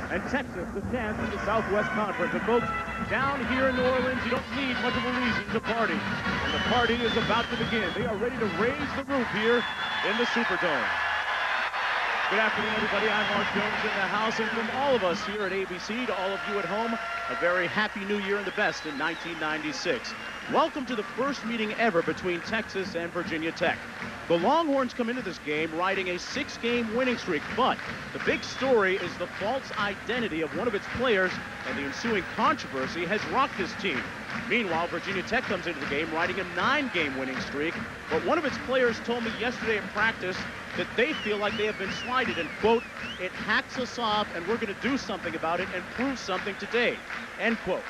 and Texas the chance in the Southwest Conference. And folks, down here in New Orleans, you don't need much of a reason to party. And the party is about to begin. They are ready to raise the roof here in the Superdome. Good afternoon, everybody. I'm Mark Jones in the house, and from all of us here at ABC to all of you at home, a very happy new year and the best in 1996. Welcome to the first meeting ever between Texas and Virginia Tech. The Longhorns come into this game riding a 6-game winning streak, but the big story is the false identity of one of its players, and the ensuing controversy has rocked this team. Meanwhile, Virginia Tech comes into the game riding a 9-game winning streak, but one of its players told me yesterday at practice that they feel like they have been slighted and, quote, it hacks us off and we're going to do something about it and prove something today, end quote.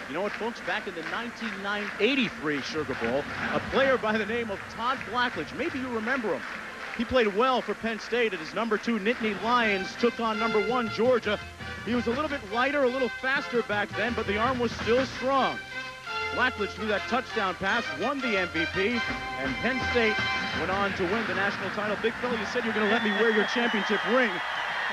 You know what, folks? Back in the 1983 Sugar Bowl, a player by the name of Todd Blackledge, maybe you remember him. He played well for Penn State, and his number 2 Nittany Lions took on number 1 Georgia. He was a little bit lighter, a little faster back then, but the arm was still strong. Blackledge threw that touchdown pass, won the MVP, and Penn State went on to win the national title. Big fella, you said you're going to let me wear your championship ring.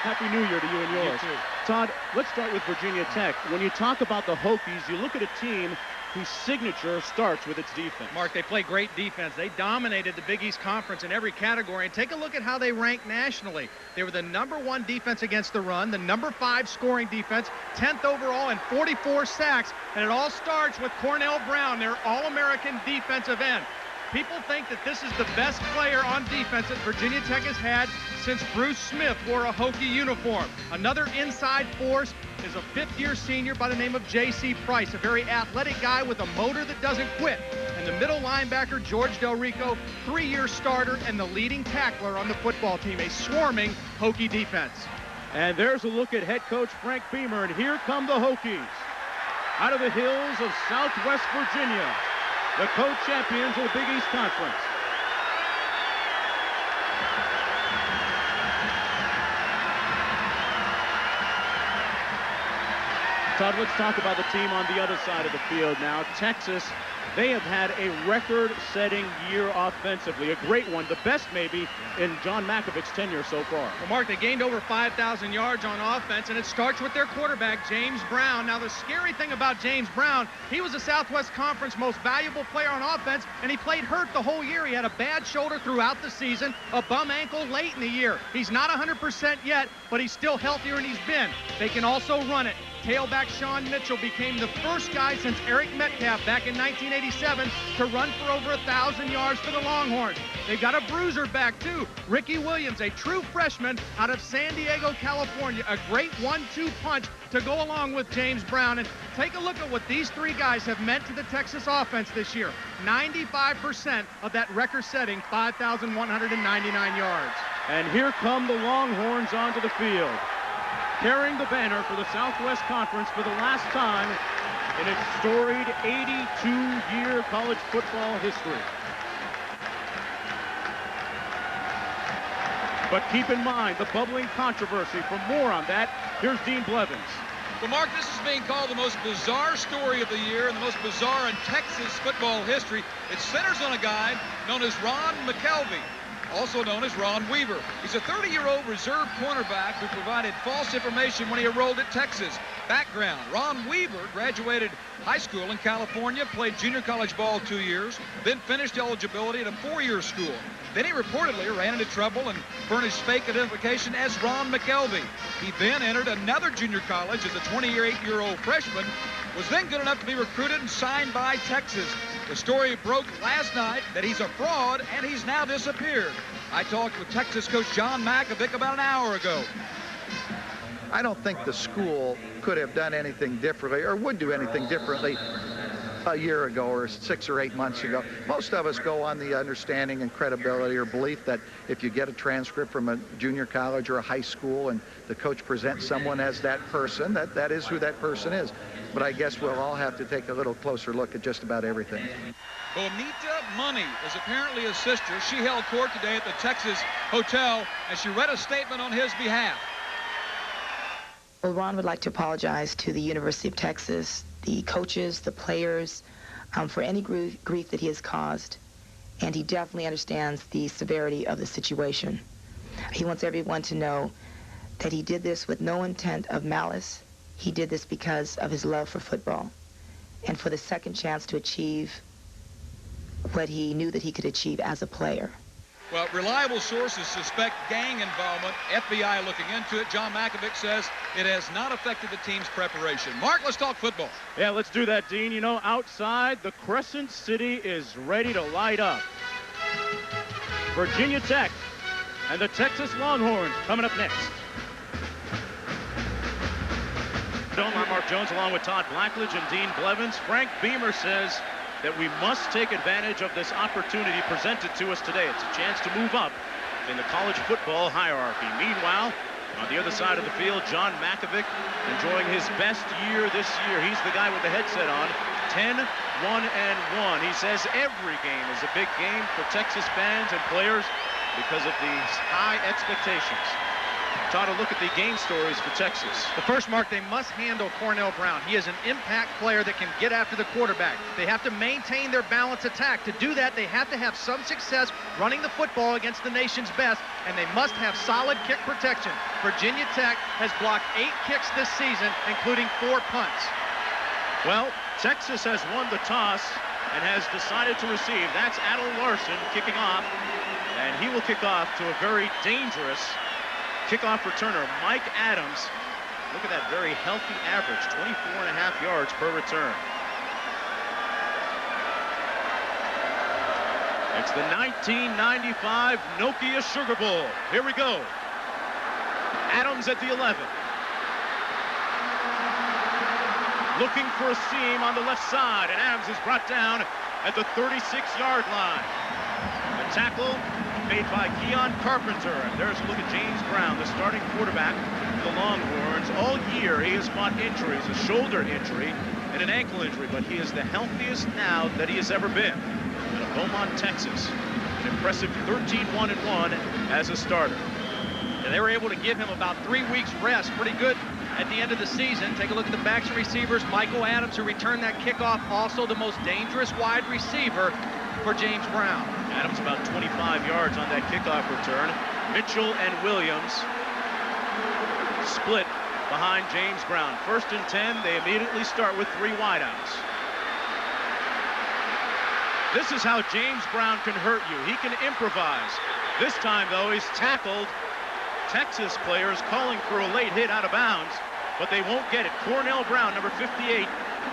Happy New Year to you and yours. You too. Todd, let's start with Virginia Tech. When you talk about the Hokies, you look at a team whose signature starts with its defense. Mark, they play great defense. They dominated the Big East Conference in every category. And take a look at how they rank nationally. They were the #1 defense against the run, the #5 scoring defense, 10th overall, and 44 sacks. And it all starts with Cornell Brown, their All-American defensive end. People think that this is the best player on defense that Virginia Tech has had since Bruce Smith wore a Hokie uniform. Another inside force is a 5th-year senior by the name of J.C. Price, a very athletic guy with a motor that doesn't quit. And the middle linebacker, George Del Rico, 3-year starter and the leading tackler on the football team, a swarming Hokie defense. And there's a look at head coach Frank Beamer, and here come the Hokies. Out of the hills of Southwest Virginia, the co-champions of the Big East Conference. Todd, let's talk about the team on the other side of the field now. Texas, they have had a record-setting year offensively, a great one, the best maybe in John Mackovic's tenure so far. Well, Mark, they gained over 5,000 yards on offense, and it starts with their quarterback, James Brown. Now, the scary thing about James Brown, he was the Southwest Conference most valuable player on offense, and he played hurt the whole year. He had a bad shoulder throughout the season, a bum ankle late in the year. He's not 100% yet, but he's still healthier than he's been. They can also run it. Tailback Sean Mitchell became the first guy since Eric Metcalf back in 1987 to run for over 1,000 yards for the Longhorns. They've got a bruiser back, too. Ricky Williams, a true freshman out of San Diego, California. A great 1-2 punch to go along with James Brown. And take a look at what these 3 guys have meant to the Texas offense this year. 95% of that record-setting 5,199 yards. And here come the Longhorns onto the field, carrying the banner for the Southwest Conference for the last time in its storied 82-year college football history. But keep in mind the bubbling controversy. For more on that, here's Dean Blevins. Well, Mark, this is being called the most bizarre story of the year and the most bizarre in Texas football history. It centers on a guy known as Ron McKelvey, also known as Ron Weaver. He's a 30-year-old reserve cornerback who provided false information when he enrolled at Texas. Background: Ron Weaver graduated high school in California, played junior college ball 2 years, then finished eligibility at a 4-year school. Then he reportedly ran into trouble and furnished fake identification as Ron McKelvey. He then entered another junior college as a 28-year-old freshman, was then good enough to be recruited and signed by Texas. The story broke last night that he's a fraud and he's now disappeared. I talked with Texas coach John Mackovic about an hour ago. I don't think the school could have done anything differently or would do anything differently a year ago or 6 or 8 months ago. Most of us go on the understanding and credibility or belief that if you get a transcript from a junior college or a high school and the coach presents someone as that person, that is who that person is. But I guess we'll all have to take a little closer look at just about everything. Bonita Money is apparently his sister. She held court today at the Texas Hotel, and she read a statement on his behalf. Well, Ron would like to apologize to the University of Texas, the coaches, the players, for any grief that he has caused. And he definitely understands the severity of the situation. He wants everyone to know that he did this with no intent of malice. He did this because of his love for football and for the second chance to achieve what he knew that he could achieve as a player. Well, reliable sources suspect gang involvement. FBI looking into it. John Mackovic says it has not affected the team's preparation. Mark, let's talk football. Yeah, let's do that, Dean. You know, outside, the Crescent City is ready to light up. Virginia Tech and the Texas Longhorns coming up next. I'm Mark Jones along with Todd Blackledge and Dean Blevins. Frank Beamer says that we must take advantage of this opportunity presented to us today. It's a chance to move up in the college football hierarchy. Meanwhile, on the other side of the field, John Mackovic enjoying his best year this year. He's the guy with the headset on. 10-1-1. He says every game is a big game for Texas fans and players because of these high expectations. Todd, a look at the game stories for Texas. The first, Mark, they must handle Cornell Brown. He is an impact player that can get after the quarterback. They have to maintain their balanced attack. To do that, they have to have some success running the football against the nation's best, and they must have solid kick protection. Virginia Tech has blocked 8 kicks this season, including 4 punts. Well, Texas has won the toss and has decided to receive. That's Adel Larson kicking off, and he will kick off to a very dangerous kickoff returner, Mike Adams. Look at that very healthy average, 24.5 yards per return. It's the 1995 Nokia Sugar Bowl. Here we go. Adams at the 11. Looking for a seam on the left side, and Adams is brought down at the 36-yard line. The tackle made by Keon Carpenter. And there's a look at James Brown, the starting quarterback for the Longhorns. All year he has fought injuries, a shoulder injury and an ankle injury, but he is the healthiest now that he has ever been. Out of Beaumont, Texas, an impressive 13-1-1 as a starter. And they were able to give him about 3 weeks rest. Pretty good at the end of the season. Take a look at the backs and receivers. Michael Adams, who returned that kickoff, also the most dangerous wide receiver for James Brown. Adams about 25 yards on that kickoff return. Mitchell and Williams split behind James Brown. 1st and 10, they immediately start with 3 wideouts. This is how James Brown can hurt you. He can improvise. This time, though, he's tackled. Texas players calling for a late hit out of bounds, but they won't get it. Cornell Brown, number 58,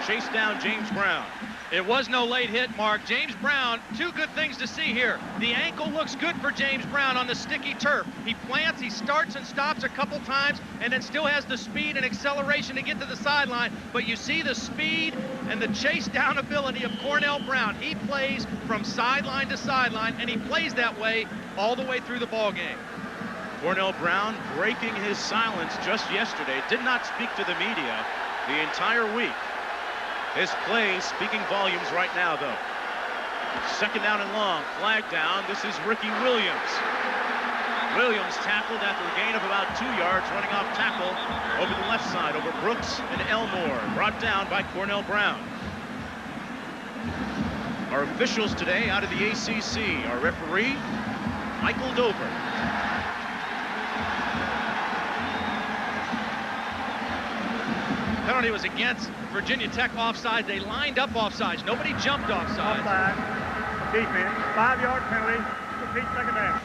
chased down James Brown. It was no late hit, Mark. James Brown, 2 good things to see here. The ankle looks good for James Brown on the sticky turf. He plants, he starts and stops a couple times, and then still has the speed and acceleration to get to the sideline. But you see the speed and the chase down ability of Cornell Brown. He plays from sideline to sideline, and he plays that way all the way through the ball game. Cornell Brown breaking his silence just yesterday. Did not speak to the media the entire week. His play speaking volumes right now, though. 2nd down and long, flag down. This is Ricky Williams. Williams tackled after a gain of about 2 yards, running off tackle over the left side, over Brooks and Elmore. Brought down by Cornell Brown. Our officials today out of the ACC, our referee, Michael Dover. Penalty was against Virginia Tech offside. They lined up offsides. Nobody jumped offside. Offside. Defense. 5-yard penalty. Repeat 2nd down.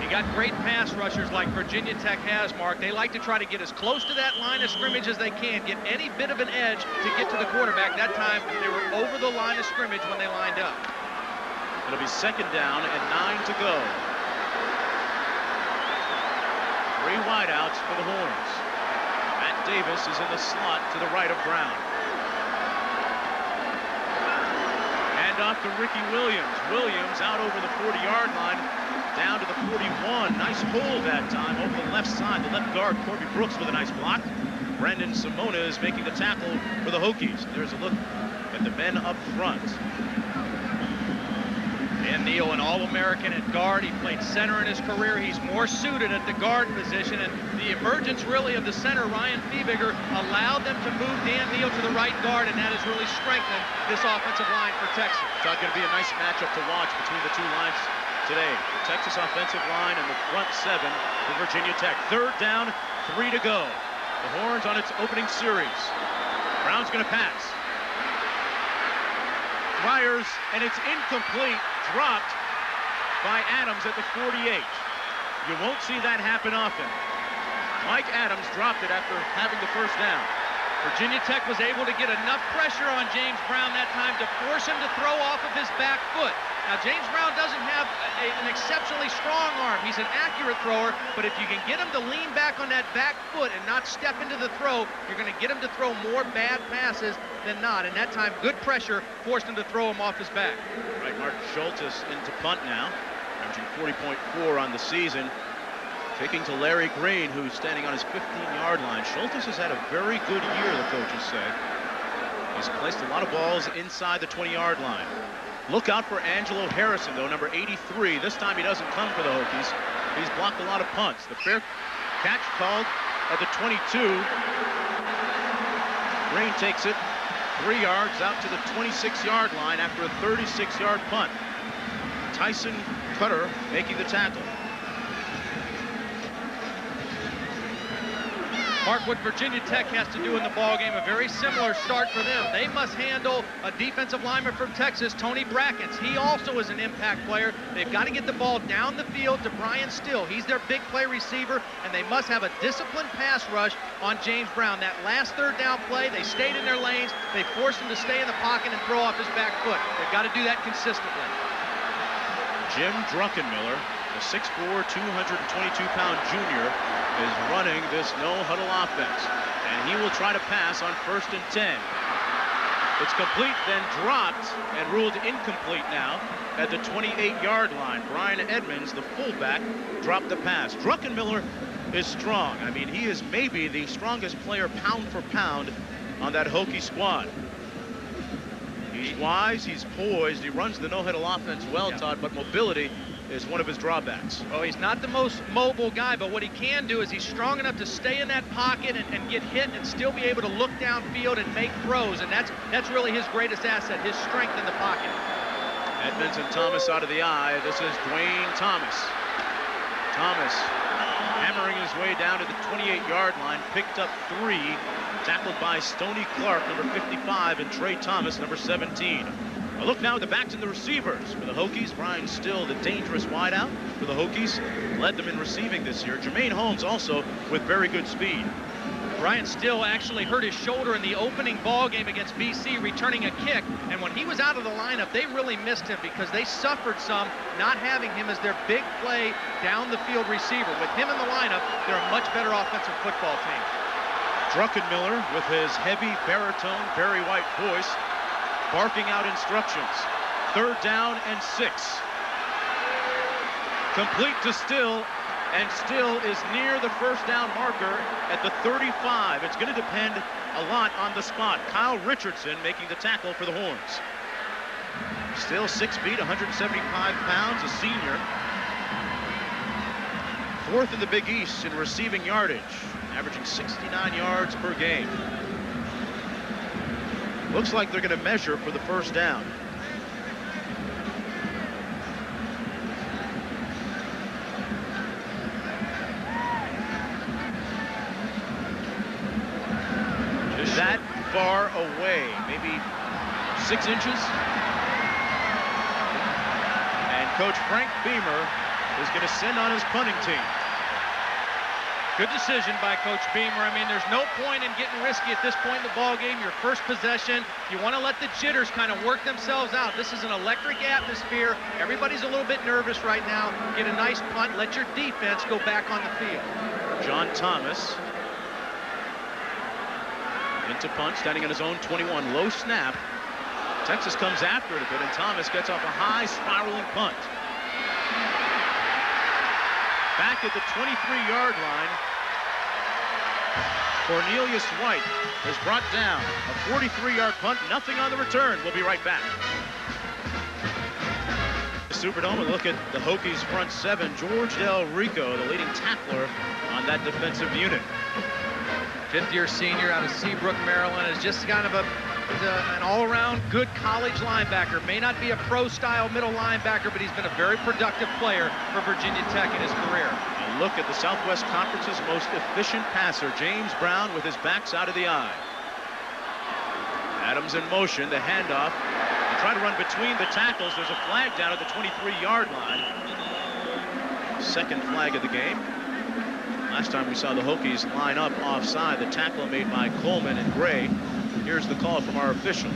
You got great pass rushers like Virginia Tech has, Mark. They like to try to get as close to that line of scrimmage as they can, get any bit of an edge to get to the quarterback. That time, they were over the line of scrimmage when they lined up. It'll be 2nd down and 9 to go. 3 wideouts for the Horns. Matt Davis is in the slot to the right of Brown. And off to Ricky Williams. Williams out over the 40-yard line, down to the 41. Nice hold that time over the left side. The left guard, Corby Brooks, with a nice block. Brendan Simona is making the tackle for the Hokies. There's a look at the men up front. Dan Neal, an All-American at guard. He played center in his career. He's more suited at the guard position, and the emergence really of the center, Ryan Fiebiger, allowed them to move Dan Neal to the right guard, and that has really strengthened this offensive line for Texas. It's not going to be a nice matchup to watch between the two lines today. The Texas offensive line and the front seven for Virginia Tech. 3rd down, 3 to go. The Horns on its opening series. Brown's going to pass. Fires, and it's incomplete. Dropped by Adams at the 48. You won't see that happen often. Mike Adams dropped it after having the 1st down. Virginia Tech was able to get enough pressure on James Brown that time to force him to throw off of his back foot. Now, James Brown doesn't have an exceptionally strong arm. He's an accurate thrower, but if you can get him to lean back on that back foot and not step into the throw, you're going to get him to throw more bad passes than not. And that time, good pressure forced him to throw him off his back. Right, Martin Schultes into punt now, averaging 40.4 on the season. Kicking to Larry Green, who's standing on his 15-yard line. Schultes has had a very good year, the coaches say. He's placed a lot of balls inside the 20-yard line. Look out for Angelo Harrison, though, number 83. This time he doesn't come for the Hokies. He's blocked a lot of punts. The fair catch called at the 22. Green takes it 3 yards out to the 26-yard line after a 36-yard punt. Tyson Cutter making the tackle. Mark, what Virginia Tech has to do in the ballgame, a very similar start for them. They must handle a defensive lineman from Texas, Tony Brackens. He also is an impact player. They've got to get the ball down the field to Brian Still. He's their big play receiver, and they must have a disciplined pass rush on James Brown. That last 3rd down play, they stayed in their lanes. They forced him to stay in the pocket and throw off his back foot. They've got to do that consistently. Jim Drunkenmiller, the 6'4", 222-pound junior, is running this no-huddle offense, and he will try to pass on 1st and 10. It's complete, then dropped, and ruled incomplete now at the 28-yard line. Brian Edmonds, the fullback, dropped the pass. Drunkenmiller is strong. I mean, he is maybe the strongest player pound for pound on that Hokie squad. He's wise, he's poised, he runs the no-huddle offense well, yeah. Todd, but mobility is one of his drawbacks. Well, he's not the most mobile guy, but what he can do is he's strong enough to stay in that pocket and get hit and still be able to look downfield and make throws, and that's really his greatest asset, his strength in the pocket. Edmonds and Thomas out of the eye. This is Dwayne Thomas. Thomas hammering his way down to the 28-yard line, picked up 3, tackled by Stoney Clark, number 55, and Trey Thomas, number 17. A look now at the backs and the receivers for the Hokies. Brian Still, the dangerous wideout for the Hokies, led them in receiving this year. Jermaine Holmes also with very good speed. Brian Still actually hurt his shoulder in the opening ball game against BC, returning a kick. And when he was out of the lineup, they really missed him because they suffered some not having him as their big play down the field receiver. With him in the lineup, they're a much better offensive football team. Drunkenmiller with his heavy baritone, Barry White voice, barking out instructions. 3rd down and 6. Complete to Still, and Still is near the 1st down marker at the 35. It's going to depend a lot on the spot. Kyle Richardson making the tackle for the Horns. Still 6 feet, 175 pounds, a senior. 4th in the Big East in receiving yardage, averaging 69 yards per game. Looks like they're going to measure for the 1st down. Just that far away, maybe 6 inches. And Coach Frank Beamer is going to send on his punting team. Good decision by Coach Beamer. I mean, there's no point in getting risky at this point in the ball game. Your first possession, you want to let the jitters kind of work themselves out. This is an electric atmosphere. Everybody's a little bit nervous right now. Get a nice punt. Let your defense go back on the field. John Thomas into punt, standing on his own 21. Low snap. Texas comes after it a bit, and Thomas gets off a high spiraling punt. Back at the 23-yard line, Cornelius White is brought down. A 43-yard punt, nothing on the return. We'll be right back. The Superdome, a look at the Hokies front seven. George Del Rico, the leading tackler on that defensive unit. Fifth-year senior out of Seabrook, Maryland, is just kind of an all-around good college linebacker. May not be a pro-style middle linebacker, but he's been a very productive player for Virginia Tech in his career. A look at the Southwest Conference's most efficient passer, James Brown, with his backside of the eye. Adams in motion, the handoff. They try to run between the tackles. There's a flag down at the 23-yard line. Second flag of the game. Last time we saw the Hokies line up offside, the tackle made by Coleman and Gray. Here's the call from our official. And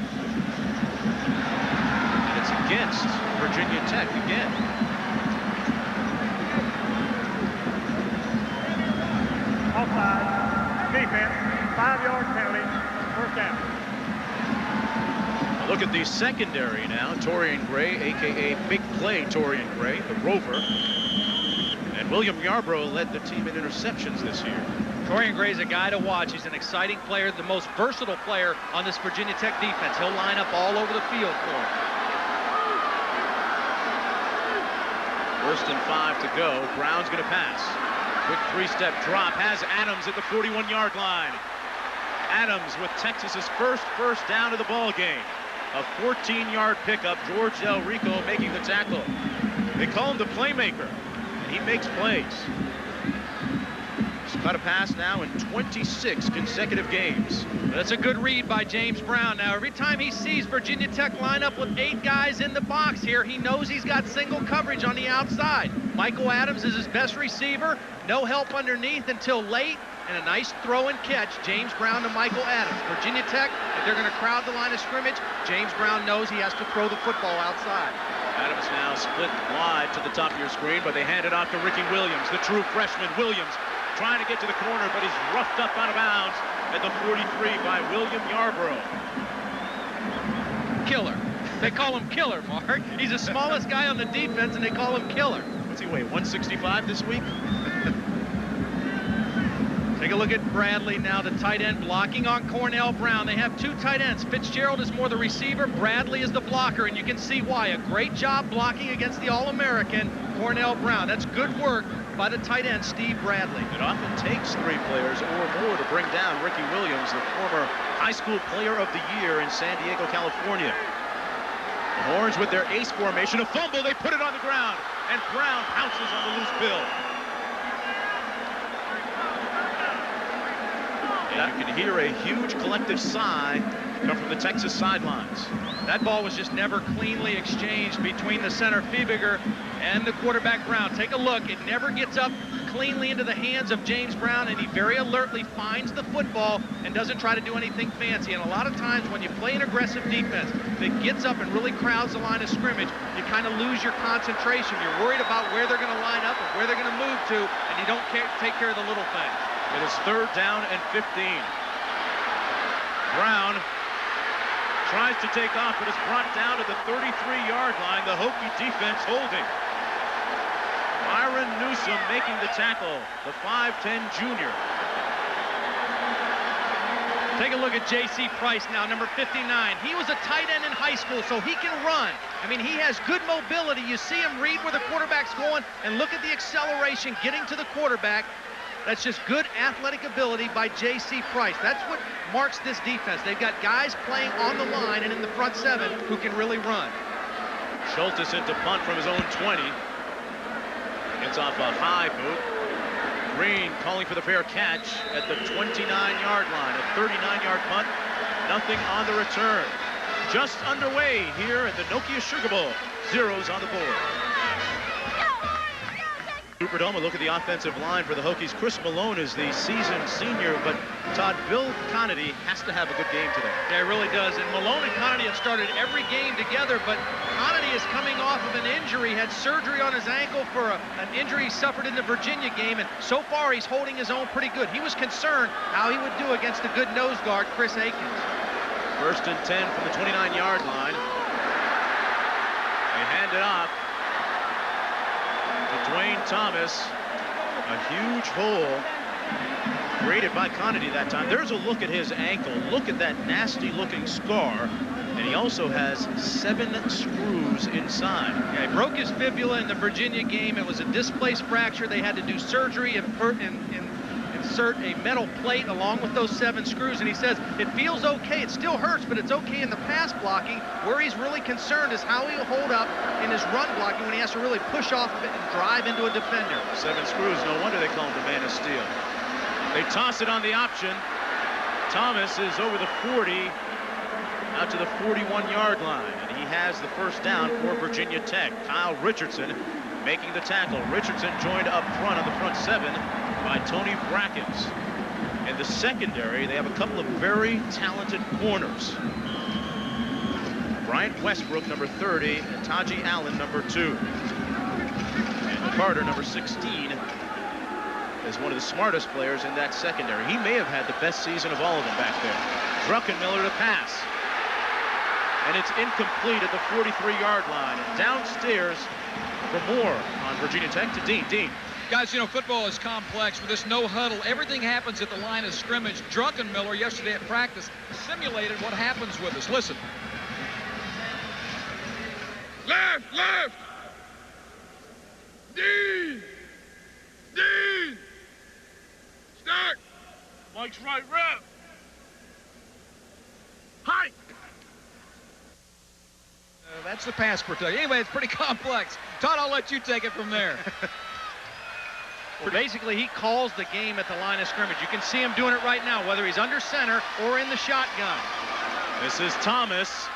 it's against Virginia Tech again. Offside. Defense. 5-yard penalty. First down. Look at the secondary now. Torian Gray, a.k.a. Big Play Torian Gray, the Rover. And William Yarbrough led the team in interceptions this year. Torian Gray's a guy to watch. He's an exciting player, the most versatile player on this Virginia Tech defense. He'll line up all over the field for him. 1st and 5 to go. Brown's going to pass. Quick 3-step drop. Has Adams at the 41-yard line. Adams with Texas's first down of the ball game. A 14-yard pickup. George Del Rico making the tackle. They call him the playmaker. He makes plays. He's caught a pass now in 26 consecutive games. That's a good read by James Brown. Now, every time he sees Virginia Tech line up with 8 guys in the box here, he knows he's got single coverage on the outside. Michael Adams is his best receiver. No help underneath until late. And a nice throw and catch. James Brown to Michael Adams. Virginia Tech, if they're going to crowd the line of scrimmage, James Brown knows he has to throw the football outside. Adams now split wide to the top of your screen, but they hand it off to Ricky Williams, the true freshman. Williams trying to get to the corner, but he's roughed up out of bounds at the 43 by William Yarbrough. Killer. They call him Killer, Mark. He's the smallest guy on the defense, and they call him Killer. What's he weigh, 165 this week? Take a look at Bradley now, the tight end, blocking on Cornell Brown. They have 2 tight ends. Fitzgerald is more the receiver. Bradley is the blocker, and you can see why. A great job blocking against the All-American Cornell Brown. That's good work by the tight end, Steve Bradley. It often takes 3 players or more to bring down Ricky Williams, the former high school player of the year in San Diego, California. The Horns with their ace formation, a fumble, they put it on the ground, and Brown pounces on the loose bill. And you can hear a huge collective sigh come from the Texas sidelines. That ball was just never cleanly exchanged between the center Fiebiger and the quarterback Brown. Take a look. It never gets up cleanly into the hands of James Brown, and he very alertly finds the football and doesn't try to do anything fancy. And a lot of times when you play an aggressive defense that gets up and really crowds the line of scrimmage, you kind of lose your concentration. You're worried about where they're going to line up and where they're going to move to, and you don't take care of the little things. It is 3rd down and 15. Brown tries to take off, but is brought down to the 33-yard line. The Hokie defense holding. Byron Newsome making the tackle, the 5'10 junior. Take a look at J.C. Price now, number 59. He was a tight end in high school, so he can run. I mean, he has good mobility. You see him read where the quarterback's going, and look at the acceleration getting to the quarterback. That's just good athletic ability by J.C. Price. That's what marks this defense. They've got guys playing on the line and in the front 7 who can really run. Schultes into punt from his own 20. Gets off a high boot. Green calling for the fair catch at the 29-yard line. A 39-yard punt. Nothing on the return. Just underway here at the Nokia Sugar Bowl. 0s on the board. Superdome, a look at the offensive line for the Hokies. Chris Malone is the seasoned senior, but Todd, Bill Conity has to have a good game today. Yeah, he really does. And Malone and Conity have started every game together, but Conity is coming off of an injury, had surgery on his ankle for an injury he suffered in the Virginia game, and so far he's holding his own pretty good. He was concerned how he would do against the good nose guard, Chris Akins. 1st and 10 from the 29-yard line. They hand it off to Dwayne Thomas. A huge hole created by Conity that time. There's a look at his ankle. Look at that nasty looking scar. And he also has 7 screws inside. Yeah, he broke his fibula in the Virginia game. It was a displaced fracture. They had to do surgery in insert a metal plate along with those 7 screws, and he says it feels okay. It still hurts, but it's okay in the pass blocking. Where he's really concerned is how he'll hold up in his run blocking when he has to really push off of it and drive into a defender. 7 screws, no wonder they call him the Man of Steel. They toss it on the option. Thomas is over the 40, out to the 41-yard line, and he has the first down for Virginia Tech. Kyle Richardson making the tackle. Richardson joined up front on the front 7 by Tony Brackens. In the secondary, they have a couple of very talented corners. Bryant Westbrook, number 30, and Taji Allen, number 2. And Carter, number 16, is one of the smartest players in that secondary. He may have had the best season of all of them back there. Drunkenmiller to pass. And it's incomplete at the 43-yard line. And downstairs for more on Virginia Tech to Dean. Dean. Guys, you know, football is complex. With this no huddle, everything happens at the line of scrimmage. Drunkenmiller yesterday at practice simulated what happens with us. Listen. Left, left. Dean. Dean. Start. Mike's right, rep. Hike. That's the pass protection. Anyway, it's pretty complex. Todd, I'll let you take it from there. Well, basically, he calls the game at the line of scrimmage. You can see him doing it right now, whether he's under center or in the shotgun. This is Thomas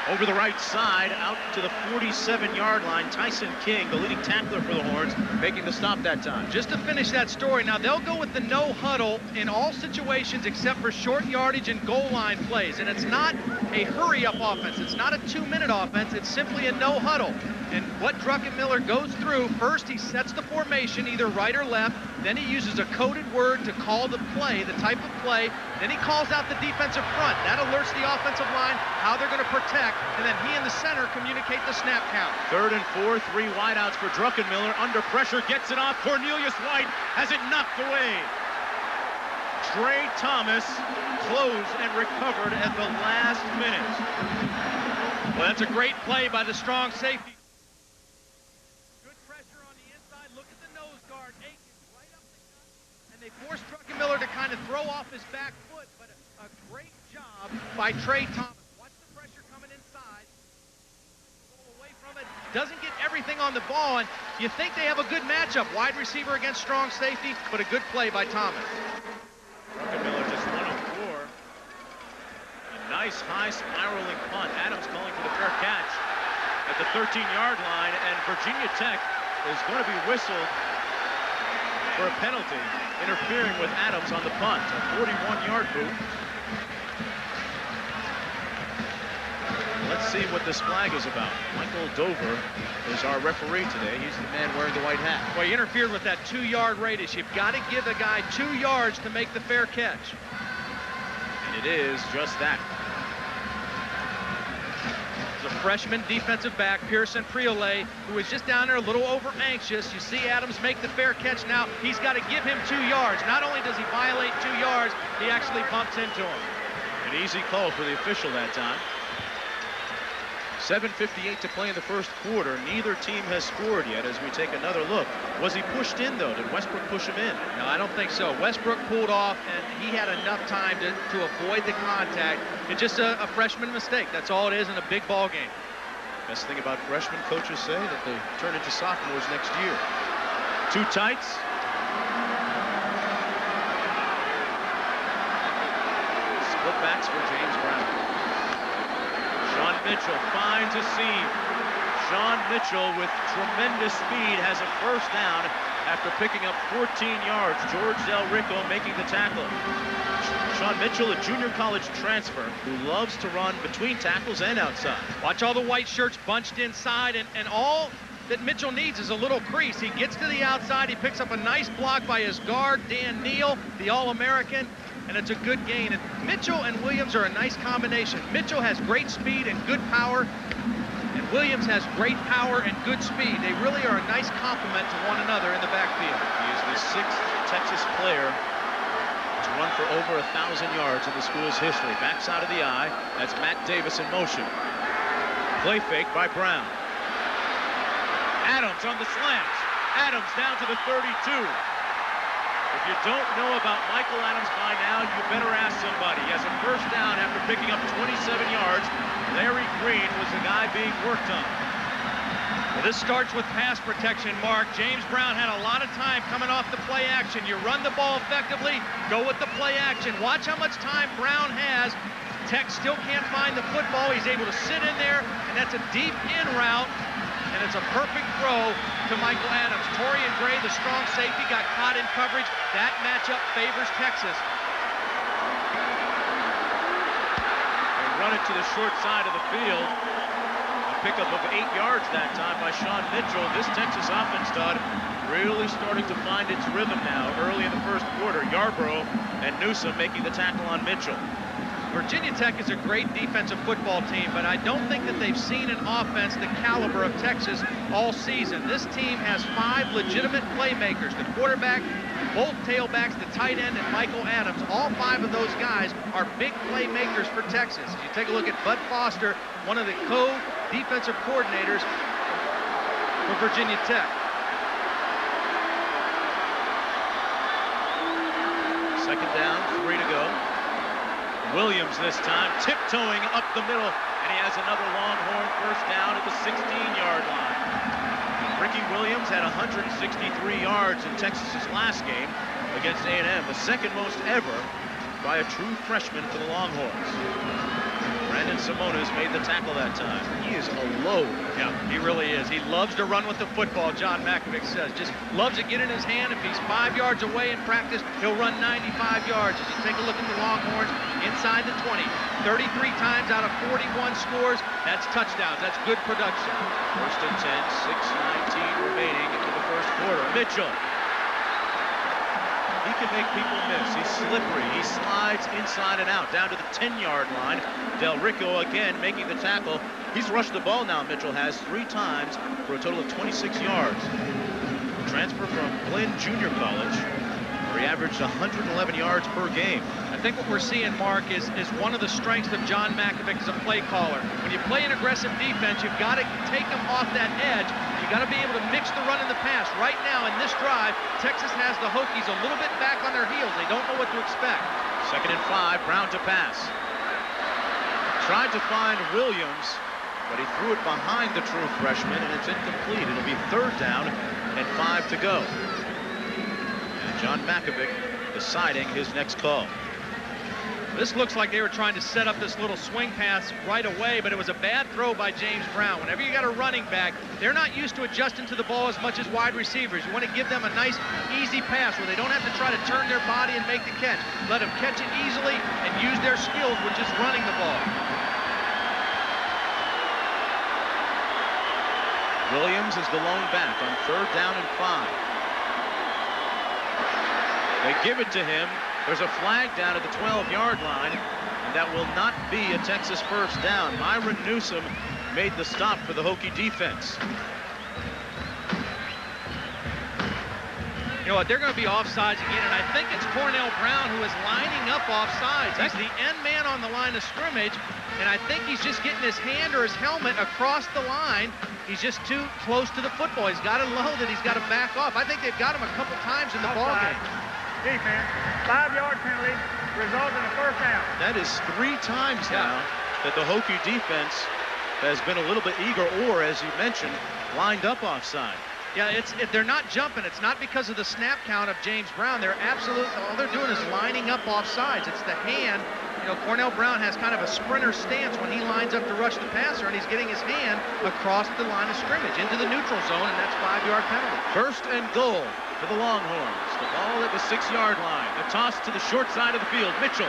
over the right side, out to the 47-yard line. Tyson King, the leading tackler for the Horns, making the stop that time. Just to finish that story, now they'll go with the no huddle in all situations except for short yardage and goal line plays. And it's not a hurry-up offense. It's not a 2-minute offense. It's simply a no huddle. And what Drunkenmiller goes through, first he sets the formation, either right or left. Then he uses a coded word to call the play, the type of play. Then he calls out the defensive front. That alerts the offensive line how they're going to protect. And then he and the center communicate the snap count. 3rd and 4, 3 wideouts for Drunkenmiller. Under pressure, gets it off. Cornelius White has it knocked away. Trey Thomas closed and recovered at the last minute. Well, that's a great play by the strong safety. Good pressure on the inside. Look at the nose guard. Aikens right up the gut. And they force Drunkenmiller to kind of throw off his back foot. But a great job by Trey Thomas. Watch the pressure coming inside. Pull away from it. Doesn't get everything on the ball. And you think they have a good matchup. Wide receiver against strong safety. But a good play by Thomas. Drunkenmiller just 1 of 4. A nice high spiraling punt. Adams calling for the fair catch at the 13-yard line, and Virginia Tech is going to be whistled for a penalty, interfering with Adams on the punt. A 41-yard boot. Let's see what this flag is about. Michael Dover is our referee today. He's the man wearing the white hat. Well, he interfered with that 2-yard radius. You've got to give the guy 2 yards to make the fair catch. And it is just that. The freshman defensive back, Pearson Priolet, who is just down there a little over anxious. You see Adams make the fair catch now. He's got to give him 2 yards. Not only does he violate 2 yards, he actually bumps into him. An easy call for the official that time. 7:58 to play in the first quarter. Neither team has scored yet as we take another look. Was he pushed in, though? Did Westbrook push him in? No, I don't think so. Westbrook pulled off, and he had enough time to avoid the contact. It's just a freshman mistake. That's all it is in a big ball game. Best thing about freshmen, coaches say that they turn into sophomores next year. 2 tights. Split backs for James Brown. Sean Mitchell finds a seam. Sean Mitchell with tremendous speed has a first down after picking up 14 yards. George Del Rico making the tackle. Sean Mitchell, a junior college transfer who loves to run between tackles and outside. Watch all the white shirts bunched inside, and all that Mitchell needs is a little crease. He gets to the outside. He picks up a nice block by his guard, Dan Neal, the All-American. And it's a good gain. And Mitchell and Williams are a nice combination. Mitchell has great speed and good power, and Williams has great power and good speed. They really are a nice complement to one another in the backfield. He is the 6th Texas player to run for over 1,000 yards in the school's history. Backside of the eye, that's Matt Davis in motion. Play fake by Brown. Adams on the slant. Adams down to the 32. If you don't know about Michael Adams by now, you better ask somebody. He has a first down after picking up 27 yards. Larry Green was the guy being worked on. Well, this starts with pass protection, Mark. James Brown had a lot of time coming off the play action. You run the ball effectively, go with the play action. Watch how much time Brown has. Tech still can't find the football. He's able to sit in there, and that's a deep in route, and it's a perfect throw to Michael Adams. Torian Gray, the strong safety, got caught in coverage. That matchup favors Texas. They run it to the short side of the field. A pickup of 8 yards that time by Sean Mitchell. This Texas offense, Todd, really starting to find its rhythm now. Early in the first quarter, Yarborough and Newsom making the tackle on Mitchell. Virginia Tech is a great defensive football team, but I don't think that they've seen an offense the caliber of Texas all season. This team has 5 legitimate playmakers. The quarterback, both tailbacks, the tight end, and Michael Adams. All 5 of those guys are big playmakers for Texas. As you take a look at Bud Foster, one of the co-defensive coordinators for Virginia Tech. Second down, 3 to go. Williams this time, tiptoeing up the middle, and he has another Longhorn first down at the 16-yard line. Ricky Williams had 163 yards in Texas's last game against A&M, the second most ever by a true freshman for the Longhorns. Brandon Simonis made the tackle that time. He is a load. Yeah, he really is. He loves to run with the football, John McKelvey says. Just loves to get in his hand. If he's 5 yards away in practice, he'll run 95 yards. As you take a look at the Longhorns, inside the 20, 33 times out of 41 scores. That's touchdowns. That's good production. First and 10, 6:19 remaining into the first quarter. Mitchell. He can make people miss. He's slippery. He slides inside and out down to the 10-yard line. Del Rico again making the tackle. He's rushed the ball now, Mitchell has 3 times for a total of 26 yards. Transfer from Glenn Junior College, where he averaged 111 yards per game. I think what we're seeing, Mark, is one of the strengths of John McKelvey as a play caller. When you play an aggressive defense, you've got to take them off that edge. You got to be able to mix the run and the pass. Right now in this drive, Texas has the Hokies a little bit back on their heels. They don't know what to expect. Second and 5, Brown to pass. Tried to find Williams, but he threw it behind the true freshman, and it's incomplete. It'll be third down and 5 to go. And John McKelvey deciding his next call. This looks like they were trying to set up this little swing pass right away, but it was a bad throw by James Brown. Whenever you got a running back, they're not used to adjusting to the ball as much as wide receivers. You want to give them a nice, easy pass where they don't have to try to turn their body and make the catch. Let them catch it easily and use their skills with just running the ball. Williams is the lone back on third down and 5. They give it to him. There's a flag down at the 12-yard line, and that will not be a Texas first down. Myron Newsom made the stop for the Hokie defense. You know what, they're going to be offsides again, and I think it's Cornell Brown who is lining up offsides. He's the end man on the line of scrimmage, and I think he's just getting his hand or his helmet across the line. He's just too close to the football. He's got to know that he's got to back off. I think they've got him a couple times in the ballgame. Defense, 5-yard penalty, result in a first down. That is 3 times now that the Hokie defense has been a little bit eager, or, as you mentioned, lined up offside. Yeah, if they're not jumping, it's not because of the snap count of James Brown. They're absolutely, all they're doing is lining up offsides. It's the hand. You know, Cornell Brown has kind of a sprinter stance when he lines up to rush the passer, and he's getting his hand across the line of scrimmage into the neutral zone, and that's 5-yard penalty. First and goal for the Longhorns. The ball at the 6-yard line. The toss to the short side of the field. Mitchell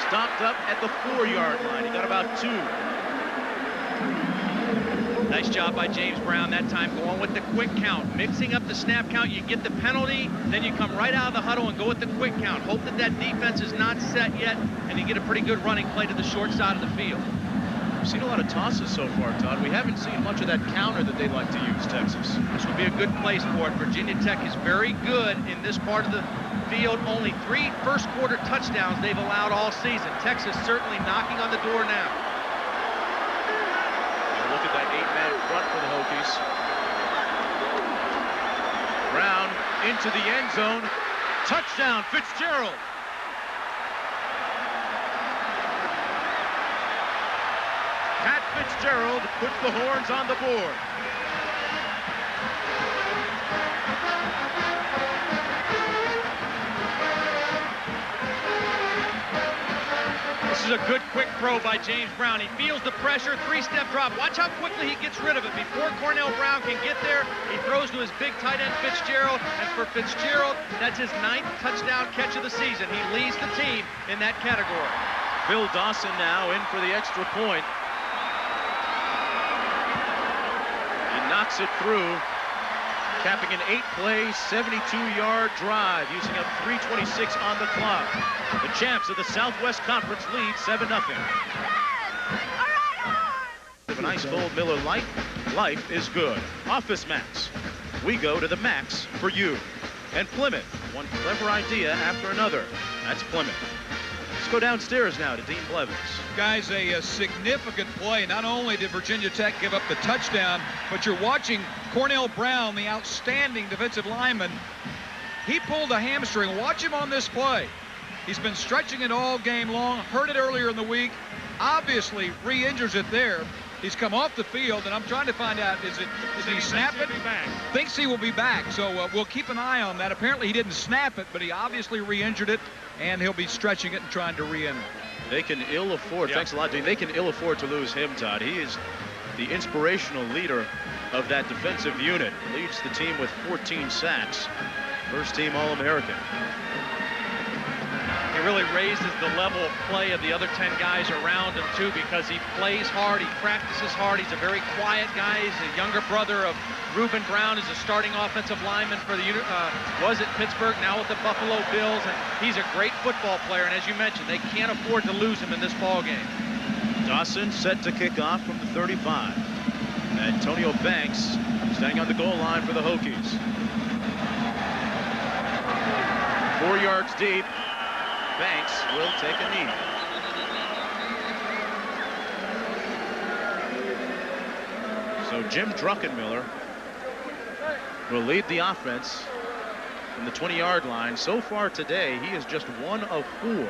stopped up at the 4-yard line. He got about 2. Nice job by James Brown that time, going with the quick count, mixing up the snap count. You get the penalty, then you come right out of the huddle and go with the quick count. Hope that that defense is not set yet, and you get a pretty good running play to the short side of the field. We've seen a lot of tosses so far, Todd. We haven't seen much of that counter that they like to use, Texas. This will be a good place for it. Virginia Tech is very good in this part of the field. Only 3 first-quarter touchdowns they've allowed all season. Texas certainly knocking on the door now. Look at that 8-man front for the Hokies. Brown into the end zone. Touchdown, Fitzgerald. Pat Fitzgerald puts the Horns on the board. This is a good quick throw by James Brown. He feels the pressure, three-step drop. Watch how quickly he gets rid of it. Before Cornell Brown can get there, he throws to his big tight end Fitzgerald. And for Fitzgerald, that's his 9th touchdown catch of the season. He leads the team in that category. Bill Dawson now in for the extra point. He knocks it through, capping an 8-play, 72-yard drive, using up 3:26 on the clock. The champs of the Southwest Conference lead 7-0. With an ice cold Miller Lite, life is good. Office Max. We go to the max for you. And Plymouth, one clever idea after another. That's Plymouth. Let's go downstairs now to Dean Blevins. Guys, a significant play. Not only did Virginia Tech give up the touchdown, but you're watching Cornell Brown, the outstanding defensive lineman. He pulled a hamstring. Watch him on this play. He's been stretching it all game long, hurt it earlier in the week, obviously re-injures it there. He's come off the field, and I'm trying to find out, is he snapping? Thinks he will be back, so we'll keep an eye on that. Apparently he didn't snap it, but he obviously re-injured it, and he'll be stretching it and trying to re-enter. They can ill afford, thanks a lot, Dean. They can ill afford to lose him, Todd. He is the inspirational leader of that defensive unit. Leads the team with 14 sacks. First team All-American. He really raises the level of play of the other 10 guys around him, too, because he plays hard, he practices hard. He's a very quiet guy. He's a younger brother of Reuben Brown, is a starting offensive lineman for the was at Pittsburgh, now with the Buffalo Bills, and he's a great football player. And as you mentioned, they can't afford to lose him in this ball game. Dawson set to kick off from the 35. Antonio Banks standing on the goal line for the Hokies. 4 yards deep. Banks will take a knee. So Jim Drunkenmiller will lead the offense from the 20-yard line. So far today, he is just 1 of 4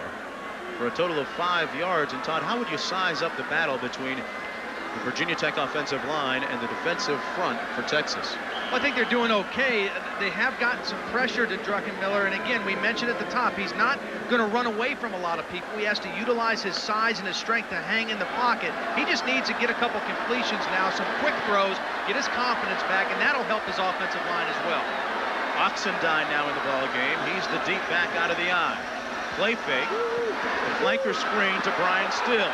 for a total of 5 yards. And Todd, how would you size up the battle between the Virginia Tech offensive line and the defensive front for Texas? Well, I think they're doing okay. They have gotten some pressure to Drunkenmiller, and again, we mentioned at the top, he's not going to run away from a lot of people. He has to utilize his size and his strength to hang in the pocket. He just needs to get a couple completions now, some quick throws, get his confidence back, and that'll help his offensive line as well. Oxendine now in the ball game. He's the deep back out of the eye. Play fake. The flanker screen to Brian Still.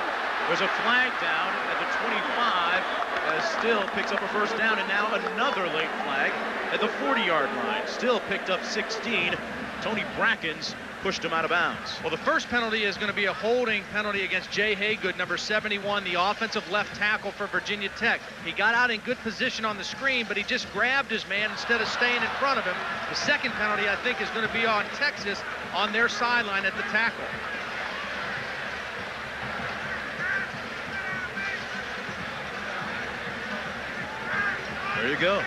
There's a flag down at the 25 as Still picks up a first down, and now another late flag at the 40-yard line. Still picked up 16. Tony Brackens pushed him out of bounds. Well, the first penalty is going to be a holding penalty against Jay Haygood, number 71, the offensive left tackle for Virginia Tech. He got out in good position on the screen, but he just grabbed his man instead of staying in front of him. The second penalty, I think, is going to be on Texas on their sideline at the tackle. There you go.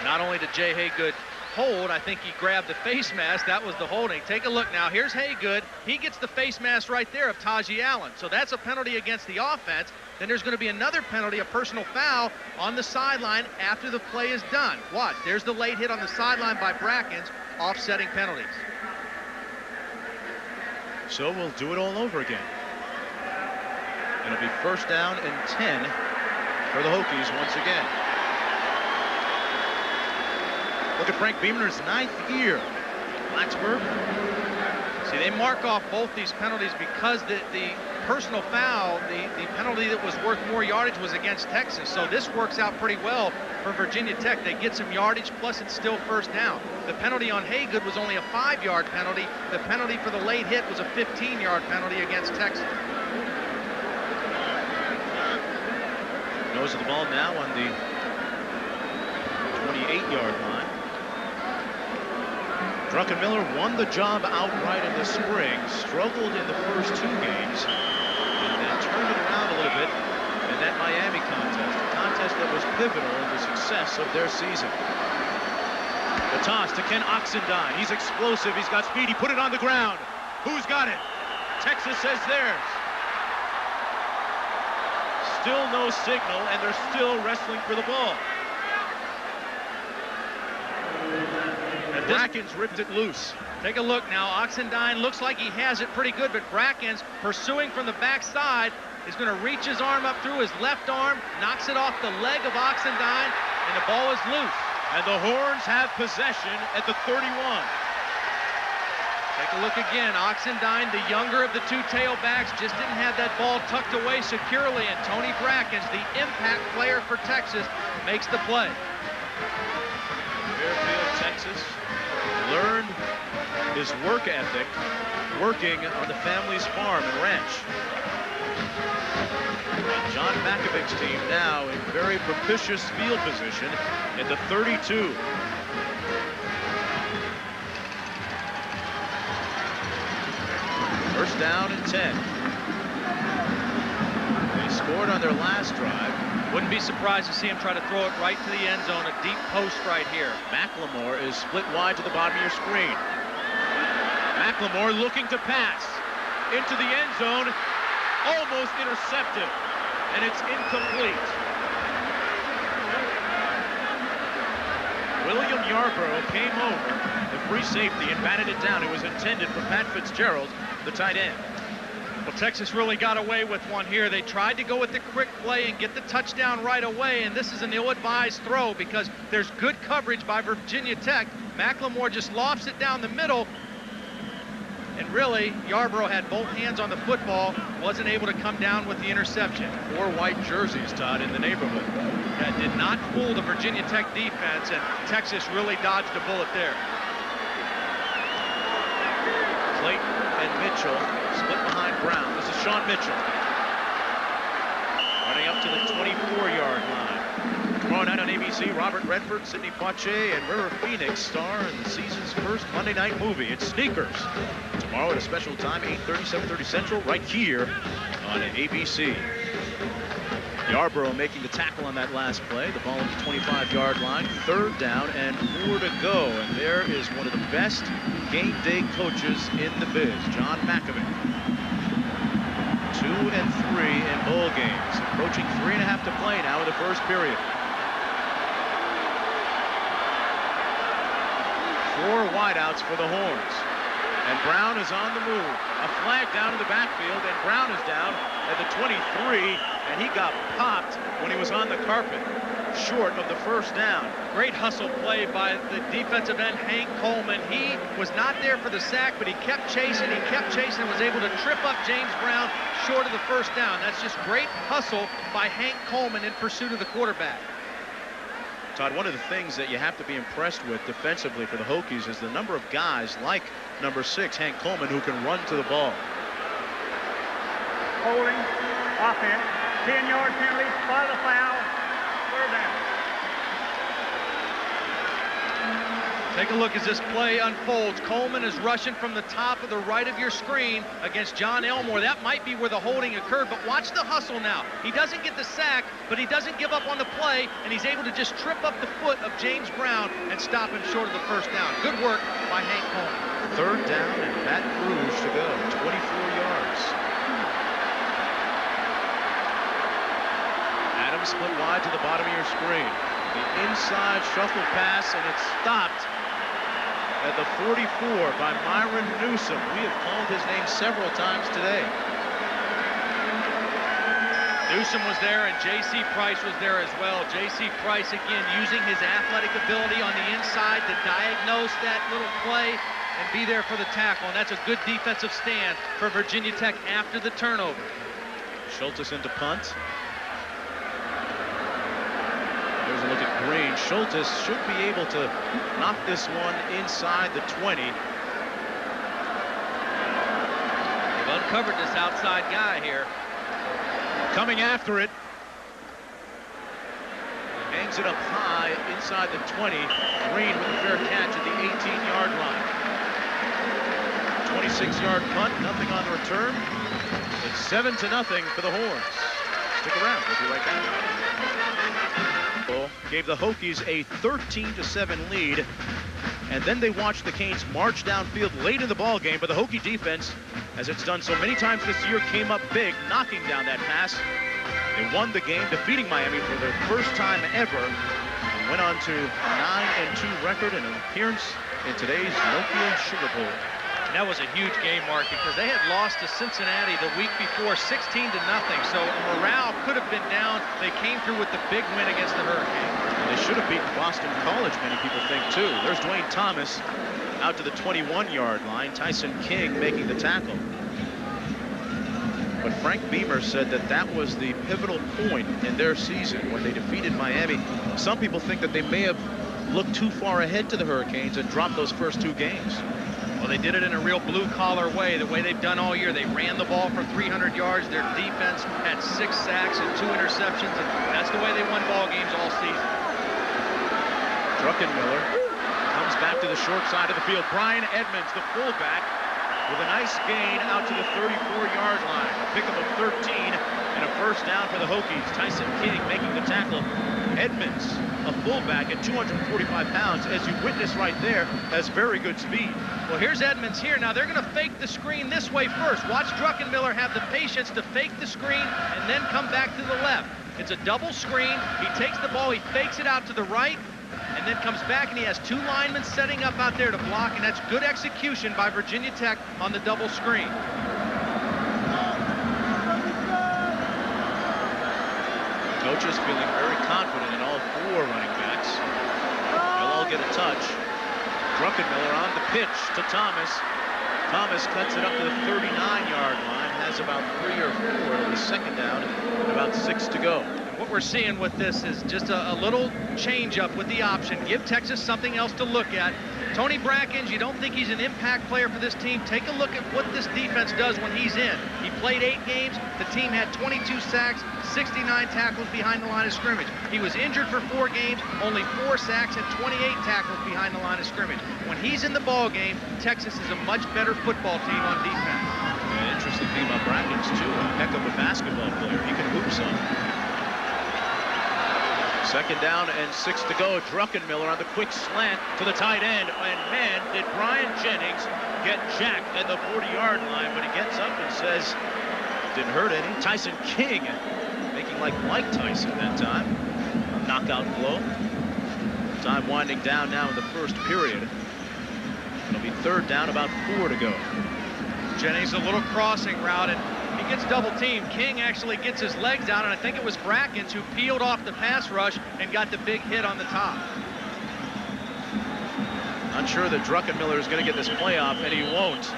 Not only did Jay Haygood hold, I think he grabbed the face mask. That was the holding. Take a look now. Here's Haygood. He gets the face mask right there of Tajee Allen. So that's a penalty against the offense. Then there's going to be another penalty, a personal foul on the sideline after the play is done. Watch. There's the late hit on the sideline by Brackens, offsetting penalties. So we'll do it all over again. It'll be first down and 10 for the Hokies once again. Look at Frank Beamer's 9th year. Blacksburg. See, they mark off both these penalties because the personal foul, the penalty that was worth more yardage was against Texas. So this works out pretty well for Virginia Tech. They get some yardage, plus it's still first down. The penalty on Haygood was only a 5-yard penalty. The penalty for the late hit was a 15-yard penalty against Texas. Nose of the ball now on the 28-yard line. Drunkenmiller won the job outright in the spring, struggled in the first 2 games, and then turned it around a little bit in that Miami contest. A contest that was pivotal in the success of their season. The toss to Ken Oxendine. He's explosive. He's got speed. He put it on the ground. Who's got it? Texas says theirs. Still no signal, and they're still wrestling for the ball. And Brackens ripped it loose. Take a look now. Oxendine looks like he has it pretty good, but Brackens, pursuing from the backside, is going to reach his arm up through his left arm, knocks it off the leg of Oxendine, and the ball is loose. And the Horns have possession at the 31. Take a look again. Oxendine, the younger of the two tailbacks, just didn't have that ball tucked away securely, and Tony Brackens, the impact player for Texas, makes the play. Fairfield, Texas, learned his work ethic working on the family's farm and ranch. And John McKelvey's team now in very propitious field position at the 32. First down and 10. They scored on their last drive. Wouldn't be surprised to see him try to throw it right to the end zone, a deep post right here. McLemore is split wide to the bottom of your screen. McLemore looking to pass into the end zone, almost intercepted, and it's incomplete. William Yarbrough came over, the free safety, and batted it down. It was intended for Pat Fitzgerald, the tight end. Well, Texas really got away with one here. They tried to go with the quick play and get the touchdown right away, and this is an ill-advised throw because there's good coverage by Virginia Tech. McLemore just lofts it down the middle, and really, Yarbrough had both hands on the football, wasn't able to come down with the interception. 4 white jerseys, Todd, in the neighborhood. That did not fool the Virginia Tech defense, and Texas really dodged a bullet there. Clayton and Mitchell split behind Brown. This is Sean Mitchell. Running up to the 24-yard line. Tomorrow night on ABC, Robert Redford, Sidney Poitier, and River Phoenix star in the season's first Monday night movie. It's Sneakers. Tomorrow at a special time, 8:30, 7:30 Central, right here on ABC. Yarbrough making the tackle on that last play. The ball at the 25-yard line. 3rd down and 4 to go. And there is one of the best game day coaches in the biz, John McKelvey. 2 and 3 in bowl games. Approaching 3.5 to play now in the first period. 4 wideouts for the Horns. And Brown is on the move. A flag down in the backfield, and Brown is down at the 23, and he got popped when he was on the carpet, short of the first down. Great hustle play by the defensive end, Hank Coleman. He was not there for the sack, but he kept chasing, and was able to trip up James Brown short of the first down. That's just great hustle by Hank Coleman in pursuit of the quarterback. Todd, one of the things that you have to be impressed with defensively for the Hokies is the number of guys like number 6, Hank Coleman, who can run to the ball. Holding, offense, 10-yard penalty, spot the foul, 3rd down. Take a look as this play unfolds. Coleman is rushing from the top of the right of your screen against John Elmore. That might be where the holding occurred, but watch the hustle now. He doesn't get the sack, but he doesn't give up on the play, and he's able to just trip up the foot of James Brown and stop him short of the first down. Good work by Hank Coleman. 3rd down and Baton Rouge to go, 24 yards. Adams split wide to the bottom of your screen. The inside shuffle pass, and it's stopped at the 44 by Myron Newsom. We have called his name several times today. Newsom was there, and J.C. Price was there as well. J.C. Price, again, using his athletic ability on the inside to diagnose that little play and be there for the tackle, and that's a good defensive stand for Virginia Tech after the turnover. Schultes into punt. There's a look at Green. Schultes should be able to knock this one inside the 20. They've uncovered this outside guy here. Coming after it. Hangs it up high inside the 20. Green with a fair catch at the 18-yard line. 26-yard punt, nothing on the return. It's 7-0 for the Horns. Stick around, we'll be right back. gave the Hokies a 13-7 lead. And then they watched the Canes march downfield late in the ball game, but the Hokie defense, as it's done so many times this year, came up big, knocking down that pass. They won the game, defeating Miami for the first time ever, and went on to a 9-2 record and an appearance in today's Nokia Sugar Bowl. That was a huge game, Mark, because they had lost to Cincinnati the week before 16-0, so morale could have been down. They came through with the big win against the Hurricanes. And they should have beaten Boston College, many people think, too. There's Dwayne Thomas out to the 21-yard line. Tyson King making the tackle. But Frank Beamer said that that was the pivotal point in their season when they defeated Miami. Some people think that they may have looked too far ahead to the Hurricanes and dropped those first 2 games. Well, they did it in a real blue-collar way, the way they've done all year. They ran the ball for 300 yards. Their defense had 6 sacks and 2 interceptions, and that's the way they won ball games all season. Drunkenmiller comes back to the short side of the field. Brian Edmonds, the fullback, with a nice gain out to the 34-yard line. A pickup of 13 and a first down for the Hokies. Tyson King making the tackle. Edmonds, a fullback at 245 pounds, as you witness right there, has very good speed. Well, here's Edmonds here. Now, they're going to fake the screen this way first. Watch Drunkenmiller have the patience to fake the screen and then come back to the left. It's a double screen. He takes the ball, he fakes it out to the right, and then comes back, and he has 2 linemen setting up out there to block, and that's good execution by Virginia Tech on the double screen. Coaches feeling very confident in all 4 running backs. They'll all get a touch. Drunkenmiller on the pitch to Thomas. Thomas cuts it up to the 39-yard line, has about 3 or 4 on the second down, and about 6 to go. What we're seeing with this is just a little change up with the option. Give Texas something else to look at. Tony Brackens, you don't think he's an impact player for this team? Take a look at what this defense does when he's in. He played 8 games. The team had 22 sacks, 69 tackles behind the line of scrimmage. He was injured for 4 games, only 4 sacks and 28 tackles behind the line of scrimmage. When he's in the ball game, Texas is a much better football team on defense. The interesting thing about Brackens, too, a heck of a basketball player. He can hoop some. Second down and 6 to go. Drunkenmiller on the quick slant to the tight end. And man, did Brian Jennings get jacked at the 40-yard line, but he gets up and says, didn't hurt any. Tyson King making like Mike Tyson that time. A knockout blow. Time winding down now in the first period. It'll be 3rd down, about 4 to go. Jennings a little crossing route, and he gets double teamed. King actually gets his legs out, and I think it was Brackens who peeled off the pass rush and got the big hit on the top. Not sure that Drunkenmiller is going to get this playoff, and he won't.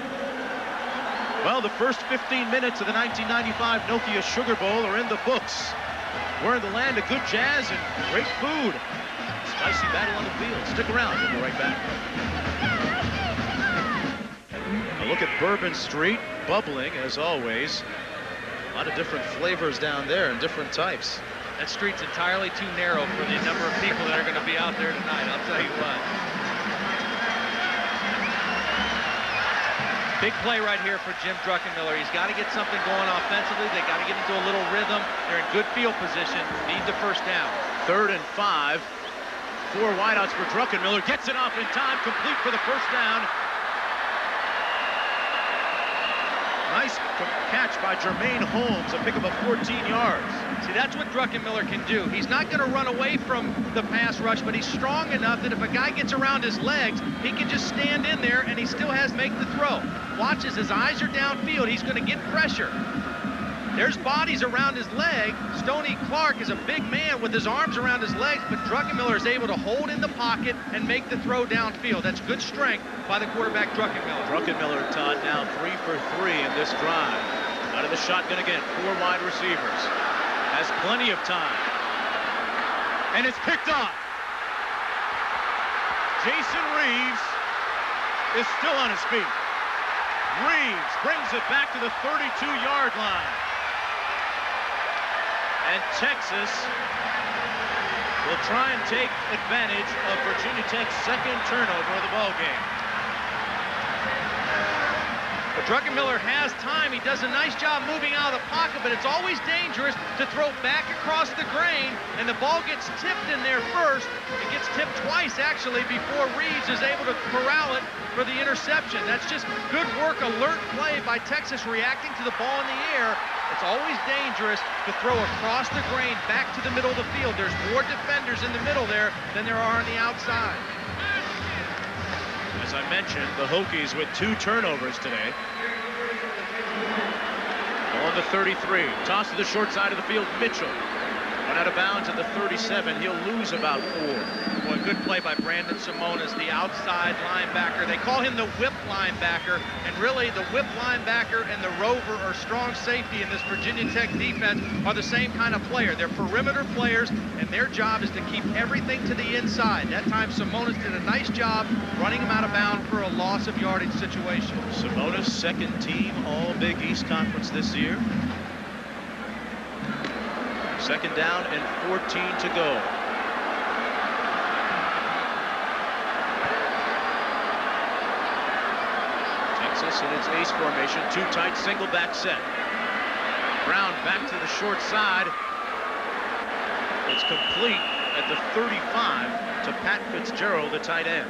Well, the first 15 minutes of the 1995 Nokia Sugar Bowl are in the books. We're in the land of good jazz and great food. Spicy battle on the field. Stick around. We'll be right back. A look at Bourbon Street, bubbling as always. A lot of different flavors down there and different types. That street's entirely too narrow for the number of people that are going to be out there tonight, I'll tell you what. Big play right here for Jim Drunkenmiller. He's got to get something going offensively. They got to get into a little rhythm. They're in good field position. Need the first down. 3rd and 5. 4 wideouts for Drunkenmiller. Gets it off in time. Complete for the first down. Nice catch by Jermaine Holmes, a pickup of 14 yards. See, that's what Drunkenmiller can do. He's not going to run away from the pass rush, but he's strong enough that if a guy gets around his legs, he can just stand in there and he still has to make the throw. Watch as his eyes are downfield. He's going to get pressure. There's bodies around his leg. Stoney Clark is a big man with his arms around his legs, but Drunkenmiller is able to hold in the pocket and make the throw downfield. That's good strength by the quarterback, Drunkenmiller. Drunkenmiller, Todd, now 3 for 3 in this drive. Out of the shotgun again, 4 wide receivers. Has plenty of time. And it's picked off. Jason Reeves is still on his feet. Reeves brings it back to the 32-yard line. And Texas will try and take advantage of Virginia Tech's second turnover of the ball game. But Drunkenmiller has time. He does a nice job moving out of the pocket, but it's always dangerous to throw back across the grain, and the ball gets tipped in there first. It gets tipped twice, actually, before Reeves is able to corral it for the interception. That's just good work, alert play by Texas reacting to the ball in the air. It's always dangerous to throw across the grain back to the middle of the field. There's more defenders in the middle there than there are on the outside. As I mentioned, the Hokies with 2 turnovers today. On the 33, toss to the short side of the field, Mitchell. Went out of bounds at the 37. He'll lose about 4. Boy, good play by Brandon Simonis, the outside linebacker. They call him the whip linebacker, and really the whip linebacker and the rover or strong safety in this Virginia Tech defense are the same kind of player. They're perimeter players, and their job is to keep everything to the inside. That time Simonis did a nice job running him out of bounds for a loss of yardage situation. Simonis, second team All Big East Conference this year. Second down and 14 to go. Texas in its ace formation, 2 tight single back set. Brown back to the short side. It's complete at the 35 to Pat Fitzgerald, the tight end.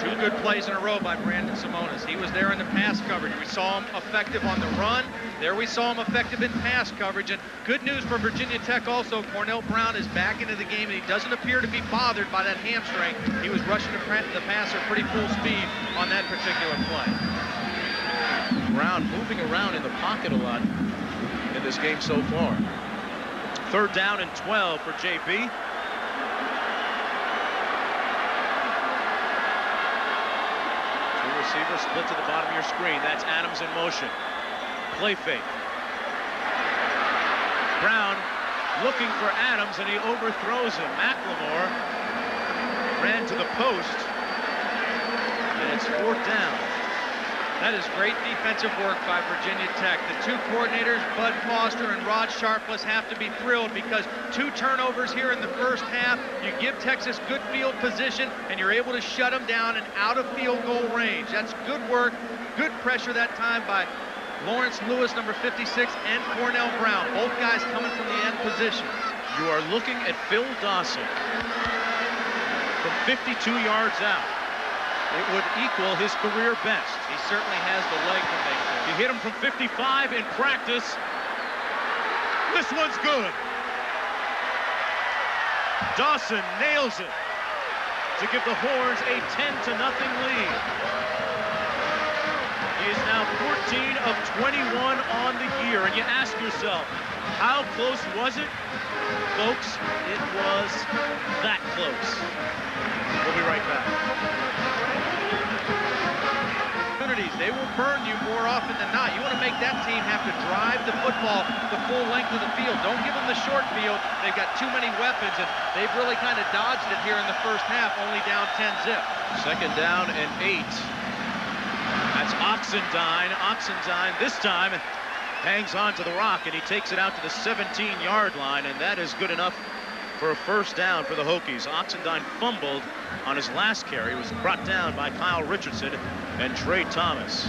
2 good plays in a row by Brandon Simonis. He was there in the pass coverage. We saw him effective on the run. There we saw him effective in pass coverage. And good news for Virginia Tech also, Cornell Brown is back into the game, and he doesn't appear to be bothered by that hamstring. He was rushing the passer pretty full speed on that particular play. Brown moving around in the pocket a lot in this game so far. Third down and 12 for JB. Receiver split to the bottom of your screen. That's Adams in motion. Play fake. Brown looking for Adams, and he overthrows him. McLemore ran to the post, and it's 4th down. That is great defensive work by Virginia Tech. The 2 coordinators, Bud Foster and Rod Sharpless, have to be thrilled because 2 turnovers here in the first half. You give Texas good field position, and you're able to shut them down and out of field goal range. That's good work, good pressure that time by Lawrence Lewis, number 56, and Cornell Brown, both guys coming from the end position. You are looking at Phil Dawson from 52 yards out. It would equal his career best. He certainly has the leg to make it. He hit him from 55 in practice. This one's good. Dawson nails it to give the Horns a 10-0 lead. He is now 14 of 21 on the year, and you ask yourself, how close was it? Folks, it was that close. We'll be right back. They will burn you more often than not. You want to make that team have to drive the football the full length of the field. Don't give them the short field. They've got too many weapons, and they've really kind of dodged it here in the first half, only down 10-zip. Second down and 8. That's Oxendine. Oxendine this time hangs on to the rock, and he takes it out to the 17-yard line, and that is good enough for a first down for the Hokies. Oxendine fumbled on his last carry. He was brought down by Kyle Richardson and Trey Thomas.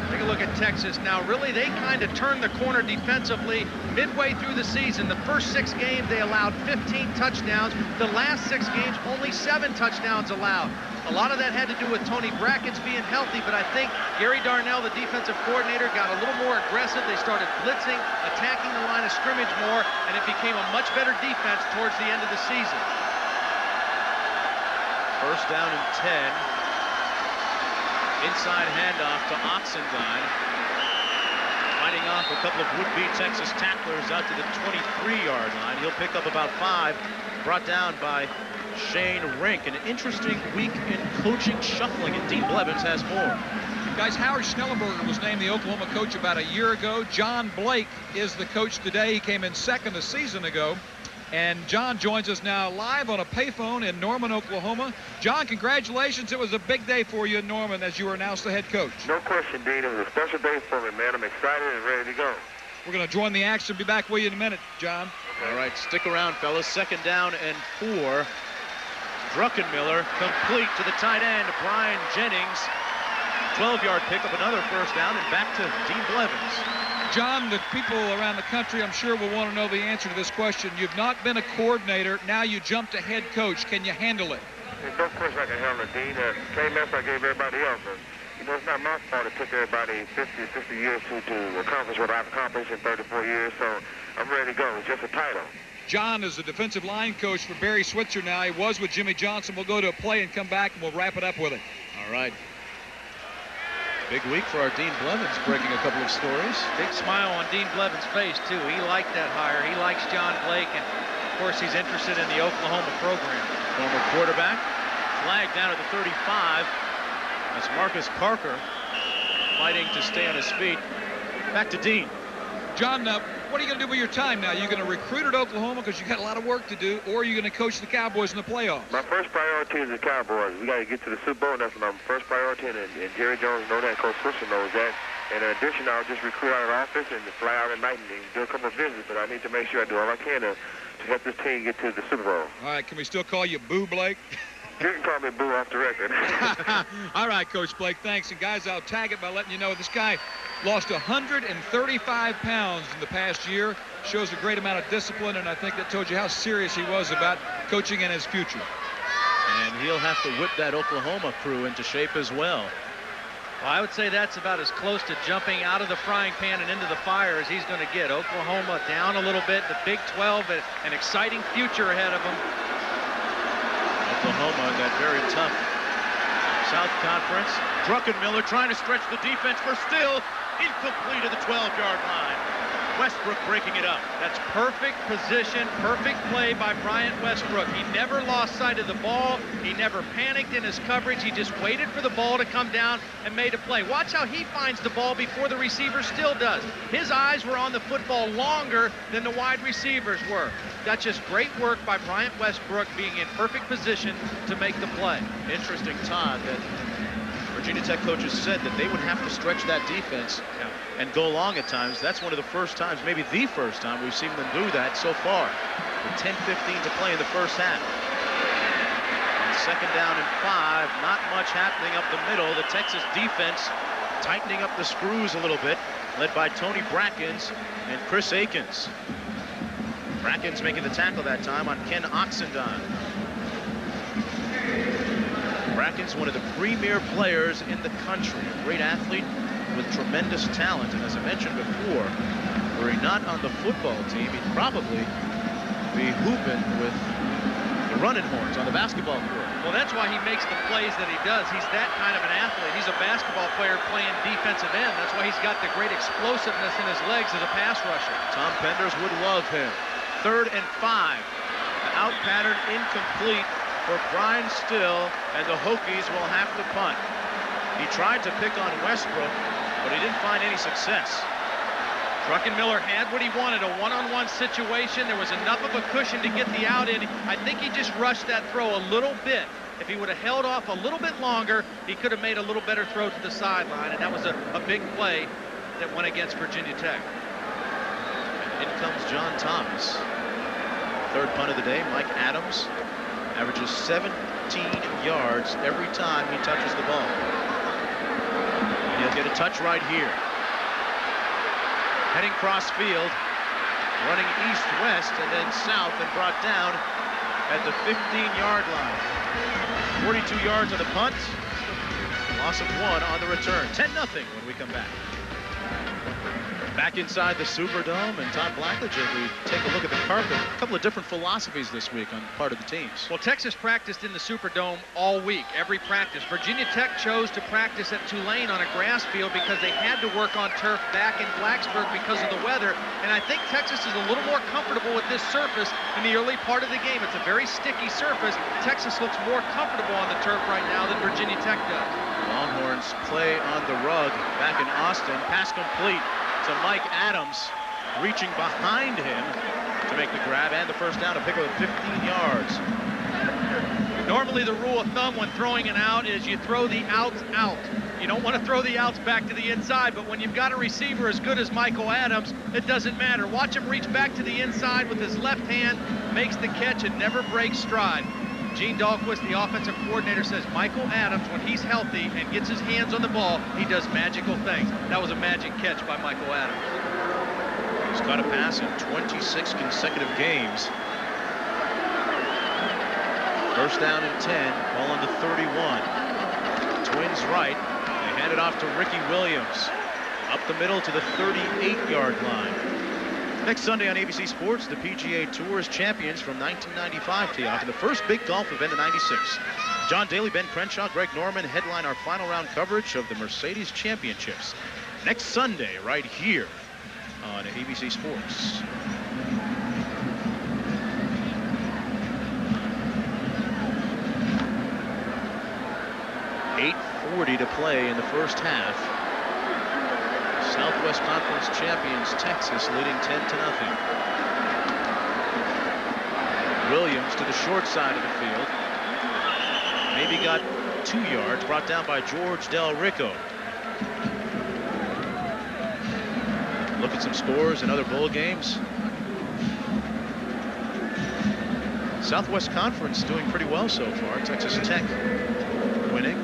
Take a look at Texas now. Really, they kind of turned the corner defensively midway through the season. The first 6 games, they allowed 15 touchdowns. The last 6 games, only 7 touchdowns allowed. A lot of that had to do with Tony Brackett's being healthy, but I think Gary Darnell, the defensive coordinator, got a little more aggressive. They started blitzing, attacking the line of scrimmage more, and it became a much better defense towards the end of the season. First down and 10. Inside handoff to Oxendine. Fighting off a couple of would-be Texas tacklers out to the 23-yard line. He'll pick up about 5. Brought down by Shane Rink. An interesting week in coaching shuffling, and Dean Blevins has more. Guys, Howard Schnellenberger was named the Oklahoma coach about a year ago. John Blake is the coach today. He came in second a season ago. And John joins us now live on a payphone in Norman, Oklahoma. John, congratulations. It was a big day for you in Norman as you were announced the head coach. No question, Dean. It was a special day for me, man. I'm excited and ready to go. We're going to join the action. Be back with you in a minute, John. All right, stick around, fellas. Second down and 4. Drunkenmiller complete to the tight end, Brian Jennings. 12-yard pickup, another first down, and back to Dean Blevins. John, the people around the country, I'm sure, will want to know the answer to this question. You've not been a coordinator. Now you jump to head coach. Can you handle it? There's no question I can handle it, Dean. Same message I gave everybody else. It's not my fault. It took everybody 50 years to accomplish what I've accomplished in 34 years, so I'm ready to go. It's just a title. John is the defensive line coach for Barry Switzer now. He was with Jimmy Johnson. We'll go to a play and come back, and we'll wrap it up with it. All right. Big week for our Dean Blevins, breaking a couple of stories. Big smile on Dean Blevins' face, too. He liked that hire. He likes John Blake, and, of course, he's interested in the Oklahoma program. Former quarterback, flagged down at the 35. That's Marcus Parker fighting to stay on his feet. Back to Dean. John, what are you going to do with your time now? You're going to recruit at Oklahoma because you got a lot of work to do, or are you going to coach the Cowboys in the playoffs? My first priority is the Cowboys. We got to get to the Super Bowl, and that's my first priority, and Jerry Jones knows that, Coach Switzer knows that. And in addition, I'll just recruit out of the office and fly out at night and do a couple of visits, but I need to make sure I do all I can to help this team get to the Super Bowl. All right, can we still call you Boo Blake? You can call me Boo off the record. All right, Coach Blake, thanks. And, guys, I'll tag it by letting you know this guy lost 135 pounds in the past year. Shows a great amount of discipline, and I think that told you how serious he was about coaching in his future. And he'll have to whip that Oklahoma crew into shape as well. Well, I would say that's about as close to jumping out of the frying pan and into the fire as he's going to get. Oklahoma down a little bit. The Big 12, an exciting future ahead of them. Oklahoma in that very tough South Conference. Drunkenmiller trying to stretch the defense for still incomplete at the 12-yard line. Westbrook breaking it up. That's perfect position, perfect play by Bryant Westbrook. He never lost sight of the ball. He never panicked in his coverage. He just waited for the ball to come down and made a play. Watch how he finds the ball before the receiver still does. His eyes were on the football longer than the wide receivers were. That's just great work by Bryant Westbrook, being in perfect position to make the play. Interesting, Todd, that Virginia Tech coaches said that they would have to stretch that defense and go long at times. That's one of the first times, maybe the first time, we've seen them do that so far. With 10:15 to play in the first half. And second down and 5, not much happening up the middle. The Texas defense tightening up the screws a little bit, led by Tony Brackens and Chris Akins. Brackens making the tackle that time on Ken Oxendine. Brackens, one of the premier players in the country, a great athlete with tremendous talent. And as I mentioned before, were he not on the football team, he'd probably be hooping with the running horns on the basketball court. Well, that's why he makes the plays that he does. He's that kind of an athlete. He's a basketball player playing defensive end. That's why he's got the great explosiveness in his legs as a pass rusher. Tom Penders would love him. 3rd and 5. The out pattern incomplete for Brian Still, and the Hokies will have to punt. He tried to pick on Westbrook, but he didn't find any success. Drunkenmiller had what he wanted, a one-on-one situation. There was enough of a cushion to get the out in. I think he just rushed that throw a little bit. If he would have held off a little bit longer, he could have made a little better throw to the sideline, and that was a big play that went against Virginia Tech. In comes John Thomas. 3rd punt of the day. Mike Adams averages 17 yards every time he touches the ball. He'll get a touch right here. Heading cross field, running east-west and then south, and brought down at the 15-yard line. 42 yards on the punt. Loss of 1 on the return. 10-0 when we come back. Back inside the Superdome, and Todd Blackledge, as we take a look at the carpet, a couple of different philosophies this week on part of the teams. Well, Texas practiced in the Superdome all week, every practice. Virginia Tech chose to practice at Tulane on a grass field because they had to work on turf back in Blacksburg because of the weather. And I think Texas is a little more comfortable with this surface in the early part of the game. It's a very sticky surface. Texas looks more comfortable on the turf right now than Virginia Tech does. Longhorns play on the rug back in Austin. Pass complete to Mike Adams, reaching behind him to make the grab and the first down to pick up 15 yards. Normally the rule of thumb when throwing an out is you throw the outs out. You don't want to throw the outs back to the inside, but when you've got a receiver as good as Michael Adams, it doesn't matter. Watch him reach back to the inside with his left hand, makes the catch and never breaks stride. Gene Dahlquist, the offensive coordinator, says Michael Adams, when he's healthy and gets his hands on the ball, he does magical things. That was a magic catch by Michael Adams. He's caught a pass in 26 consecutive games. First down and 10, ball on the 31. Twins right. They hand it off to Ricky Williams. Up the middle to the 38-yard line. Next Sunday on ABC Sports, the PGA Tour's champions from 1995 tee off in the first big golf event of '96. John Daly, Ben Crenshaw, Greg Norman headline our final round coverage of the Mercedes Championships. Next Sunday, right here on ABC Sports. .8:40 to play in the first half. Southwest Conference champions Texas leading 10-0. Williams to the short side of the field. Maybe got 2 yards, brought down by George Del Rico. Look at some scores in other bowl games. Southwest Conference doing pretty well so far. Texas Tech winning.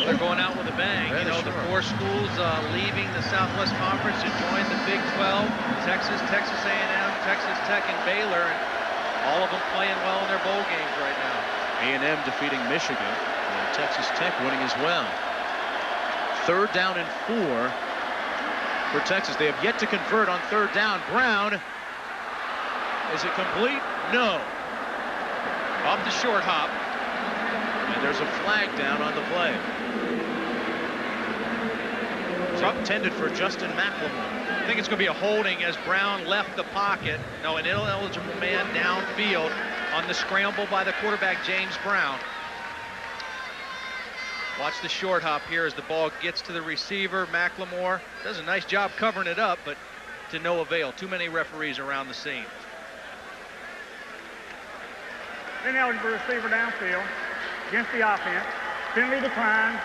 They're going out with a bang. You know, the 4 schools leaving the Southwest Conference to join the Big 12. Texas, Texas A&M, Texas Tech, and Baylor. And all of them playing well in their bowl games right now. A&M defeating Michigan, and Texas Tech winning as well. 3rd down and 4 for Texas. They have yet to convert on 3rd down. Brown, is it complete? No. Off the short hop. And there's a flag down on the play. Intended for Justin McLemore. I think it's going to be a holding as Brown left the pocket. No, an ineligible man downfield on the scramble by the quarterback, James Brown. Watch the short hop here as the ball gets to the receiver. McLemore does a nice job covering it up, but to no avail. Too many referees around the scene. Ineligible receiver downfield against the offense. Penalty decline.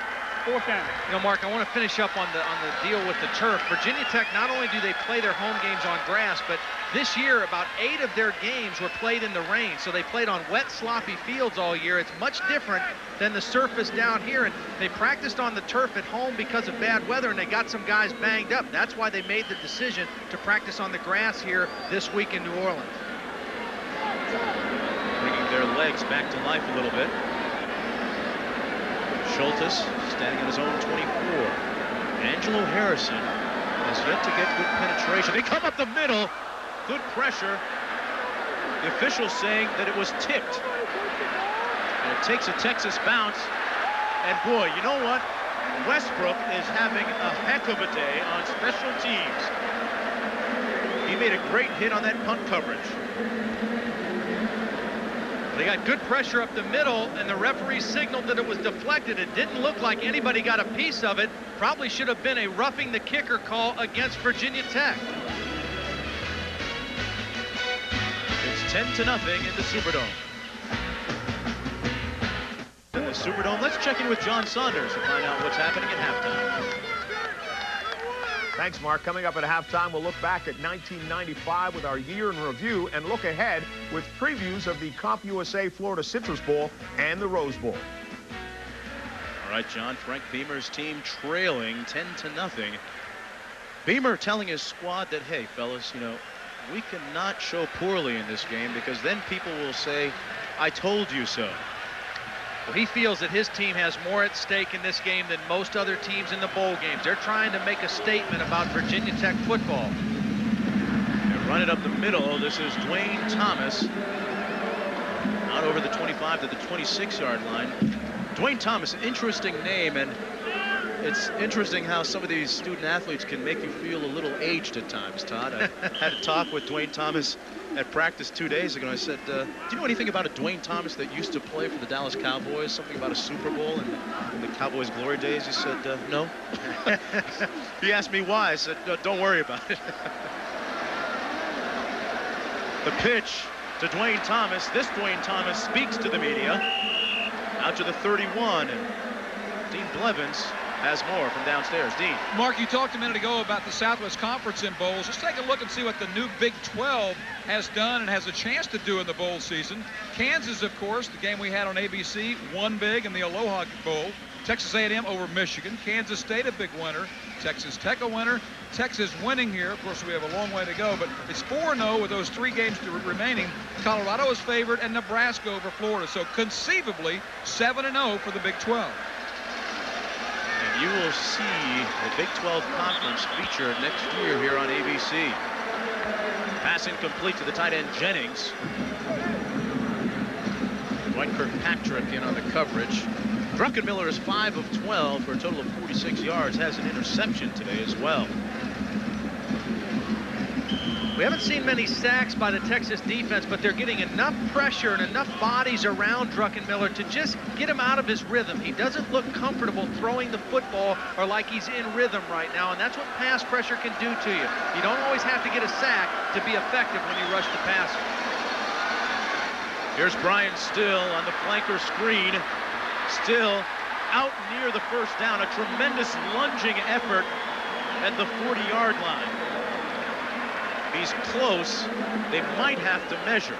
4th down. You know, Mark, I want to finish up on the deal with the turf. Virginia Tech, not only do they play their home games on grass, but this year about 8 of their games were played in the rain. So they played on wet, sloppy fields all year. It's much different than the surface down here. And they practiced on the turf at home because of bad weather, and they got some guys banged up. That's why they made the decision to practice on the grass here this week in New Orleans. Bringing their legs back to life a little bit. Schultes standing on his own 24. Angelo Harrison has yet to get good penetration. They come up the middle. Good pressure. The official saying that it was tipped. And it takes a Texas bounce. And boy, you know what? Westbrook is having a heck of a day on special teams. He made a great hit on that punt coverage. They got good pressure up the middle, and the referee signaled that it was deflected. It didn't look like anybody got a piece of it. Probably should have been a roughing the kicker call against Virginia Tech. It's 10-0 in the Superdome. In the Superdome, let's check in with John Saunders to find out what's happening at halftime. Thanks, Mark. Coming up at halftime, we'll look back at 1995 with our year in review and look ahead with previews of the CompUSA Florida Citrus Bowl and the Rose Bowl. All right, John, Frank Beamer's team trailing 10-0. Beamer telling his squad that, hey, fellas, you know, we cannot show poorly in this game because then people will say, I told you so. Well, he feels that his team has more at stake in this game than most other teams in the bowl games. They're trying to make a statement about Virginia Tech football. They run it up the middle. This is Dwayne Thomas. Out over the 25 to the 26-yard line. Dwayne Thomas, interesting name, and it's interesting how some of these student athletes can make you feel a little aged at times, Todd. I had a talk with Dwayne Thomas at practice 2 days ago. I said, do you know anything about a Dwayne Thomas that used to play for the Dallas Cowboys? Something about a Super Bowl in the Cowboys' glory days? He said, no. He asked me why. I said, don't worry about it. The pitch to Dwayne Thomas. This Dwayne Thomas speaks to the media. Out to the 31. And Dean Blevins has more from downstairs. Dean. Mark, you talked a minute ago about the Southwest Conference in bowls. Let's take a look and see what the new Big 12 has done and has a chance to do in the bowl season. Kansas, of course, the game we had on ABC, won big in the Aloha Bowl. Texas A&M over Michigan. Kansas State a big winner. Texas Tech a winner. Texas winning here. Of course, we have a long way to go, but it's 4-0 with those 3 games remaining. Colorado is favored and Nebraska over Florida. So conceivably 7-0 for the Big 12. And you will see the Big 12 Conference featured next year here on ABC. Pass incomplete to the tight end Jennings. Dwight Kirkpatrick in on the coverage. Drunkenmiller is 5 of 12 for a total of 46 yards. Has an interception today as well. We haven't seen many sacks by the Texas defense, but they're getting enough pressure and enough bodies around Drunkenmiller to just get him out of his rhythm. He doesn't look comfortable throwing the football or like he's in rhythm right now, and that's what pass pressure can do to you. You don't always have to get a sack to be effective when you rush the passer. Here's Brian Still on the flanker screen. Still out near the first down. A tremendous lunging effort at the 40-yard line. He's close. They might have to measure.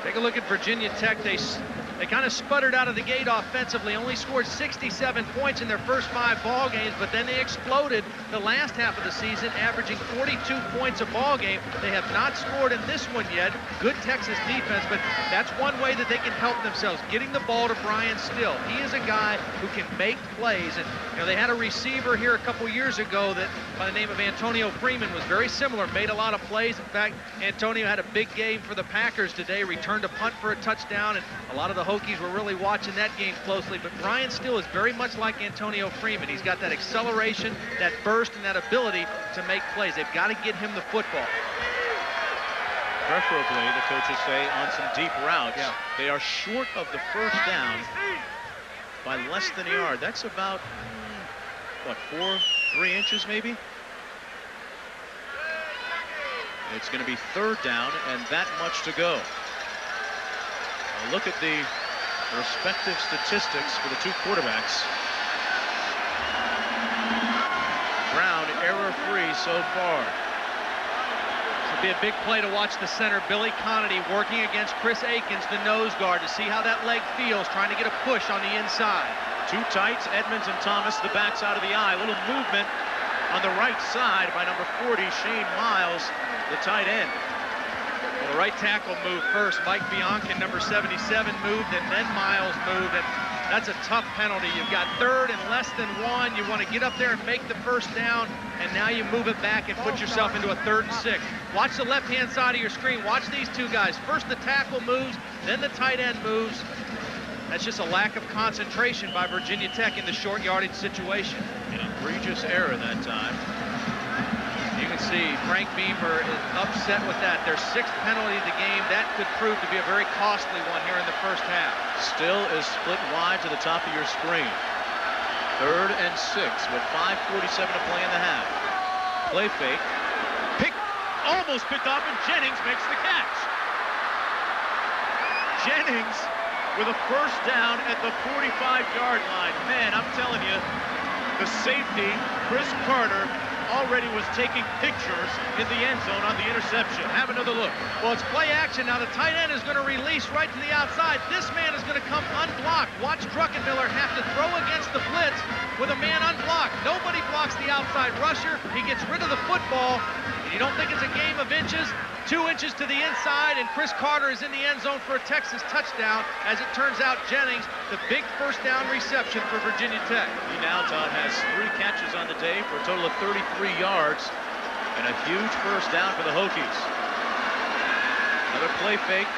Take a look at Virginia Tech. They kind of sputtered out of the gate offensively, only scored 67 points in their first 5 ball games, but then they exploded the last half of the season, averaging 42 points a ball game. They have not scored in this one yet. Good Texas defense, but that's one way that they can help themselves, getting the ball to Brian Still. He is a guy who can make plays, and they had a receiver here a couple years ago that by the name of Antonio Freeman was very similar, made a lot of plays. In fact, Antonio had a big game for the Packers today, returned a punt for a touchdown, and a lot of the Hokies were really watching that game closely. But Brian Still is very much like Antonio Freeman. He's got that acceleration, that burst, and that ability to make plays. They've got to get him the football. Preferably, the coaches say, on some deep routes. Yeah. They are short of the first down by less than a yard. That's about, what, 3 inches maybe? It's going to be 3rd down and that much to go. Now look at the respective statistics for the 2 quarterbacks. Brown error-free so far. It'll be a big play to watch the center, Billy Conity, working against Chris Akins, the nose guard, to see how that leg feels, trying to get a push on the inside. 2 tights, Edmonds and Thomas, the backside of the eye. A little movement on the right side by number 40, Shane Miles, the tight end. Well, the right tackle moved first. Mike Bianchi, number 77, moved, and then Miles moved. And that's a tough penalty. You've got 3rd and less than 1. You want to get up there and make the first down, and now you move it back and put yourself into a 3rd and 6. Watch the left-hand side of your screen. Watch these 2 guys. First the tackle moves, then the tight end moves. That's just a lack of concentration by Virginia Tech in the short yardage situation. An egregious error that time. You can see Frank Beamer is upset with that. Their 6th penalty of the game. That could prove to be a very costly one here in the first half. Still is split wide to the top of your screen. 3rd and 6 with 5:47 to play in the half. Play fake. Almost picked off, and Jennings makes the catch. Jennings with a first down at the 45-yard line. Man, I'm telling you, the safety, Chris Carter, already was taking pictures in the end zone on the interception. Have another look. Well, it's play action. Now the tight end is going to release right to the outside. This man is going to come unblocked. Watch Drunkenmiller have to throw against the blitz with a man unblocked. Nobody blocks the outside rusher. He gets rid of the football. You don't think it's a game of inches? 2 inches to the inside, and Chris Carter is in the end zone for a Texas touchdown. As it turns out, Jennings, the big first down reception for Virginia Tech. He now, Todd, has 3 catches on the day for a total of 33 yards and a huge first down for the Hokies. Another play fake.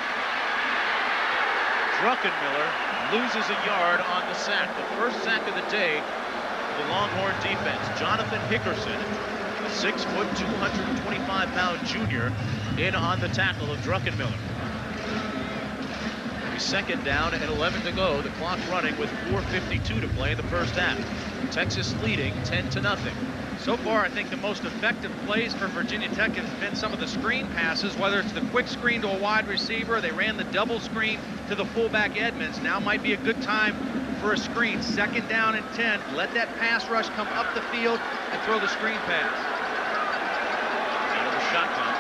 Drunkenmiller loses a yard on the sack. The first sack of the day for the Longhorn defense. Jonathan Hickerson, a 6-foot, 225-pound junior, in on the tackle of Drunkenmiller. 2nd down and 11 to go. The clock running with 4:52 to play in the first half. Texas leading 10-0. So far, I think the most effective plays for Virginia Tech has been some of the screen passes, whether it's the quick screen to a wide receiver. They ran the double screen to the fullback Edmonds. Now might be a good time for a screen. 2nd down and 10. Let that pass rush come up the field and throw the screen pass. Out of the shotgun.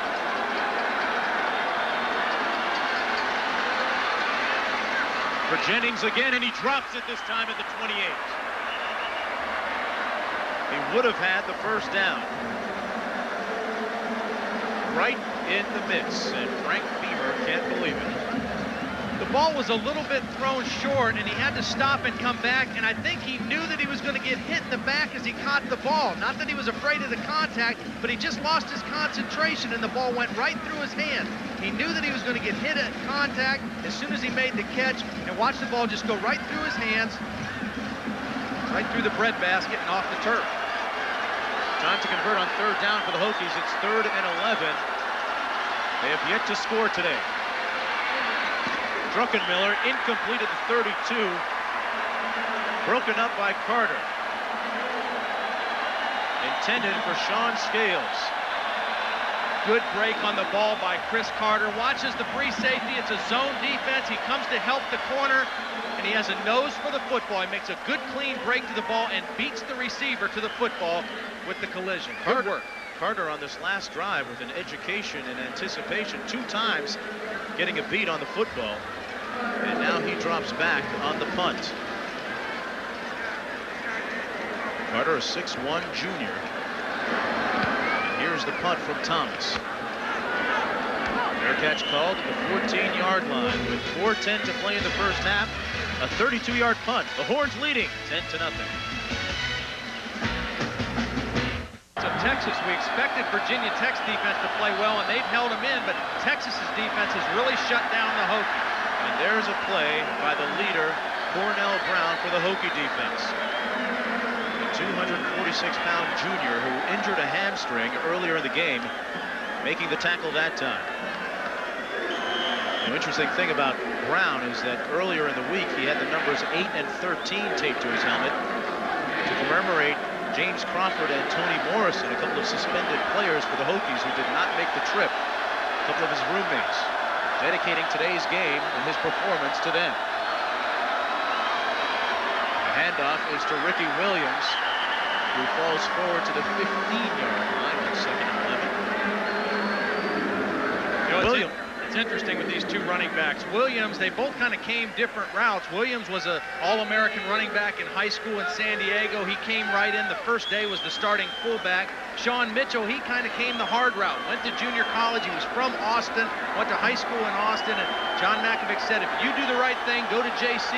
For Jennings again, and he drops it this time at the 28. He would have had the first down. Right in the midst, and Frank Beamer can't believe it. The ball was a little bit thrown short, and he had to stop and come back, and I think he knew that he was going to get hit in the back as he caught the ball. Not that he was afraid of the contact, but he just lost his concentration, and the ball went right through his hand. He knew that he was going to get hit at contact as soon as he made the catch, and watched the ball just go right through his hands, right through the breadbasket and off the turf. Time to convert on 3rd down for the Hokies. It's 3rd and 11. They have yet to score today. Drunkenmiller incomplete at the 32. Broken up by Carter. Intended for Sean Scales. Good break on the ball by Chris Carter. Watches the free safety. It's a zone defense. He comes to help the corner, and he has a nose for the football. He makes a good, clean break to the ball and beats the receiver to the football with the collision. Good work. Carter on this last drive with an education and anticipation 2 times getting a beat on the football. And now he drops back on the punt. Carter, a 6'1" junior. And here's the punt from Thomas. Fair catch called at the 14-yard line with 4:10 to play in the first half. A 32-yard punt. The Horns leading 10-0. So Texas, we expected Virginia Tech's defense to play well, and they've held them in, but Texas's defense has really shut down the Hokies. And there's a play by the leader, Cornell Brown, for the Hokie defense. The 246-pound junior who injured a hamstring earlier in the game, making the tackle that time. The interesting thing about Brown is that earlier in the week he had the numbers 8 and 13 taped to his helmet to commemorate James Crawford and Tony Morrison, a couple of suspended players for the Hokies who did not make the trip. A couple of his roommates, dedicating today's game and his performance to them. The handoff is to Ricky Williams, who falls forward to the 15-yard line on 2nd and 11. Williams. It's interesting with these 2 running backs. Williams, they both kind of came different routes. Williams was an All-American running back in high school in San Diego. He came right in. The first day was the starting fullback. Sean Mitchell, he kind of came the hard route. Went to junior college. He was from Austin, went to high school in Austin, and John Mackovic said, if you do the right thing, go to JC,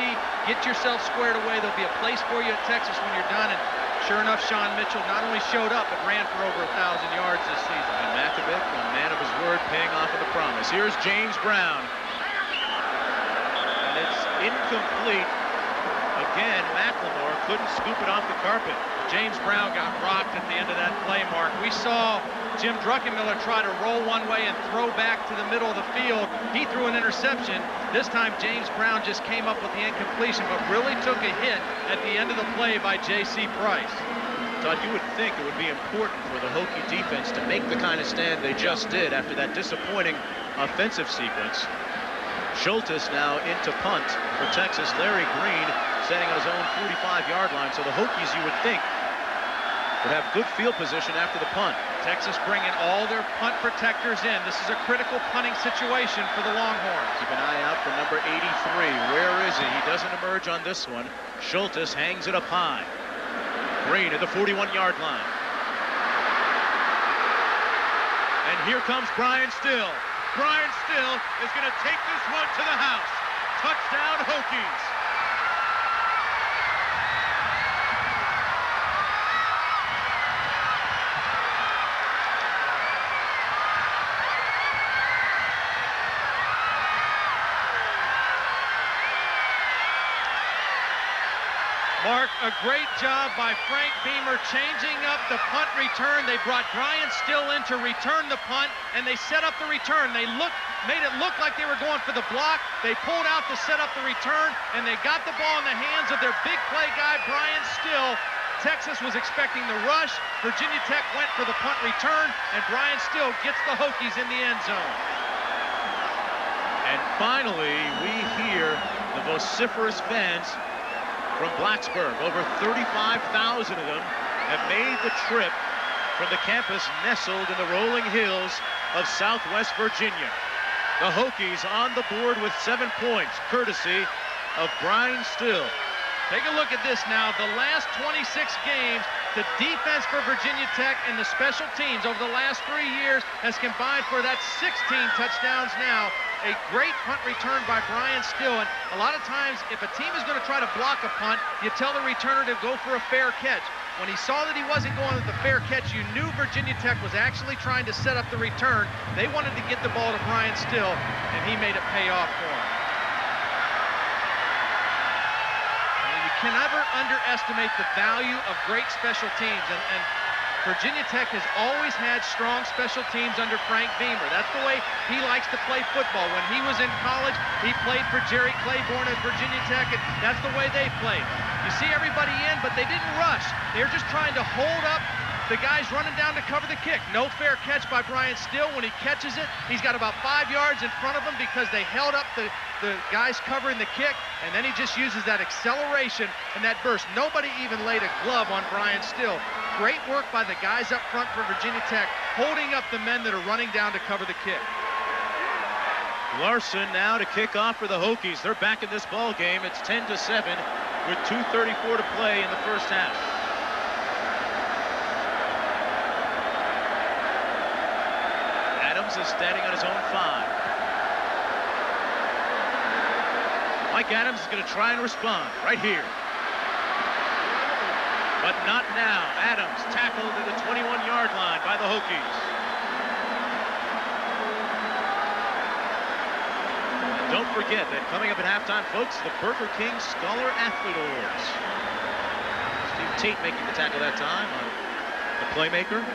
get yourself squared away. There'll be a place for you at Texas when you're done. And sure enough, Sean Mitchell not only showed up, but ran for over 1,000 yards this season. And Mackovic, a man of his word, paying off on the promise. Here's James Brown. And it's incomplete. Again, McLemore couldn't scoop it off the carpet. James Brown got rocked at the end of that play, Mark. We saw Jim Drunkenmiller try to roll one way and throw back to the middle of the field. He threw an interception. This time, James Brown just came up with the incompletion, but really took a hit at the end of the play by J.C. Price. Todd, you would think it would be important for the Hokie defense to make the kind of stand they just did after that disappointing offensive sequence. Schultes now into punt for Texas. Larry Green standing on his own 45-yard line. So the Hokies, you would think, would have good field position after the punt. Texas bringing all their punt protectors in. This is a critical punting situation for the Longhorns. Keep an eye out for number 83. Where is he? He doesn't emerge on this one. Schultes hangs it up high. Green at the 41-yard line. And here comes Brian Still. Brian Still is going to take this one to the house. Touchdown, Hokies. Mark, a great job by Frank Beamer changing up the punt return. They brought Brian Still in to return the punt, and they set up the return. They made it look like they were going for the block. They pulled out to set up the return, and they got the ball in the hands of their big play guy, Brian Still. Texas was expecting the rush. Virginia Tech went for the punt return, and Brian Still gets the Hokies in the end zone. And finally, we hear the vociferous fans from Blacksburg. Over 35,000 of them have made the trip from the campus nestled in the rolling hills of Southwest Virginia. The Hokies on the board with 7 points, courtesy of Brian Still. Take a look at this now. The last 26 games, the defense for Virginia Tech and the special teams over the last 3 years has combined for that 16 touchdowns now. A great punt return by Brian Still. And a lot of times, if a team is going to try to block a punt, you tell the returner to go for a fair catch. When he saw that he wasn't going with the fair catch, you knew Virginia Tech was actually trying to set up the return. They wanted to get the ball to Brian Still, and he made it pay off for him. You can never underestimate the value of great special teams, and Virginia Tech has always had strong special teams under Frank Beamer. That's the way he likes to play football. When he was in college, he played for Jerry Claiborne at Virginia Tech, and that's the way they played. You see everybody in, but they didn't rush. They're just trying to hold up the guys running down to cover the kick. No fair catch by Brian Still. When he catches it, he's got about 5 yards in front of him because they held up the guys covering the kick, and then he just uses that acceleration and that burst. Nobody even laid a glove on Brian Still. Great work by the guys up front for Virginia Tech, holding up the men that are running down to cover the kick. Larson now to kick off for the Hokies. They're back in this ball game. It's 10-7 with 2:34 to play in the first half. Adams is standing on his own 5. Mike Adams is going to try and respond right here. But not now. Adams tackled at the 21-yard line by the Hokies. And don't forget that coming up at halftime, folks, the Burger King Scholar Athlete Awards. Steve Tate making the tackle that time on the playmaker.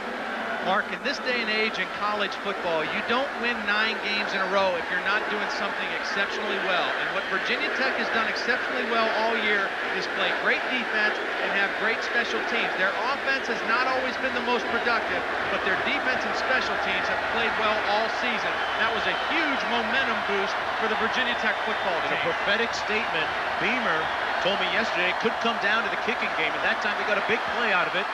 Mark, in this day and age in college football, you don't win 9 games in a row if you're not doing something exceptionally well. And what Virginia Tech has done exceptionally well all year is play great defense and have great special teams. Their offense has not always been the most productive, but their defense and special teams have played well all season. That was a huge momentum boost for the Virginia Tech football team. It's a prophetic statement. Beamer told me yesterday it could come down to the kicking game, and that time they got a big play out of it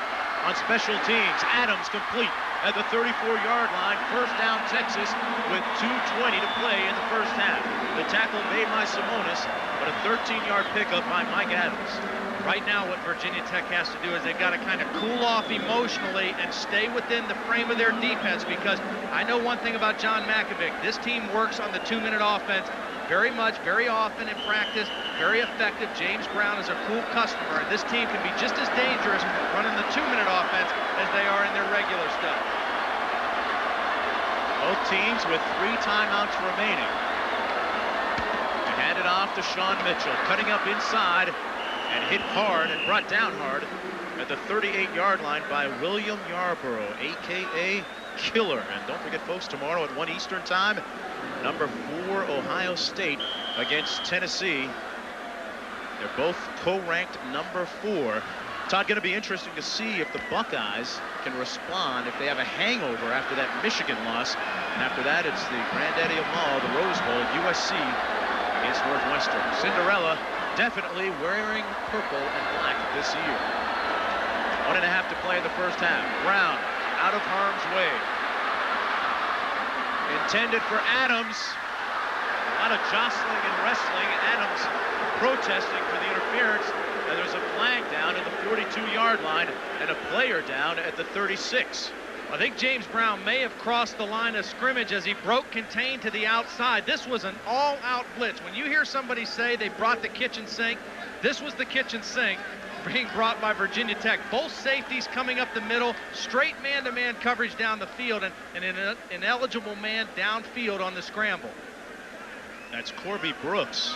on special teams. Adams complete at the 34-yard line. First down, Texas, with 2:20 to play in the first half. The tackle made by Simonis, but a 13-yard pickup by Mike Adams. Right now, what Virginia Tech has to do is they've got to kind of cool off emotionally and stay within the frame of their defense, because I know one thing about John Makovic. This team works on the 2-minute offense very much, very often in practice, very effective. James Brown is a cool customer, and this team can be just as dangerous running the 2-minute offense as they are in their regular stuff. Both teams with 3 timeouts remaining. They hand it off to Sean Mitchell, cutting up inside and hit hard and brought down hard at the 38-yard line by William Yarborough, a.k.a. Killer. And don't forget, folks, tomorrow at 1 Eastern time, number 4 Ohio State against Tennessee. They're both co-ranked number 4. Todd, going to be interesting to see if the Buckeyes can respond if they have a hangover after that Michigan loss. And after that, it's the granddaddy of them all, the Rose Bowl, USC against Northwestern. Cinderella definitely wearing purple and black this year. 1.5 to play in the first half. Brown out of harm's way. Intended for Adams. A lot of jostling and wrestling. Adams protesting for the interference. And there's a flag down at the 42-yard line and a player down at the 36. I think James Brown may have crossed the line of scrimmage as he broke contain to the outside. This was an all-out blitz. When you hear somebody say they brought the kitchen sink, this was the kitchen sink being brought by Virginia Tech. Both safeties coming up the middle, straight man-to-man coverage down the field, and an ineligible man downfield on the scramble. That's Corby Brooks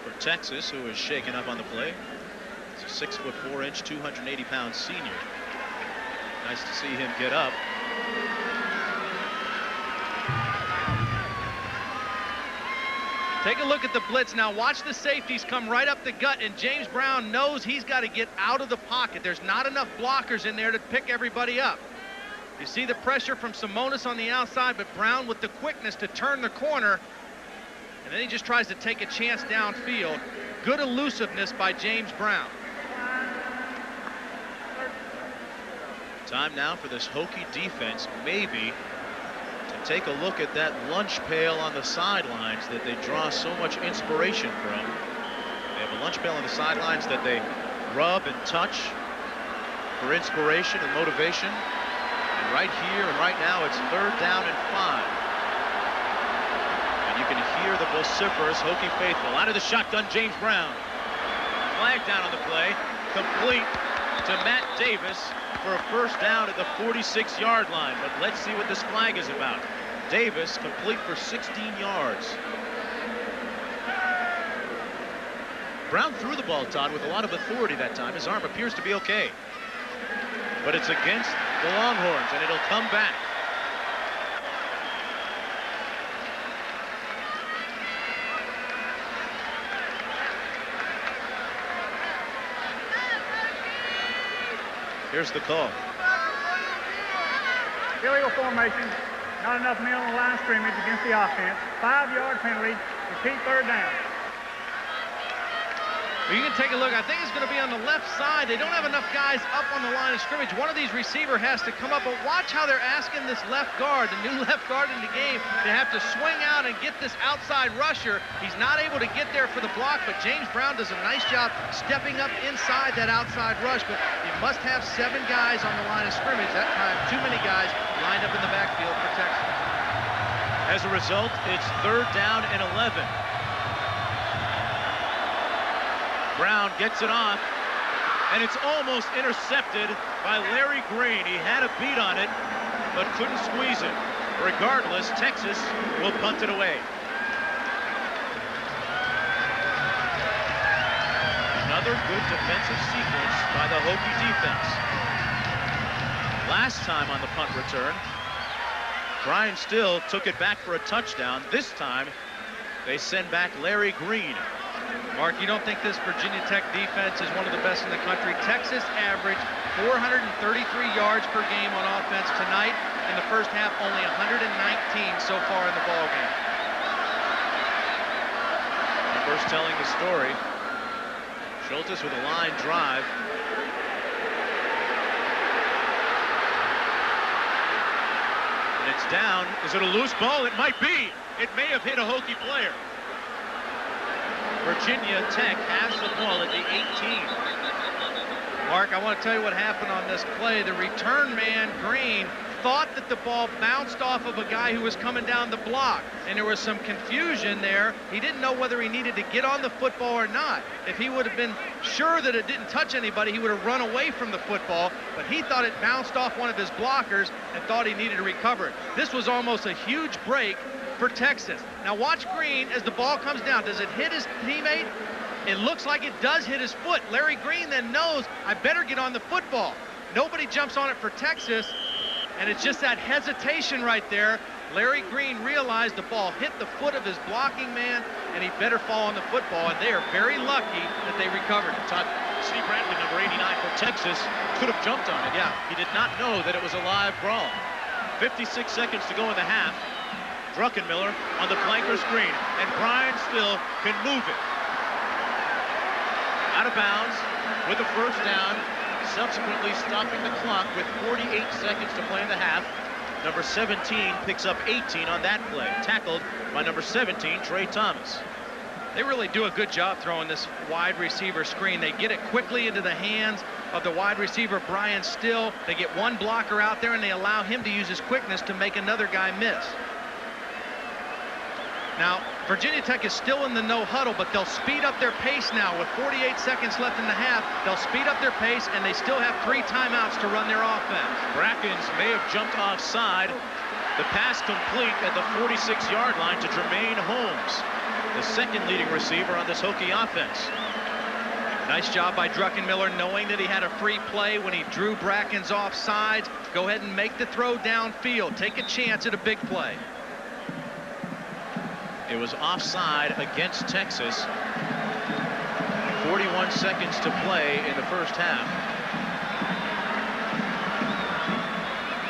for Texas, who is shaken up on the play. It's a 6'4", 280-pound senior. Nice to see him get up. Take a look at the blitz now. Watch the safeties come right up the gut, and James Brown knows he's got to get out of the pocket. There's not enough blockers in there to pick everybody up. You see the pressure from Simonis on the outside, but Brown with the quickness to turn the corner, and then he just tries to take a chance downfield. good elusiveness by James Brown. Time now for this Hokie defense maybe to take a look at that lunch pail on the sidelines that they draw so much inspiration from. They have a lunch pail on the sidelines that they rub and touch for inspiration and motivation. And right here and right now it's 3rd down and 5. And you can hear the vociferous Hokie faithful. Out of the shotgun, James Brown. Flag down on the play, complete to Matt Davis for a 1st down at the 46-yard line. But let's see what this flag is about. Davis complete for 16 yards. Brown threw the ball, Todd, with a lot of authority that time. His arm appears to be okay. But it's against the Longhorns, and it'll come back. Here's the call. Illegal formation. Not enough men on the line of scrimmage against the offense. 5-yard penalty. Repeat 3rd down. Well, you can take a look. I think it's going to be on the left side. They don't have enough guys up on the line of scrimmage. One of these receiver has to come up. But watch how they're asking this left guard, the new left guard in the game, to have to swing out and get this outside rusher. He's not able to get there for the block, but James Brown does a nice job stepping up inside that outside rush. But you must have 7 guys on the line of scrimmage. That time, too many guys lined up in the backfield for Texas. As a result, it's 3rd down and 11. Brown gets it off, and it's almost intercepted by Larry Green. He had a beat on it, but couldn't squeeze it. Regardless, Texas will punt it away. Another good defensive sequence by the Hokie defense. Last time on the punt return, Brian Still took it back for a touchdown. This time, they send back Larry Green. Mark, you don't think this Virginia Tech defense is one of the best in the country? Texas averaged 433 yards per game on offense tonight. In the first half, only 119 so far in the ballgame. Numbers telling the story. Schultes with a line drive. And it's down. Is it a loose ball? It might be. It may have hit a Hokie player. Virginia Tech has the ball at the 18. Mark, I want to tell you what happened on this play. The return man, Green, thought that the ball bounced off of a guy who was coming down the block, and there was some confusion there. He didn't know whether he needed to get on the football or not. If he would have been sure that it didn't touch anybody, he would have run away from the football, but he thought it bounced off one of his blockers and thought he needed to recover it. This was almost a huge break for Texas. Now watch Green as the ball comes down. Does it hit his teammate? It looks like it does hit his foot. Larry Green then knows, I better get on the football. Nobody jumps on it for Texas, and it's just that hesitation right there. Larry Green realized the ball hit the foot of his blocking man, and he better fall on the football, and they are very lucky that they recovered it. Todd, Steve Bradley, number 89 for Texas, could have jumped on it. Yeah. He did not know that it was a live brawl. 56 seconds to go in the half. Drunkenmiller on the flanker screen, and Brian Still can move it. Out of bounds with a 1st down, subsequently stopping the clock with 48 seconds to play in the half. Number 17 picks up 18 on that play, tackled by number 17, Trey Thomas. They really do a good job throwing this wide receiver screen. They get it quickly into the hands of the wide receiver, Brian Still. They get one blocker out there, and they allow him to use his quickness to make another guy miss. Now, Virginia Tech is still in the no huddle, but they'll speed up their pace now. With 48 seconds left in the half, they'll speed up their pace, and they still have 3 timeouts to run their offense. Brackens may have jumped offside. The pass complete at the 46-yard line to Jermaine Holmes, the second leading receiver on this Hokie offense. Nice job by Drunkenmiller, knowing that he had a free play when he drew Brackens offsides. Go ahead and make the throw downfield. Take a chance at a big play. It was offside against Texas. 41 seconds to play in the first half.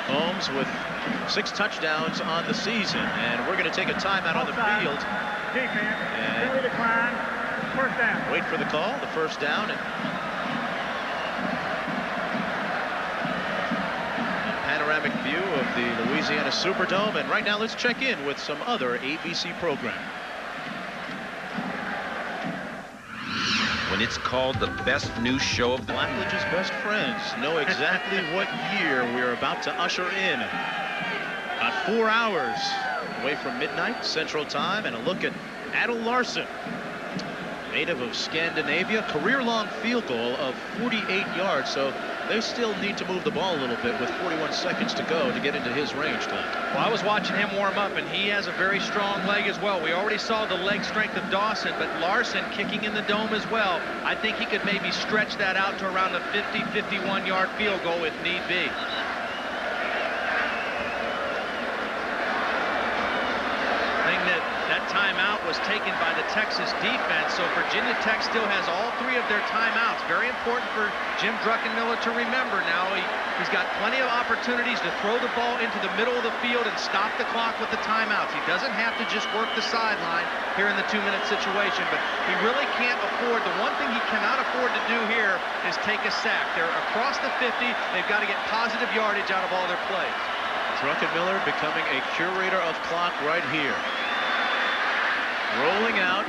Holmes with 6 touchdowns on the season, and we're going to take a timeout on the field. Defense, penalty decline, First down. Wait for the call, the first down. And panoramic view of the Louisiana Superdome. And right now, let's check in with some other ABC programming. When it's called the best new show of the Blackledge's best friends know exactly what year we're about to usher in. About 4 hours away from midnight Central Time, and a look at Adel Larson, native of Scandinavia, career-long field goal of 48 yards. So they still need to move the ball a little bit with 41 seconds to go to get into his range, Tom. Well, I was watching him warm up, and he has a very strong leg as well. We already saw the leg strength of Dawson, but Larson kicking in the dome as well. I think he could maybe stretch that out to around a 50, 51-yard field goal if need be. That timeout was taken by the Texas defense, so Virginia Tech still has all 3 of their timeouts. Very important for Jim Drunkenmiller to remember now. He's got plenty of opportunities to throw the ball into the middle of the field and stop the clock with the timeouts. He doesn't have to just work the sideline here in the 2-minute situation, but he really can't afford. The one thing he cannot afford to do here is take a sack. They're across the 50. They've got to get positive yardage out of all their plays. Drunkenmiller becoming a curator of clock right here. Rolling out.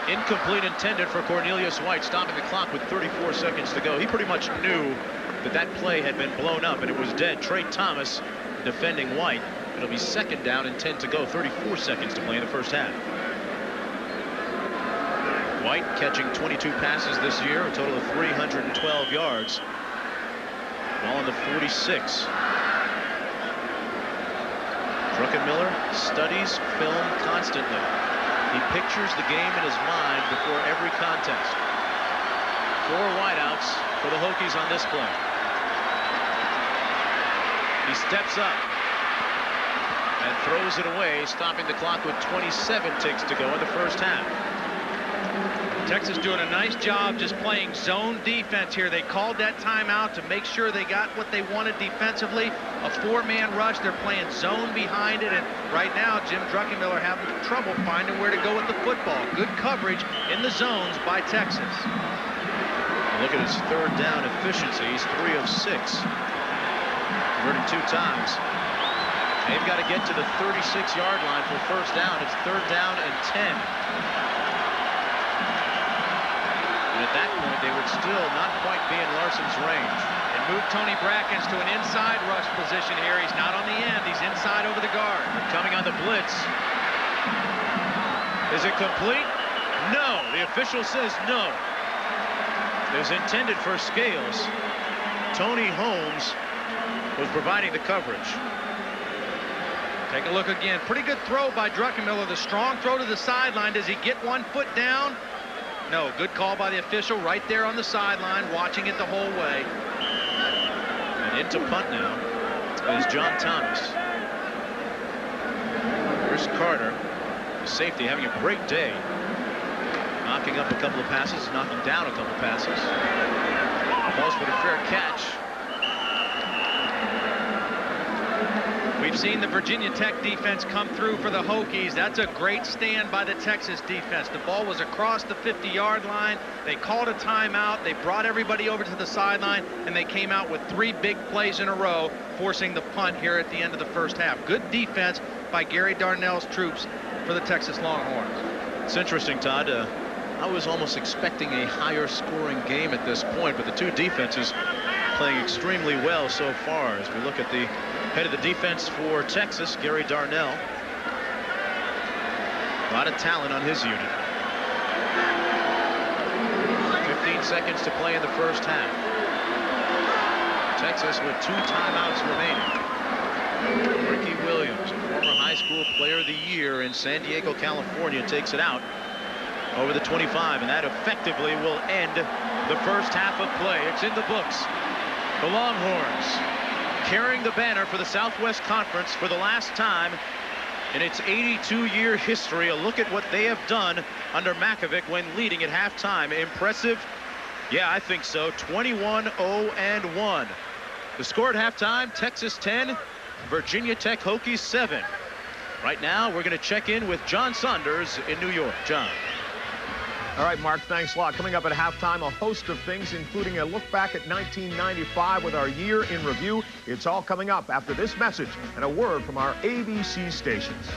Incomplete intended for Cornelius White, stopping the clock with 34 seconds to go. He pretty much knew that that play had been blown up and it was dead. Trey Thomas defending White. It'll be 2nd down and 10 to go. 34 seconds to play in the first half. White catching 22 passes this year, a total of 312 yards. Ball on the 46. Drunkenmiller studies film constantly. He pictures the game in his mind before every contest. 4 wideouts for the Hokies on this play. He steps up and throws it away, stopping the clock with 27 ticks to go in the first half. Texas doing a nice job just playing zone defense here. They called that timeout to make sure they got what they wanted defensively. A 4-man rush. They're playing zone behind it, and right now Jim Drunkenmiller having trouble finding where to go with the football. Good coverage in the zones by Texas. Look at his 3rd down efficiency. He's 3 of 6. Converting 2 times. They've got to get to the 36-yard line for first down. It's 3rd down and 10. At that point, they would still not quite be in Larson's range. They moved Tony Brackens to an inside rush position here. He's not on the end. He's inside over the guard. They're coming on the blitz. Is it complete? No. The official says no. It was intended for Scales. Tony Holmes was providing the coverage. Take a look again. Pretty good throw by Drunkenmiller. The strong throw to the sideline. Does he get 1 foot down? No, good call by the official right there on the sideline, watching it the whole way. And into punt now is John Thomas. Chris Carter, the safety, having a great day. Knocking up a couple of passes, knocking down a couple of passes. Calls for the fair catch. We've seen the Virginia Tech defense come through for the Hokies. That's a great stand by the Texas defense. The ball was across the 50-yard line. They called a timeout. They brought everybody over to the sideline, and they came out with 3 big plays in a row, forcing the punt here at the end of the first half. Good defense by Gary Darnell's troops for the Texas Longhorns. It's interesting, Todd. I was almost expecting a higher scoring game at this point, but the 2 defenses playing extremely well so far. As we look at the head of the defense for Texas, Gary Darnell. A lot of talent on his unit. 15 seconds to play in the first half. Texas with 2 timeouts remaining. Ricky Williams, a former high school player of the year in San Diego, California, takes it out over the 25, and that effectively will end the first half of play. It's in the books. The Longhorns carrying the banner for the Southwest Conference for the last time in its 82-year history. A look at what they have done under Makovic when leading at halftime. Impressive? Yeah, I think so. 21-0-1. The score at halftime, Texas 10, Virginia Tech Hokies 7. Right now, we're going to check in with John Saunders in New York. John. All right, Mark, thanks a lot. Coming up at halftime, a host of things, including a look back at 1995 with our year in review. It's all coming up after this message and a word from our ABC stations.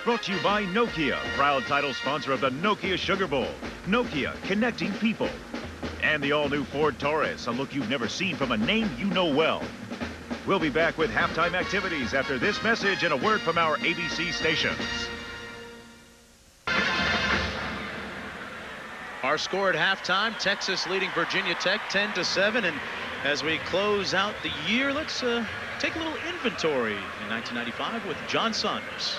Brought to you by Nokia, proud title sponsor of the Nokia Sugar Bowl. Nokia, connecting people. And the all-new Ford Taurus, a look you've never seen from a name you know well. We'll be back with halftime activities after this message and a word from our ABC stations. Our score at halftime, Texas leading Virginia Tech 10-7. And as we close out the year, let's take a little inventory in 1995 with John Saunders.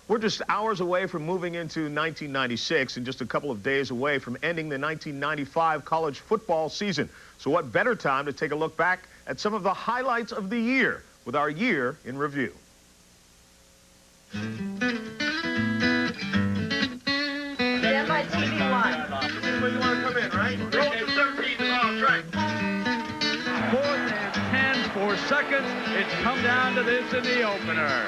We're just hours away from moving into 1996 and just a couple of days away from ending the 1995 college football season. So what better time to take a look back at some of the highlights of the year with our year in review. Stand by TV1. Anybody want to come in, right? 13 is on track. 4th and 10 for seconds. It's come down to this in the opener.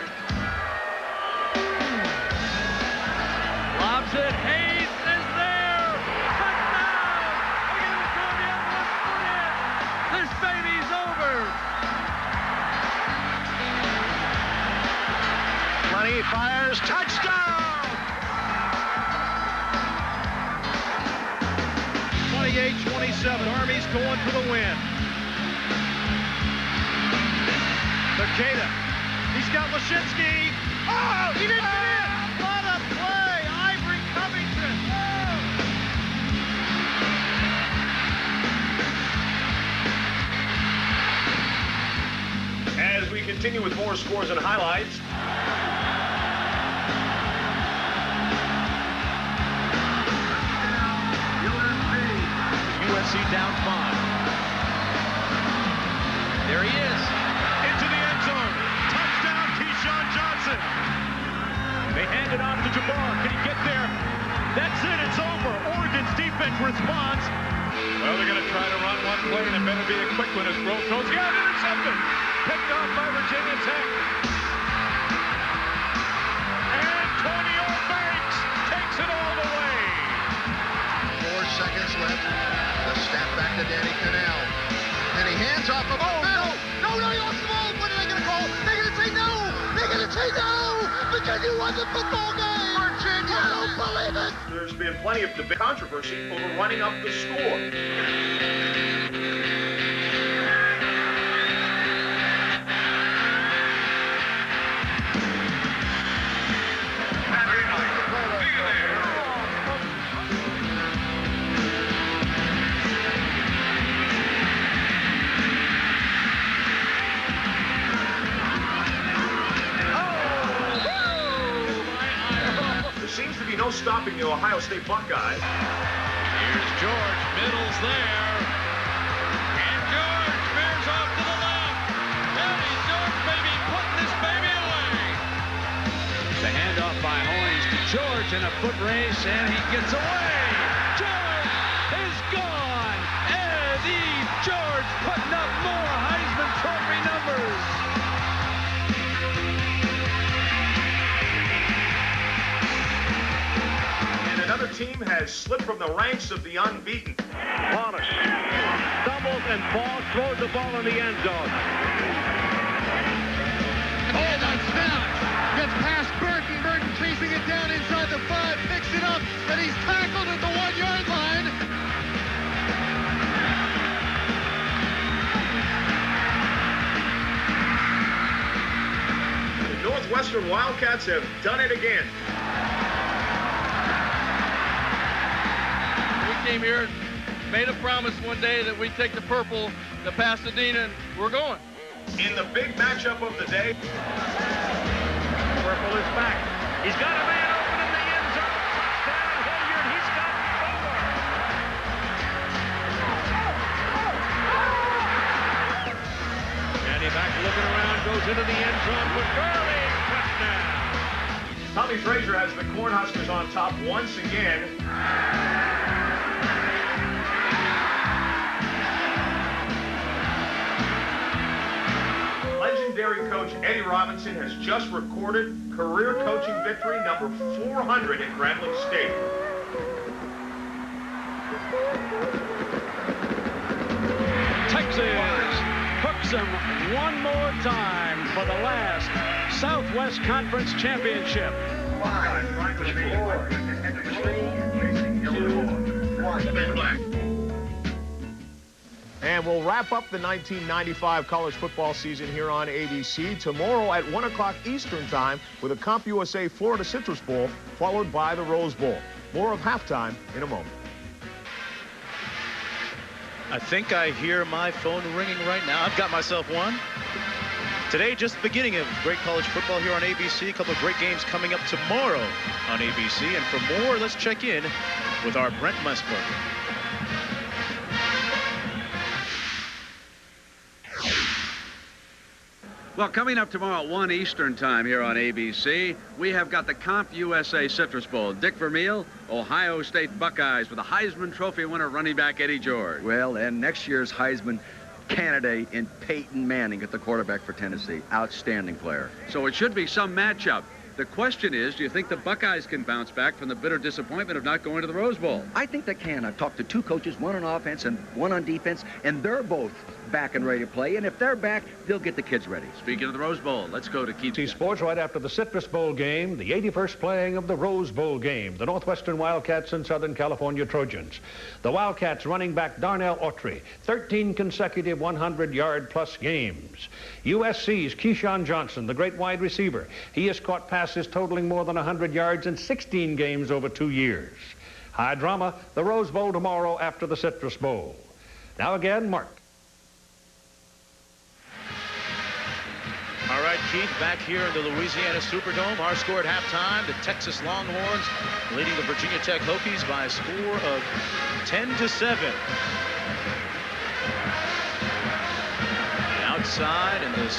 Lobs it. Hayes is there. Touchdown! We're going to throw the envelope for it. This baby's over. Money fires. Touchdown! 28-27. Army's going for the win. Takeda. He's got Lashinsky. Oh, he didn't get it. What a play. Ivory Covington. As we continue with more scores and highlights. USC down 5. There he is. Into the end zone. Touchdown, Keyshawn Johnson. They hand it on to Jabbar. Can he get there? That's it. It's over. Oregon's defense responds. Well, they're going to try to run one play, and it better be a quick one as Grove throws. He got intercepted. Picked off by Virginia Tech. Antonio Banks takes it all the way. 4 seconds left. The snap back to Danny Cannell. And he hands off of the middle. No, he lost the ball. What are they going to call? They're going to say no. They're going to say no. Virginia won the football game. Virginia. I don't believe it. There's been plenty of debate controversy over running up the score. No stopping the Ohio State Buckeyes. Here's George, middle's there. And George veers off to the left. Eddie George, baby, putting this baby away. The handoff by Hoynes to George in a foot race, and he gets away. George is gone. Eddie George putting up more Heisman Trophy numbers. Another team has slipped from the ranks of the unbeaten. Wallace stumbles and falls, throws the ball in the end zone. Oh, that's snap. Gets past Burton. Burton chasing it down inside the 5, picks it up, and he's tackled at the 1-yard line. The Northwestern Wildcats have done it again. Came here and made a promise one day that we'd take the purple to Pasadena, and we're going. In the big matchup of the day. Purple is back. He's got a man open in the end zone. Touchdown, Hilliard. He's got 4. Danny back looking around, goes into the end zone with Gurley. Touchdown. Tommy Frazier has the Cornhuskers on top once again. Legendary coach Eddie Robinson has just recorded career coaching victory number 400 at Grambling State. Texas hooks them one more time for the last Southwest Conference Championship. 5, 4, 3, 2, 1. And we'll wrap up the 1995 college football season here on ABC tomorrow at 1 o'clock Eastern Time with a CompUSA Florida Citrus Bowl, followed by the Rose Bowl. More of halftime in a moment. I think I hear my phone ringing right now. I've got myself one. Today, just the beginning of great college football here on ABC. A couple of great games coming up tomorrow on ABC. And for more, let's check in with our Brent Musburger. Well, coming up tomorrow at 1 Eastern Time here on ABC, we have got the CompUSA Citrus Bowl. Dick Vermeil, Ohio State Buckeyes, with a Heisman Trophy winner running back Eddie George. Well, and next year's Heisman candidate in Peyton Manning at the quarterback for Tennessee. Outstanding player. So it should be some matchup. The question is, do you think the Buckeyes can bounce back from the bitter disappointment of not going to the Rose Bowl? I think they can. I've talked to two coaches, one on offense and one on defense, and they're both back and ready to play. And if they're back, they'll get the kids ready. Speaking of the Rose Bowl, let's go to Keith. Sports right after the Citrus Bowl game, the 81st playing of the Rose Bowl game, the Northwestern Wildcats and Southern California Trojans. The Wildcats running back Darnell Autry, 13 consecutive 100-yard-plus games. USC's Keyshawn Johnson, the great wide receiver. He has caught passes totaling more than 100 yards in 16 games over 2 years. High drama, the Rose Bowl tomorrow after the Citrus Bowl. Now again, Mark. All right, Keith, back here in the Louisiana Superdome. Our score at halftime, the Texas Longhorns leading the Virginia Tech Hokies by a score of 10-7. Outside in this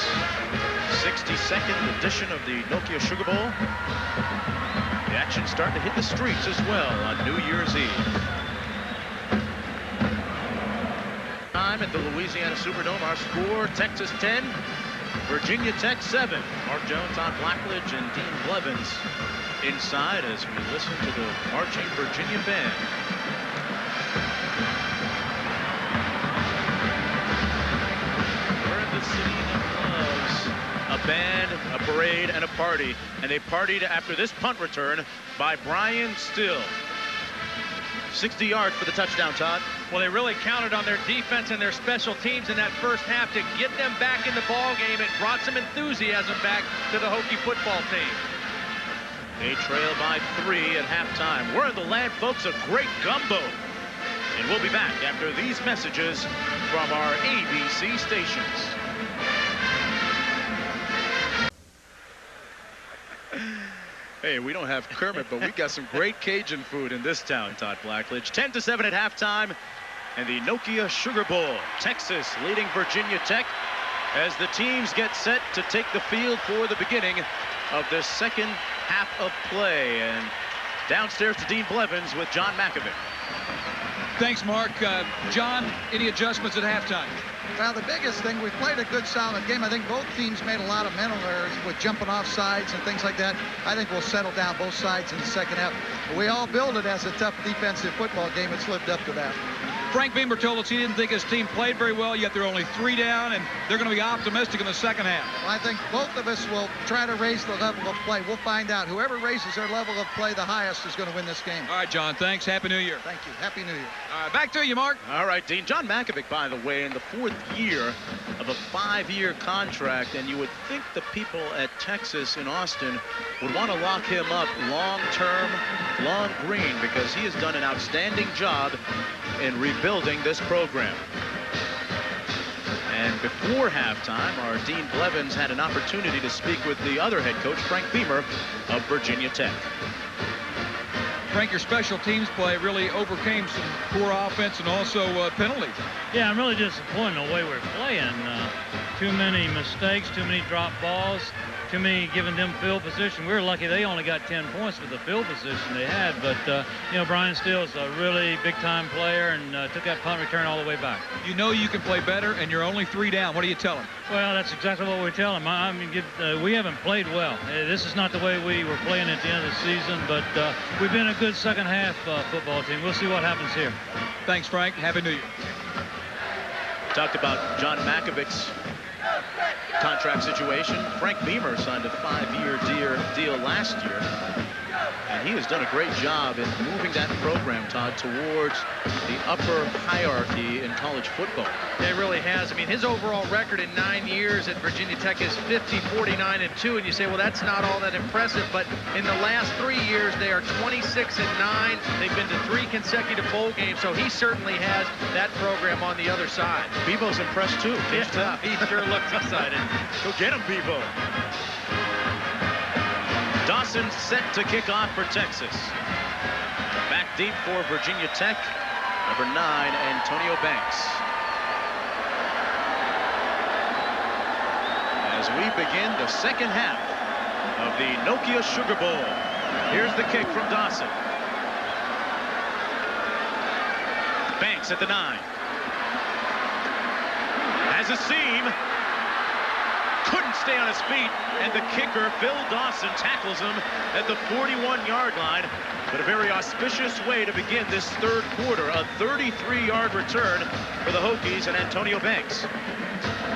62nd edition of the Nokia Sugar Bowl. The action starting to hit the streets as well on New Year's Eve. Time at the Louisiana Superdome. Our score, Texas 10. Virginia Tech 7. Mark Jones, Todd Blackledge, and Dean Blevins inside as we listen to the marching Virginia band. We're in the city that loves a band, a parade, and a party. And they partied after this punt return by Brian Still. 60 yards for the touchdown, Todd. Well, they really counted on their defense and their special teams in that first half to get them back in the ball game. It brought some enthusiasm back to the Hokie football team. They trail by 3 at halftime. We're in the land, folks, of great gumbo. And we'll be back after these messages from our ABC stations. Hey, we don't have Kermit, but we've got some great Cajun food in this town, Todd Blackledge. 10-7 at halftime, and the Nokia Sugar Bowl. Texas leading Virginia Tech as the teams get set to take the field for the beginning of the second half of play. And downstairs to Dean Blevins with John McKelvey. Thanks, Mark. John, any adjustments at halftime? Well, the biggest thing, we played a good, solid game. I think both teams made a lot of mental errors with jumping off sides and things like that. I think we'll settle down both sides in the second half. We all billed it as a tough defensive football game. It's lived up to that. Frank Beamer told us he didn't think his team played very well, yet they're only 3 down, and they're going to be optimistic in the second half. Well, I think both of us will try to raise the level of play. We'll find out. Whoever raises their level of play the highest is going to win this game. All right, John, thanks. Happy New Year. Thank you. Happy New Year. All right, back to you, Mark. All right, Dean. John McKelvey, by the way, in the 4th year of a 5-year contract, and you would think the people at Texas in Austin would want to lock him up long-term, long green, because he has done an outstanding job in rebuilding this program. And before halftime, our Dean Blevins had an opportunity to speak with the other head coach, Frank Beamer of Virginia Tech. Frank, your special teams play really overcame some poor offense and also penalties. Yeah, I'm really disappointed in the way we're playing. Too many mistakes, too many drop balls. to me, giving them field position. We were lucky they only got 10 points with the field position they had. But, you know, Brian Steele's a really big-time player and took that punt return all the way back. You know you can play better, and you're only 3 down. What do you tell him? Well, that's exactly what we tell him. I mean, we haven't played well. This is not the way we were playing at the end of the season, but we've been a good second-half football team. We'll see what happens here. Thanks, Frank. Happy New Year. Talked about John Makovic's contract situation. Frank Beamer signed a 5-year deal last year, and he has done a great job in moving that program, Todd, towards the upper hierarchy in college football. It really has. I mean, his overall record in 9 years at Virginia Tech is 50, 49, and 2, and you say, well, that's not all that impressive, but in the last 3 years, they are 26 and 9. They've been to 3 consecutive bowl games, so he certainly has that program on the other side. Bebo's impressed, too. Yeah, he sure looks excited. Go get him, Bebo. Dawson set to kick off for Texas. Back deep for Virginia Tech. Number 9, Antonio Banks. As we begin the second half of the Nokia Sugar Bowl. Here's the kick from Dawson. Banks at the 9. Has a seam. Couldn't stay on his feet, and the kicker, Phil Dawson, tackles him at the 41-yard line. But a very auspicious way to begin this third quarter, a 33-yard return for the Hokies and Antonio Banks.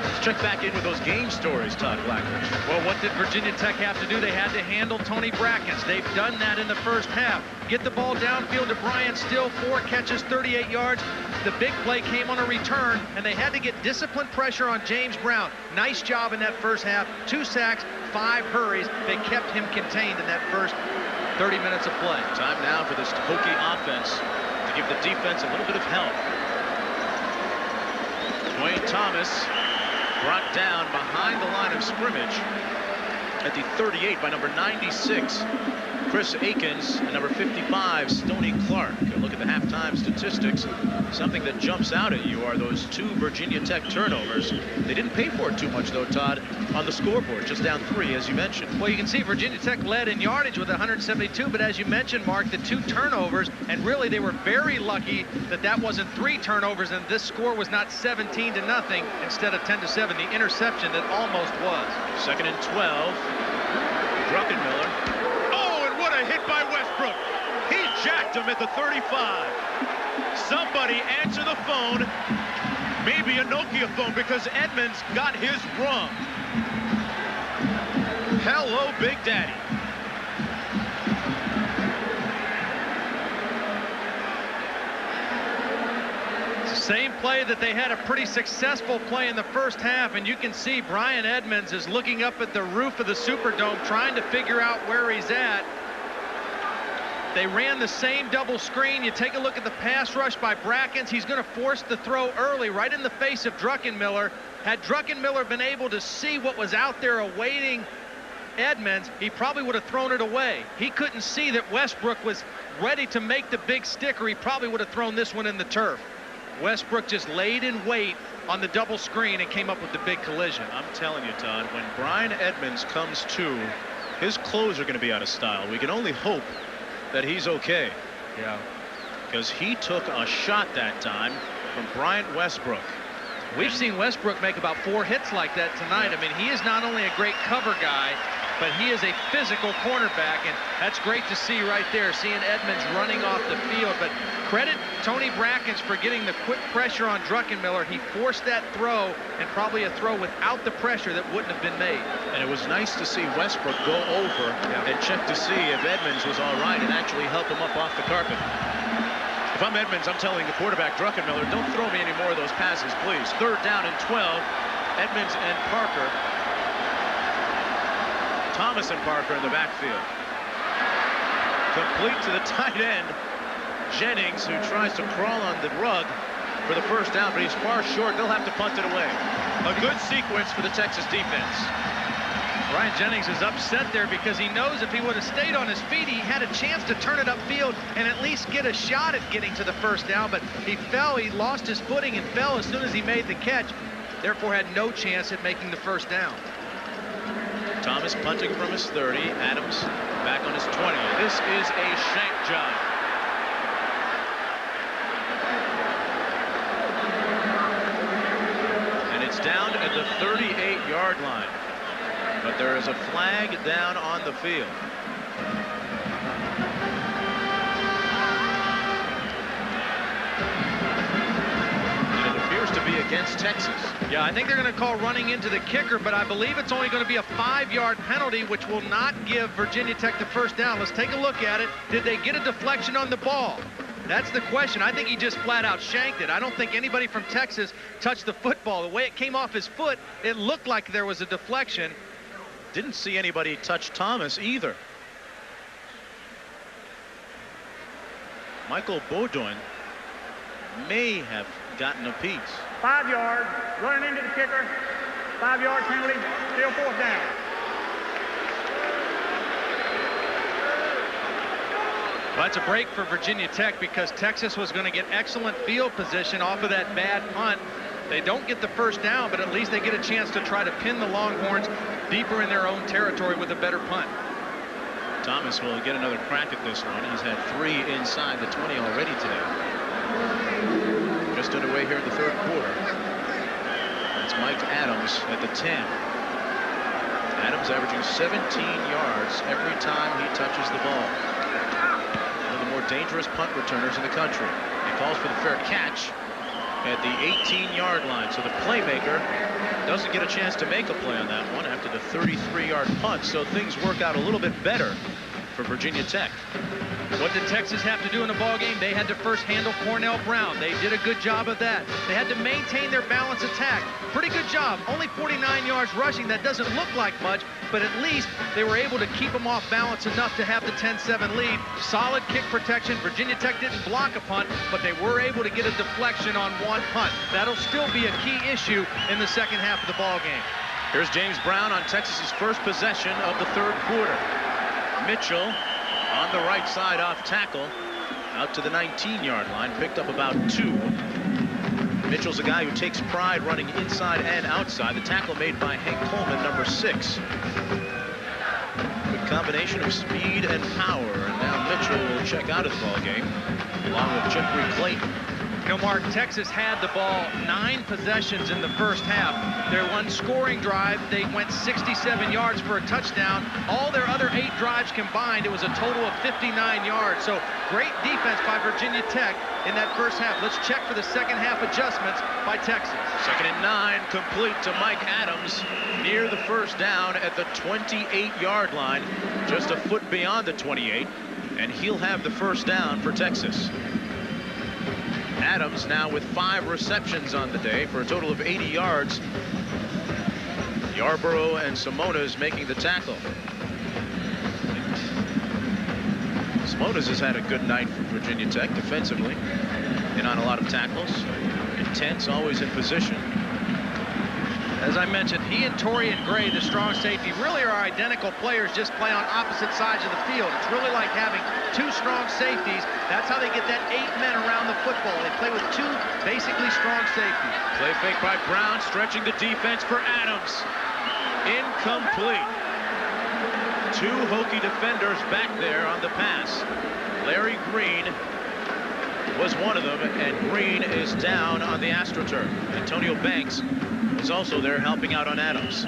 Let's check back in with those game stories, Todd Blackledge. Well, what did Virginia Tech have to do? They had to handle Tony Brackens. They've done that in the first half. Get the ball downfield to Brian Steele, 4 catches, 38 yards. The big play came on a return, and they had to get disciplined pressure on James Brown. Nice job in that first half. 2 sacks, 5 hurries. They kept him contained in that first 30 minutes of play. Time now for this Hokie offense to give the defense a little bit of help. Dwayne Thomas brought down behind the line of scrimmage at the 38 by number 96. Chris Akins and number 55, Stoney Clark. Look at the halftime statistics. Something that jumps out at you are those 2 Virginia Tech turnovers. They didn't pay for it too much, though, Todd, on the scoreboard, just down 3, as you mentioned. Well, you can see Virginia Tech led in yardage with 172, but as you mentioned, Mark, the 2 turnovers, and really they were very lucky that that wasn't 3 turnovers and this score was not 17-0 instead of 10-7, the interception that almost was. 2nd and 12. Drunkenmiller. What a hit by Westbrook. He jacked him at the 35. Somebody answer the phone. Maybe a Nokia phone, because Edmonds got his wrong. Hello, Big Daddy. Same play that they had a pretty successful play in the first half, and you can see Brian Edmonds is looking up at the roof of the Superdome trying to figure out where he's at. They ran the same double screen. You take a look at the pass rush by Brackens. He's going to force the throw early, right in the face of Drunkenmiller. Had Drunkenmiller been able to see what was out there awaiting Edmonds, he probably would have thrown it away. He couldn't see that Westbrook was ready to make the big stick, or he probably would have thrown this one in the turf. Westbrook just laid in wait on the double screen and came up with the big collision. I'm telling you, Todd, when Brian Edmonds comes to, his clothes are going to be out of style. We can only hope that he's okay. Yeah. Because he took a shot that time from Bryant Westbrook. We've seen Westbrook make about 4 hits like that tonight. I mean, he is not only a great cover guy, but he is a physical cornerback, and that's great to see right there, seeing Edmonds running off the field. But credit Tony Brackens for getting the quick pressure on Drunkenmiller. He forced that throw, and probably a throw without the pressure that wouldn't have been made. And it was nice to see Westbrook go over and check to see if Edmonds was all right and actually help him up off the carpet. If I'm Edmonds, I'm telling the quarterback, Drunkenmiller, don't throw me any more of those passes, please. 3rd down and 12. Edmonds and Parker. Thomas and Parker in the backfield. Complete to the tight end, Jennings, who tries to crawl on the rug for the first down, but he's far short. They'll have to punt it away. A good sequence for the Texas defense. Brian Jennings is upset there because he knows if he would have stayed on his feet, he had a chance to turn it upfield and at least get a shot at getting to the first down, but he fell. He lost his footing and fell as soon as he made the catch, therefore had no chance at making the first down. Thomas punting from his 30. Adams back on his 20. This is a shank job. And it's down at the 38-yard line. But there is a flag down on the field. To be against Texas. Yeah, I think they're going to call running into the kicker, but I believe it's only going to be a 5-yard penalty, which will not give Virginia Tech the first down. Let's take a look at it. Did they get a deflection on the ball? That's the question. I think he just flat out shanked it. I don't think anybody from Texas touched the football. The way it came off his foot, it looked like there was a deflection. Didn't see anybody touch Thomas either. Michael Beaudoin may have gotten a piece. 5 yards, running into the kicker, 5-yard penalty, still 4th down. Well, that's a break for Virginia Tech because Texas was going to get excellent field position off of that bad punt. They don't get the first down, but at least they get a chance to try to pin the Longhorns deeper in their own territory with a better punt. Thomas will get another crack at this one. He's had 3 inside the 20 already today. Just underway here in the 3rd quarter. That's Mike Adams at the 10. Adams averaging 17 yards every time he touches the ball. One of the more dangerous punt returners in the country. He calls for the fair catch at the 18-yard line. So the playmaker doesn't get a chance to make a play on that one after the 33-yard punt. So things work out a little bit better for Virginia Tech. What did Texas have to do in the ball game? They had to first handle Cornell Brown. They did a good job of that. They had to maintain their balanced attack. Pretty good job. Only 49 yards rushing. That doesn't look like much, but at least they were able to keep them off balance enough to have the 10-7 lead. Solid kick protection. Virginia Tech didn't block a punt, but they were able to get a deflection on one punt. That'll still be a key issue in the second half of the ball game. Here's James Brown on Texas's first possession of the 3rd quarter. Mitchell on the right side off tackle out to the 19-yard line, picked up about 2. Mitchell's a guy who takes pride running inside and outside. The tackle made by Hank Coleman, number 6. Good combination of speed and power, and now Mitchell will check out of the ball game along with Jeffrey Clayton. You know, Mark, Texas had the ball 9 possessions in the first half. Their one scoring drive, they went 67 yards for a touchdown. All their other 8 drives combined, it was a total of 59 yards. So great defense by Virginia Tech in that first half. Let's check for the second half adjustments by Texas. 2nd and 9, complete to Mike Adams near the first down at the 28-yard line, just a foot beyond the 28, and he'll have the first down for Texas. Adams now with 5 receptions on the day for a total of 80 yards. Yarborough and Simonas making the tackle. Simonas has had a good night for Virginia Tech defensively. In on a lot of tackles. Intense, always in position. As I mentioned, he and Torian Gray, the strong safety, really are identical players, just play on opposite sides of the field. It's really like having 2 strong safeties. That's how they get that 8 men around the football. They play with 2 basically strong safeties. Play fake by Brown, stretching the defense for Adams. Incomplete. 2 Hokie defenders back there on the pass. Larry Green was one of them, and Green is down on the AstroTurf. Antonio Banks is also there helping out on Adams.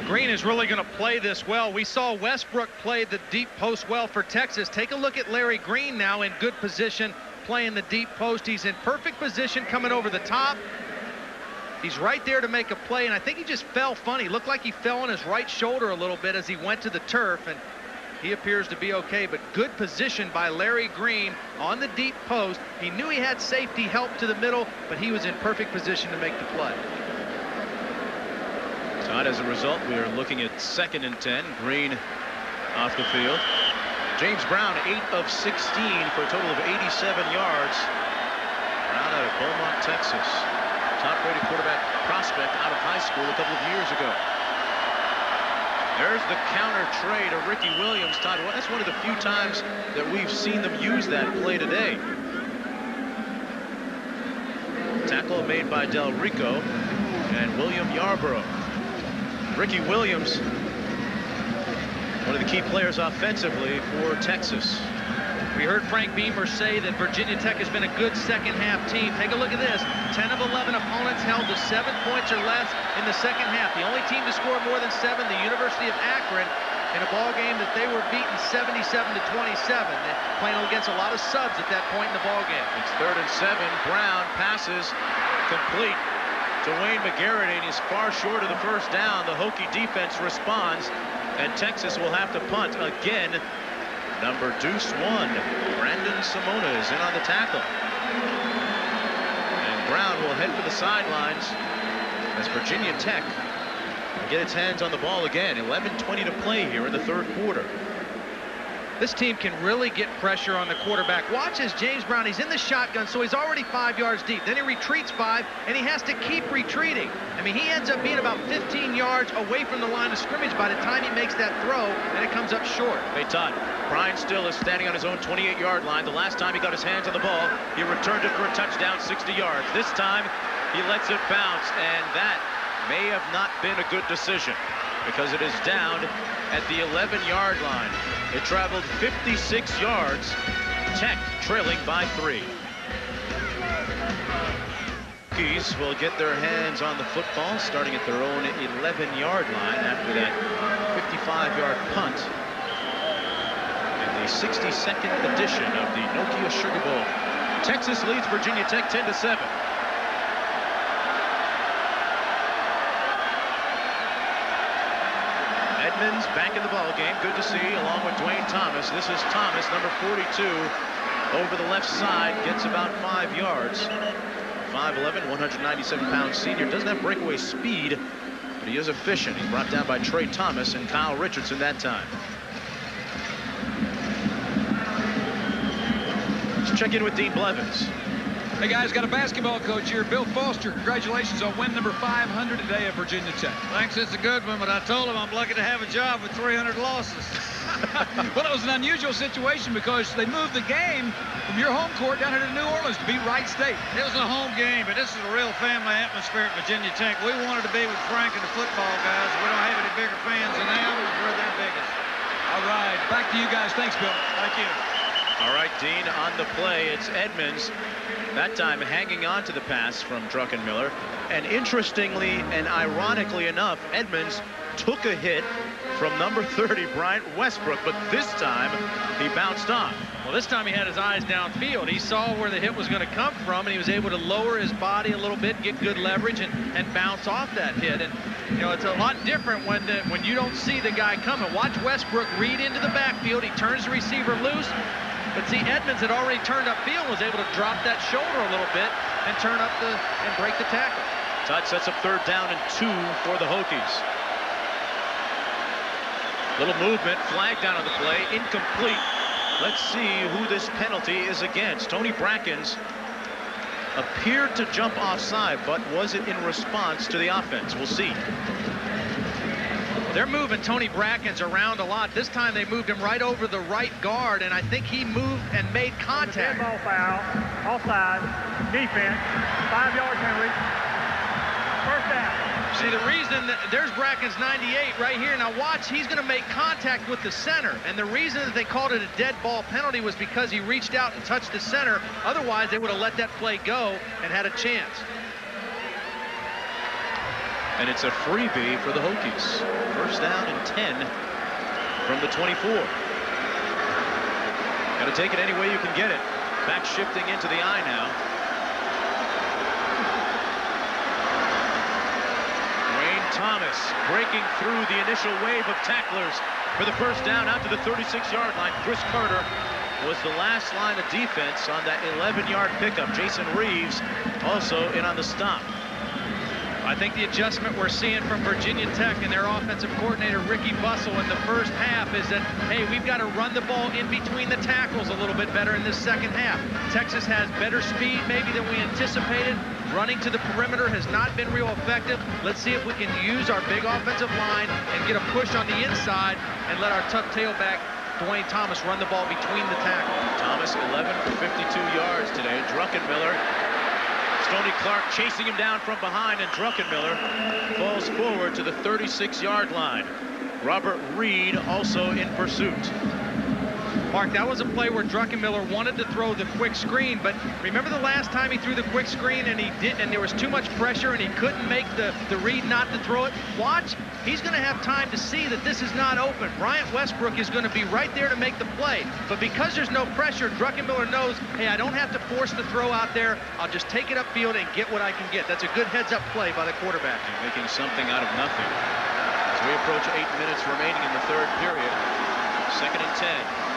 Green is really going to play this well. We saw Westbrook play the deep post well for Texas. Take a look at Larry Green now in good position, playing the deep post. He's in perfect position coming over the top. He's right there to make a play, and I think he just fell funny. Looked like he fell on his right shoulder a little bit as he went to the turf, and he appears to be okay, but good position by Larry Green on the deep post. He knew he had safety help to the middle, but he was in perfect position to make the play. So as a result, we are looking at 2nd and 10. Green off the field. James Brown, 8 of 16 for a total of 87 yards. Brown out of Beaumont, Texas. Top-rated quarterback prospect out of high school a couple of years ago. There's the counter trey to Ricky Williams. Todd, well, that's one of the few times that we've seen them use that play today. Tackle made by Del Rico and William Yarborough. Ricky Williams, one of the key players offensively for Texas. We heard Frank Beamer say that Virginia Tech has been a good second half team. Take a look at this. 10 of 11 opponents held to 7 points or less in the second half. The only team to score more than 7, the University of Akron, in a ball game that they were beaten 77-27. They're playing against a lot of subs at that point in the ball game. It's 3rd and 7. Brown passes complete to Wayne McGarrett, and he's far short of the first down. The Hokie defense responds, and Texas will have to punt again. Number deuce 1, Brandon Simona is in on the tackle. And Brown will head for the sidelines as Virginia Tech will get its hands on the ball again. 11:20 to play here in the 3rd quarter. This team can really get pressure on the quarterback. Watch as James Brown, he's in the shotgun, so he's already 5 yards deep. Then he retreats 5, and he has to keep retreating. I mean, he ends up being about 15 yards away from the line of scrimmage by the time he makes that throw, and it comes up short. Hey, Todd, Brian Still is standing on his own 28-yard line. The last time he got his hands on the ball, he returned it for a touchdown, 60 yards. This time, he lets it bounce, and that may have not been a good decision because it is down at the 11-yard line. It traveled 56 yards. Tech trailing by 3. Hokies will get their hands on the football starting at their own 11-yard line after that 55-yard punt in the 62nd edition of the Nokia Sugar Bowl. Texas leads Virginia Tech 10-7. Edmonds back in the ball game. Good to see, along with Dwayne Thomas. This is Thomas, number 42, over the left side, gets about 5 yards. 5'11", 197-pound senior. Doesn't have breakaway speed, but he is efficient. He's brought down by Trey Thomas and Kyle Richardson that time. Let's check in with Dean Blevins. Hey guys, got a basketball coach here, Bill Foster. Congratulations on win number 500 today at Virginia Tech. Thanks, it's a good one, but I told him I'm lucky to have a job with 300 losses. Well, it was an unusual situation because they moved the game from your home court down here to New Orleans to beat Wright State. It was a home game, but this is a real family atmosphere at Virginia Tech. We wanted to be with Frank and the football guys. We don't have any bigger fans than them. We're their biggest. All right, back to you guys. Thanks, Bill. Thank you. All right, Dean, on the play, it's Edmonds. That time hanging on to the pass from Drunkenmiller. And interestingly and ironically enough, Edmonds took a hit from number 30, Bryant Westbrook, but this time he bounced off. Well, this time he had his eyes downfield. He saw where the hit was going to come from, and he was able to lower his body a little bit, get good leverage, and bounce off that hit. And, you know, it's a lot different when you don't see the guy coming. Watch Westbrook read into the backfield. He turns the receiver loose. But see, Edmonds had already turned upfield, was able to drop that shoulder a little bit and turn up and break the tackle. Todd sets up 3rd down and 2 for the Hokies. Little movement, flag down on the play, incomplete. Let's see who this penalty is against. Tony Brackens appeared to jump offside, but was it in response to the offense? We'll see. They're moving Tony Brackens around a lot. This time they moved him right over the right guard, and I think he moved and made contact. Ball foul, offside, defense, 5-yard penalty, first down. See, the reason that there's Brackens 98 right here. Now watch, he's going to make contact with the center, and the reason that they called it a dead ball penalty was because he reached out and touched the center. Otherwise, they would have let that play go and had a chance. And it's a freebie for the Hokies. First down and 10 from the 24. Got to take it any way you can get it. Back shifting into the I now. Dwayne Thomas breaking through the initial wave of tacklers for the first down out to the 36-yard line. Chris Carter was the last line of defense on that 11-yard pickup. Jason Reeves also in on the stop. I think the adjustment we're seeing from Virginia Tech and their offensive coordinator, Ricky Bussell, in the first half is that, hey, we've got to run the ball in between the tackles a little bit better in this second half. Texas has better speed maybe than we anticipated. Running to the perimeter has not been real effective. Let's see if we can use our big offensive line and get a push on the inside and let our tough tailback, Dwayne Thomas, run the ball between the tackles. Thomas 11 for 52 yards today. Drunkenmiller Stoney Clark chasing him down from behind, and Drunkenmiller falls forward to the 36-yard line. Robert Reed also in pursuit. Mark, that was a play where Drunkenmiller wanted to throw the quick screen, but remember the last time he threw the quick screen and there was too much pressure and he couldn't make the read not to throw it? Watch, he's going to have time to see that this is not open. Bryant Westbrook is going to be right there to make the play, but because there's no pressure, Drunkenmiller knows, hey, I don't have to force the throw out there. I'll just take it upfield and get what I can get. That's a good heads-up play by the quarterback. And making something out of nothing. As we approach 8 minutes remaining in the third period, 2nd and 10.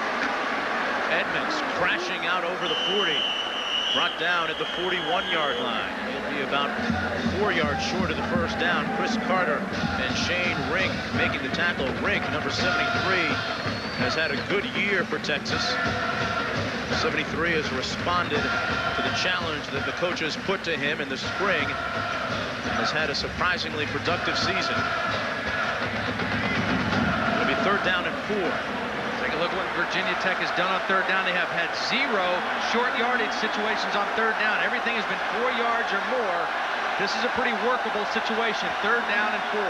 Edmonds crashing out over the 40, brought down at the 41-yard line. He'll be about 4 yards short of the first down. Chris Carter and Shane Rink making the tackle. Rink, number 73, has had a good year for Texas. 73 has responded to the challenge that the coaches put to him in the spring and has had a surprisingly productive season. It'll be 3rd down and 4. Take a look at what Virginia Tech has done on 3rd down. They have had 0 short yardage situations on 3rd down. Everything has been 4 yards or more. This is a pretty workable situation. 3rd down and 4.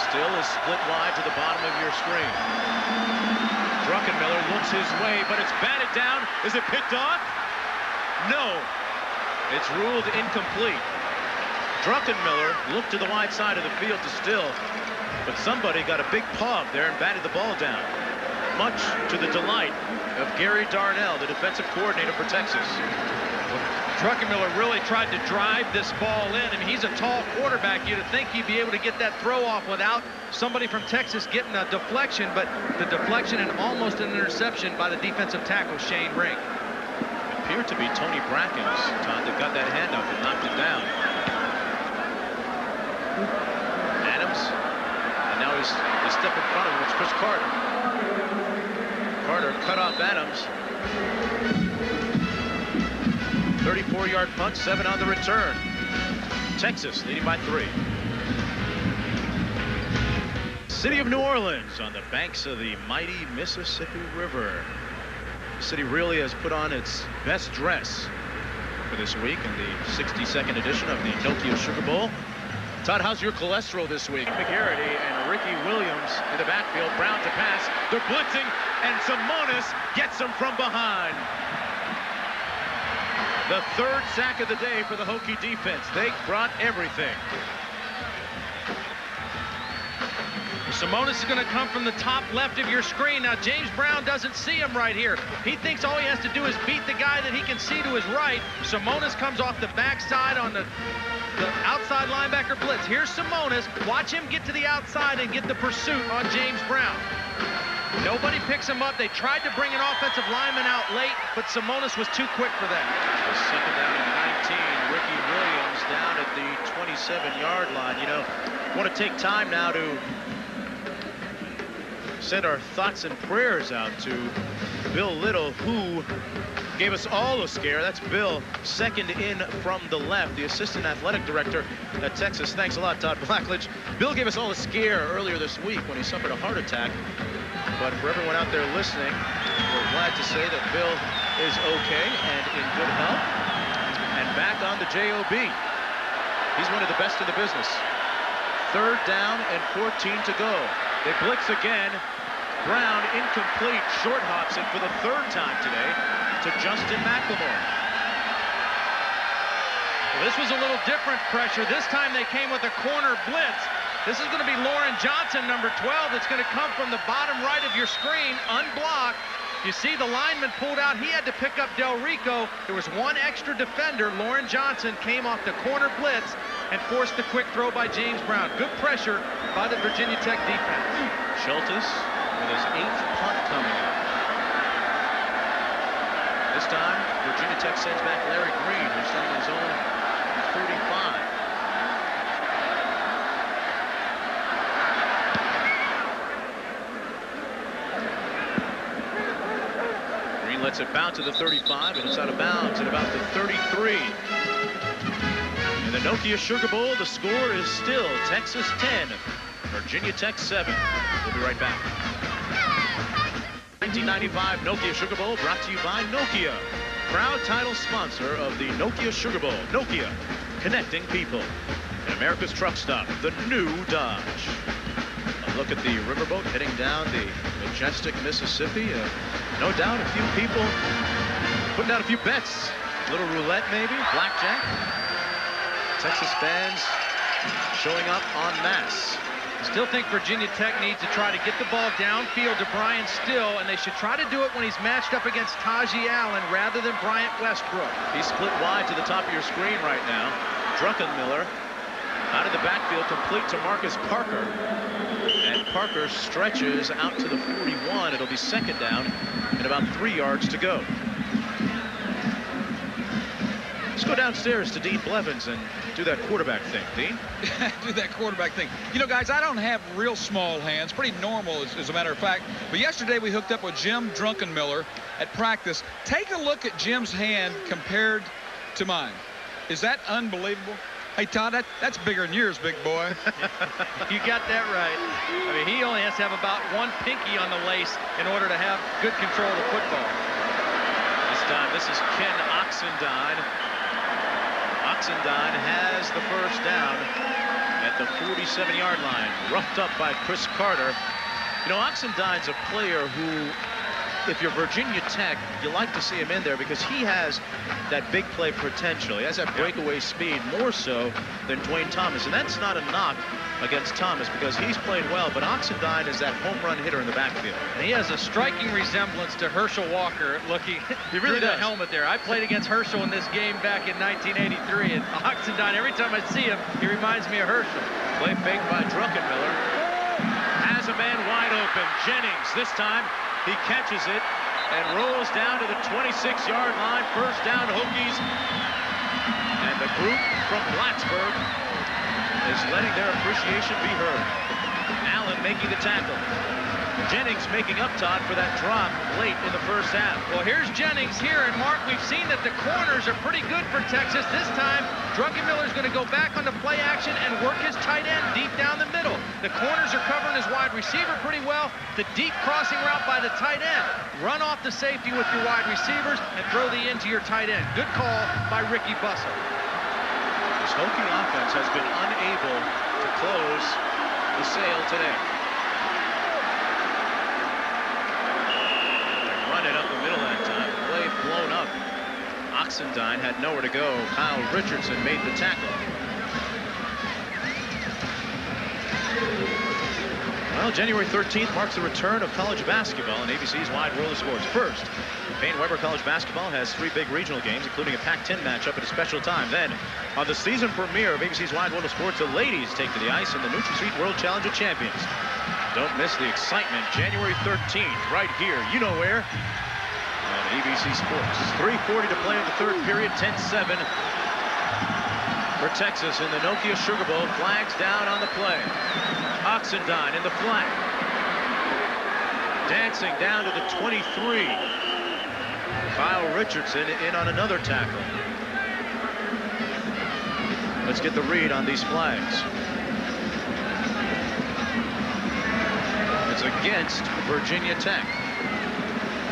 Still is split wide to the bottom of your screen. Drunkenmiller looks his way, but it's batted down. Is it picked off? No. It's ruled incomplete. Drunkenmiller looked to the wide side of the field to Still, but somebody got a big paw there and batted the ball down, much to the delight of Gary Darnell, the defensive coordinator for Texas. Drunkenmiller really tried to drive this ball in. I mean, he's a tall quarterback. You'd think he'd be able to get that throw off without somebody from Texas getting a deflection, but the deflection and almost an interception by the defensive tackle, Shane Rink. It appeared to be Tony Brackens, Todd, that got that hand up and knocked it down. Adams. And now he's a step in front of him. It's Chris Carter. Carter cut off Adams. 34-yard punt, 7 on the return. Texas leading by 3. City of New Orleans on the banks of the mighty Mississippi River. The city really has put on its best dress for this week in the 62nd edition of the Nokia Sugar Bowl. Todd, how's your cholesterol this week? McGarity and Ricky Williams in the backfield. Brown to pass. They're blitzing, and Simonis gets him from behind. The 3rd sack of the day for the Hokie defense. They brought everything. Simonis is going to come from the top left of your screen. Now, James Brown doesn't see him right here. He thinks all he has to do is beat the guy that he can see to his right. Simonis comes off the backside on the outside linebacker blitz. Here's Simonis. Watch him get to the outside and get the pursuit on James Brown. Nobody picks him up. They tried to bring an offensive lineman out late, but Simonis was too quick for that. 2nd down and 19. Ricky Williams down at the 27-yard line. You know, I want to take time now to send our thoughts and prayers out to Bill Little, who gave us all a scare. That's Bill, 2nd in from the left, the assistant athletic director at Texas. Thanks a lot, Todd Blackledge. Bill gave us all a scare earlier this week when he suffered a heart attack. But for everyone out there listening, we're glad to say that Bill is okay and in good health and back on the JOB. He's one of the best in the business. 3rd down and 14 to go. They blitz again. Brown incomplete, short hops it for the 3rd time today to Justin McLemore. Well, this was a little different pressure. This time they came with a corner blitz. This is going to be Lauren Johnson, number 12. That's going to come from the bottom right of your screen, unblocked. You see the lineman pulled out. He had to pick up Del Rico. There was one extra defender. Lauren Johnson came off the corner blitz and forced the quick throw by James Brown. Good pressure by the Virginia Tech defense. Schultes with his 8th punt coming up. This time, Virginia Tech sends back Larry Green, who's on his own 35. Lets it bounce to the 35, and it's out of bounds at about the 33. In the Nokia Sugar Bowl, the score is still Texas 10, Virginia Tech 7. We'll be right back. 1995 Nokia Sugar Bowl brought to you by Nokia. proud title sponsor of the Nokia Sugar Bowl. Nokia, connecting people. And America's truck stop, the new Dodge. A look at the riverboat heading down the majestic Mississippi. No doubt a few people putting out a few bets. A little roulette maybe, blackjack. Texas fans showing up en masse. Still think Virginia Tech needs to try to get the ball downfield to Brian Still, and they should try to do it when he's matched up against Tajee Allen rather than Bryant Westbrook. He's split wide to the top of your screen right now. Drunkenmiller out of the backfield, complete to Marcus Parker. And Parker stretches out to the 41. It'll be second down and about 3 yards to go. Let's go downstairs to Dean Blevins and do that quarterback thing. Dean? Do that quarterback thing. You know, guys, I don't have real small hands. Pretty normal, as a matter of fact. But yesterday we hooked up with Jim Drunkenmiller at practice. Take a look at Jim's hand compared to mine. Is that unbelievable? Hey, Todd, that's bigger than yours, big boy. You got that right. I mean, he only has to have about one pinky on the lace in order to have good control of the football. This time, this is Ken Oxendine. Oxendine has the first down at the 47-yard line. Roughed up by Chris Carter. You know, Oxendine's a player who, if you're Virginia Tech, you like to see him in there because he has that big play potential. He has that breakaway speed more so than Dwayne Thomas. And that's not a knock against Thomas because he's played well, but Oxendine is that home run hitter in the backfield. And he has a striking resemblance to Herschel Walker looking he really through does. the helmet there. I played against Herschel in this game back in 1983, and Oxendine, every time I see him, he reminds me of Herschel. Play fake by Drunkenmiller. Has a man wide open. Jennings this time. He catches it and rolls down to the 26-yard line. First down, Hokies. And the group from Plattsburgh is letting their appreciation be heard. Allen making the tackle. Jennings making up, Todd, for that drop late in the first half. Well, here's Jennings here, and Mark, we've seen that the corners are pretty good for Texas. This time, Drunkenmiller's going to go back on the play action and work his tight end deep down the middle. The corners are covering his wide receiver pretty well. The deep crossing route by the tight end. Run off the safety with your wide receivers and throw the end to your tight end. Good call by Ricky Bussell. This Hokie offense has been unable to close the sale today. Run it up the middle that time. Play blown up. Oxendine had nowhere to go. Kyle Richardson made the tackle. Well, January 13th marks the return of college basketball in ABC's Wide World of Sports. First, Payne Weber College Basketball has 3 big regional games, including a Pac-10 matchup at a special time. Then, on the season premiere of ABC's Wide World of Sports, the ladies take to the ice in the NutraSweet World Challenge of Champions. Don't miss the excitement, January 13th, right here, you know where, on ABC Sports. 3:40 to play in the third period, 10-7 for Texas in the Nokia Sugar Bowl. Flags down on the play. Oxendine in the flat. Dancing down to the 23. Kyle Richardson in on another tackle. Let's get the read on these flags. It's against Virginia Tech.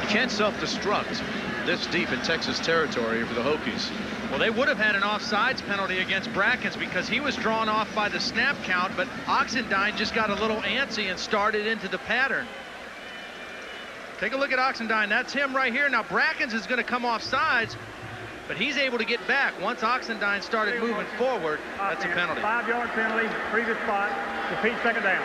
You can't self-destruct this deep in Texas territory for the Hokies. Well, they would have had an offsides penalty against Brackens because he was drawn off by the snap count, but Oxendine just got a little antsy and started into the pattern. Take a look at Oxendine. That's him right here. Now, Brackens is going to come off sides, but he's able to get back. Once Oxendine started moving forward, that's a penalty. 5-yard penalty, previous spot, repeat second down.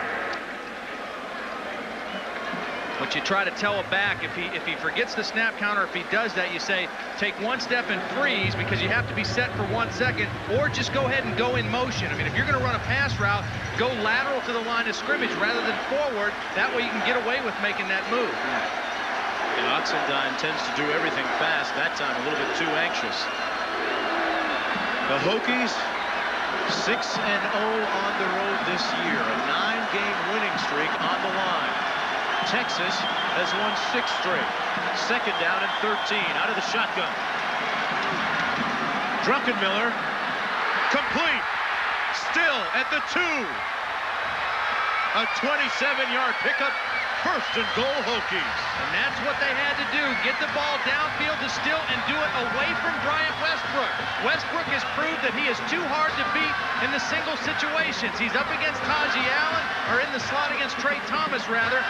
But you try to tell a back, if he forgets the snap counter, if he does that, you say, take one step and freeze because you have to be set for 1 second, or just go ahead and go in motion. I mean, if you're going to run a pass route, go lateral to the line of scrimmage rather than forward. That way you can get away with making that move. And Oxendine tends to do everything fast. That time a little bit too anxious. The Hokies 6-0 on the road this year. A 9-game winning streak on the line. Texas has won 6 straight. Second down and 13 out of the shotgun. Drunkenmiller complete. Still at the 2. A 27-yard pickup. First and goal, Hokies. And that's what they had to do. Get the ball downfield to Still and do it foot away from Bryant Westbrook. Westbrook has proved that he is too hard to beat in the single situations. He's up against Taji Allen, or in the slot against Trey Thomas, rather.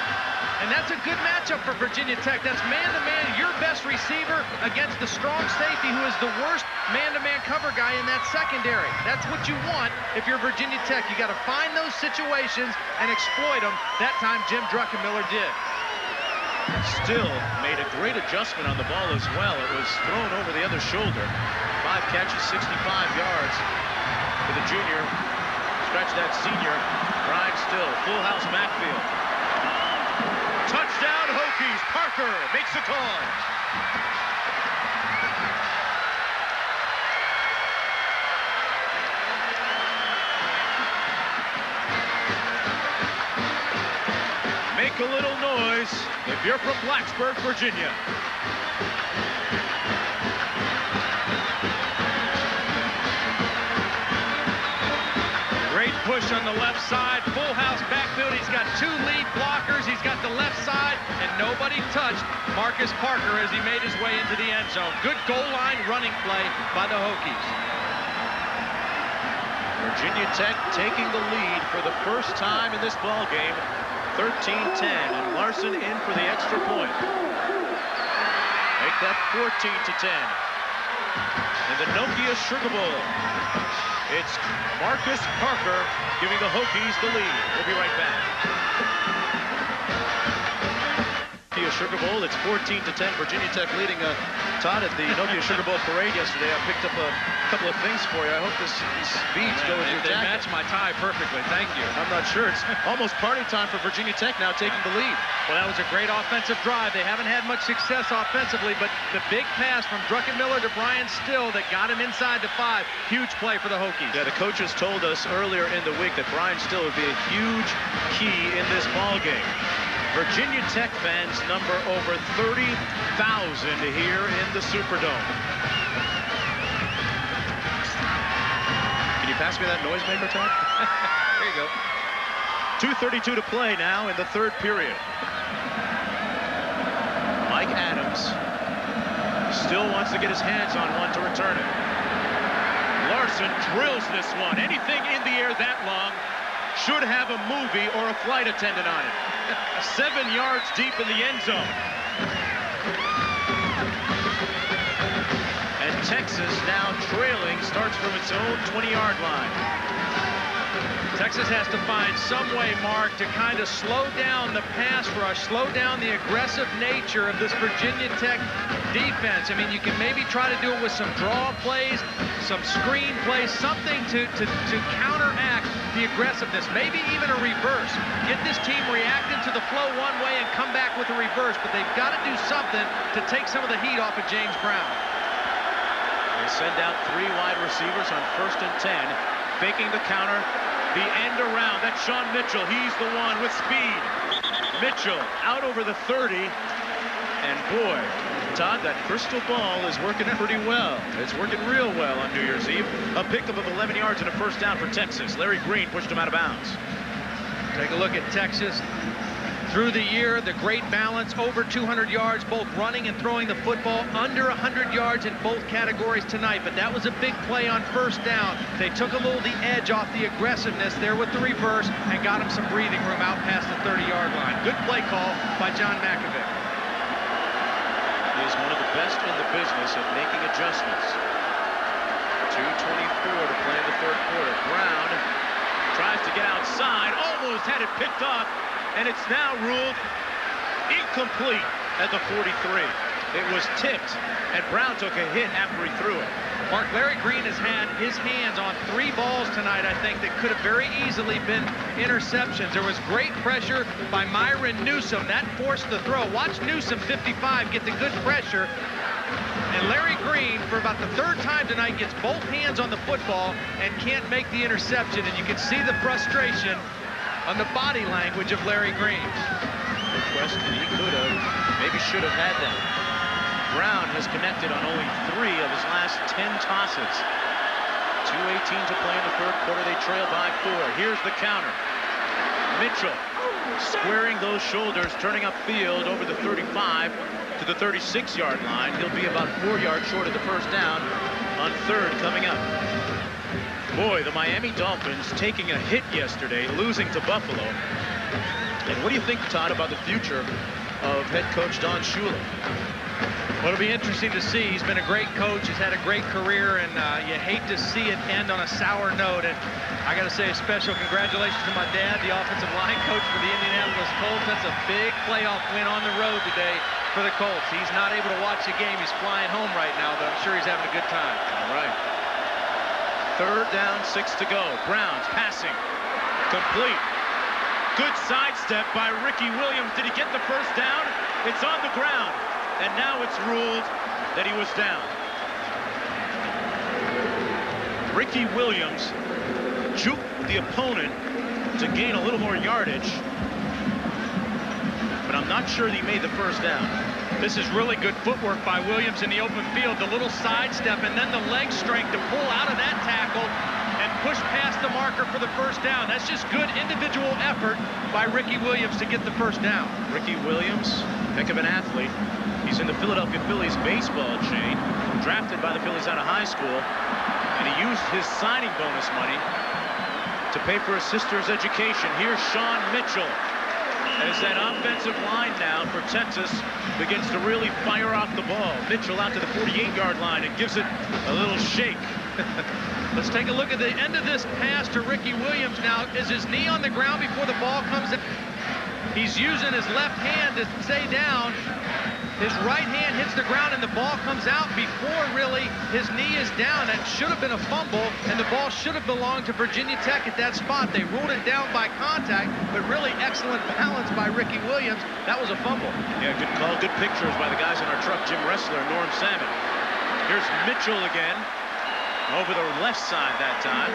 And that's a good matchup for Virginia Tech. That's man-to-man, your best receiver against the strong safety who is the worst man-to-man cover guy in that secondary. That's what you want if you're Virginia Tech. You got to find those situations and exploit them. That time Jim Drunkenmiller did. Still made a great adjustment on the ball as well. It was thrown over the other shoulder. 5 catches, 65 yards for the junior. Scratch that senior. Brian Still, full house backfield. Touchdown Hokies. Parker makes the call. Make a little noise if you're from Blacksburg, Virginia. Great push on the left side, full house backfield. He's got 2 lead blockers. He's got the left side, and nobody touched Marcus Parker as he made his way into the end zone. Good goal line running play by the Hokies. Virginia Tech taking the lead for the first time in this ball game, 13-10, and Larson in for the extra point. Make that 14-10. In the Nokia Sugar Bowl, it's Marcus Parker giving the Hokies the lead. We'll be right back. Nokia Sugar Bowl, it's 14-10. Virginia Tech leading. Todd, at the Nokia Sugar Bowl parade yesterday, I picked up a couple of things for you. I hope these beads go with your jacket. They match my tie perfectly. Thank you. I'm not sure. It's almost party time for Virginia Tech now, taking the lead. Well, that was a great offensive drive. They haven't had much success offensively, but the big pass from Drunkenmiller to Brian Still that got him inside the 5. Huge play for the Hokies. Yeah, the coaches told us earlier in the week that Brian Still would be a huge key in this ball game. Virginia Tech fans number over 30,000 here in the Superdome. Can you pass me that noisemaker, Todd? There you go. 2:32 to play now in the third period. Mike Adams still wants to get his hands on one to return it. Larson drills this one. Anything in the air that long should have a movie or a flight attendant on it. 7 yards deep in the end zone. And Texas now trailing, starts from its own 20-yard line. Texas has to find some way, Mark, to kind of slow down the pass rush, slow down the aggressive nature of this Virginia Tech defense. I mean, you can maybe try to do it with some draw plays, some screen plays, something to counteract the aggressiveness, maybe even a reverse. Get this team reacting to the flow one way and come back with a reverse, but they've got to do something to take some of the heat off of James Brown. They send out 3 wide receivers on 1st and 10, faking the counter. The end around, that's Sean Mitchell. He's the one with speed. Mitchell out over the 30. And boy, Todd, that crystal ball is working pretty well. It's working real well on New Year's Eve. A pickup of 11 yards and a first down for Texas. Larry Green pushed him out of bounds. Take a look at Texas. Through the year, the great balance, over 200 yards, both running and throwing the football, under 100 yards in both categories tonight. But that was a big play on 1st down. They took a little the edge off the aggressiveness there with the reverse and got him some breathing room out past the 30-yard line. Good play call by John McKelvey. He is one of the best in the business at making adjustments. 2:24 to play in the third quarter. Brown tries to get outside, almost had it picked off. And it's now ruled incomplete at the 43. It was tipped, and Brown took a hit after he threw it. Mark, Larry Green has had his hands on 3 balls tonight, I think, that could have very easily been interceptions. There was great pressure by Myron Newsom. That forced the throw. Watch Newsom, 55, get the good pressure. And Larry Green, for about the 3rd time tonight, gets both hands on the football and can't make the interception. And you can see the frustration on the body language of Larry Green. The question, he could have, maybe should have had that. Brown has connected on only 3 of his last 10 tosses. 2:18 to play in the third quarter. They trail by 4. Here's the counter. Mitchell squaring those shoulders, turning upfield over the 35. to the 36-yard line. He'll be about 4 yards short of the first down on third coming up. Boy, the Miami Dolphins taking a hit yesterday, losing to Buffalo. And what do you think, Todd, about the future of head coach Don Shula? Well, it'll be interesting to see. He's been a great coach. He's had a great career, and you hate to see it end on a sour note. And I got to say a special congratulations to my dad, the offensive line coach for the Indianapolis Colts. That's a big playoff win on the road today for the Colts. He's not able to watch the game. He's flying home right now, but I'm sure he's having a good time. All right. Third down, 6 to go. Browns passing. Complete. Good sidestep by Ricky Williams. Did he get the first down? It's on the ground. And now it's ruled that he was down. Ricky Williams juked the opponent to gain a little more yardage. But I'm not sure that he made the first down. This is really good footwork by Williams in the open field. The little sidestep and then the leg strength to pull out of that tackle and push past the marker for the first down. That's just good individual effort by Ricky Williams to get the first down. Ricky Williams, heck of an athlete. He's in the Philadelphia Phillies baseball chain, drafted by the Phillies out of high school, and he used his signing bonus money to pay for his sister's education. Here's Sean Mitchell, as that offensive line now for Texas begins to really fire off the ball. Mitchell out to the 48-yard line and gives it a little shake. Let's take a look at the end of this pass to Ricky Williams. Now, is his knee on the ground before the ball comes in? He's using his left hand to stay down. His right hand hits the ground and the ball comes out before really his knee is down. That should have been a fumble, and the ball should have belonged to Virginia Tech at that spot. They ruled it down by contact, but really excellent balance by Ricky Williams. That was a fumble. Yeah, good call, good pictures by the guys in our truck, Jim Ressler, Norm Salmon. Here's Mitchell again, over the left side that time.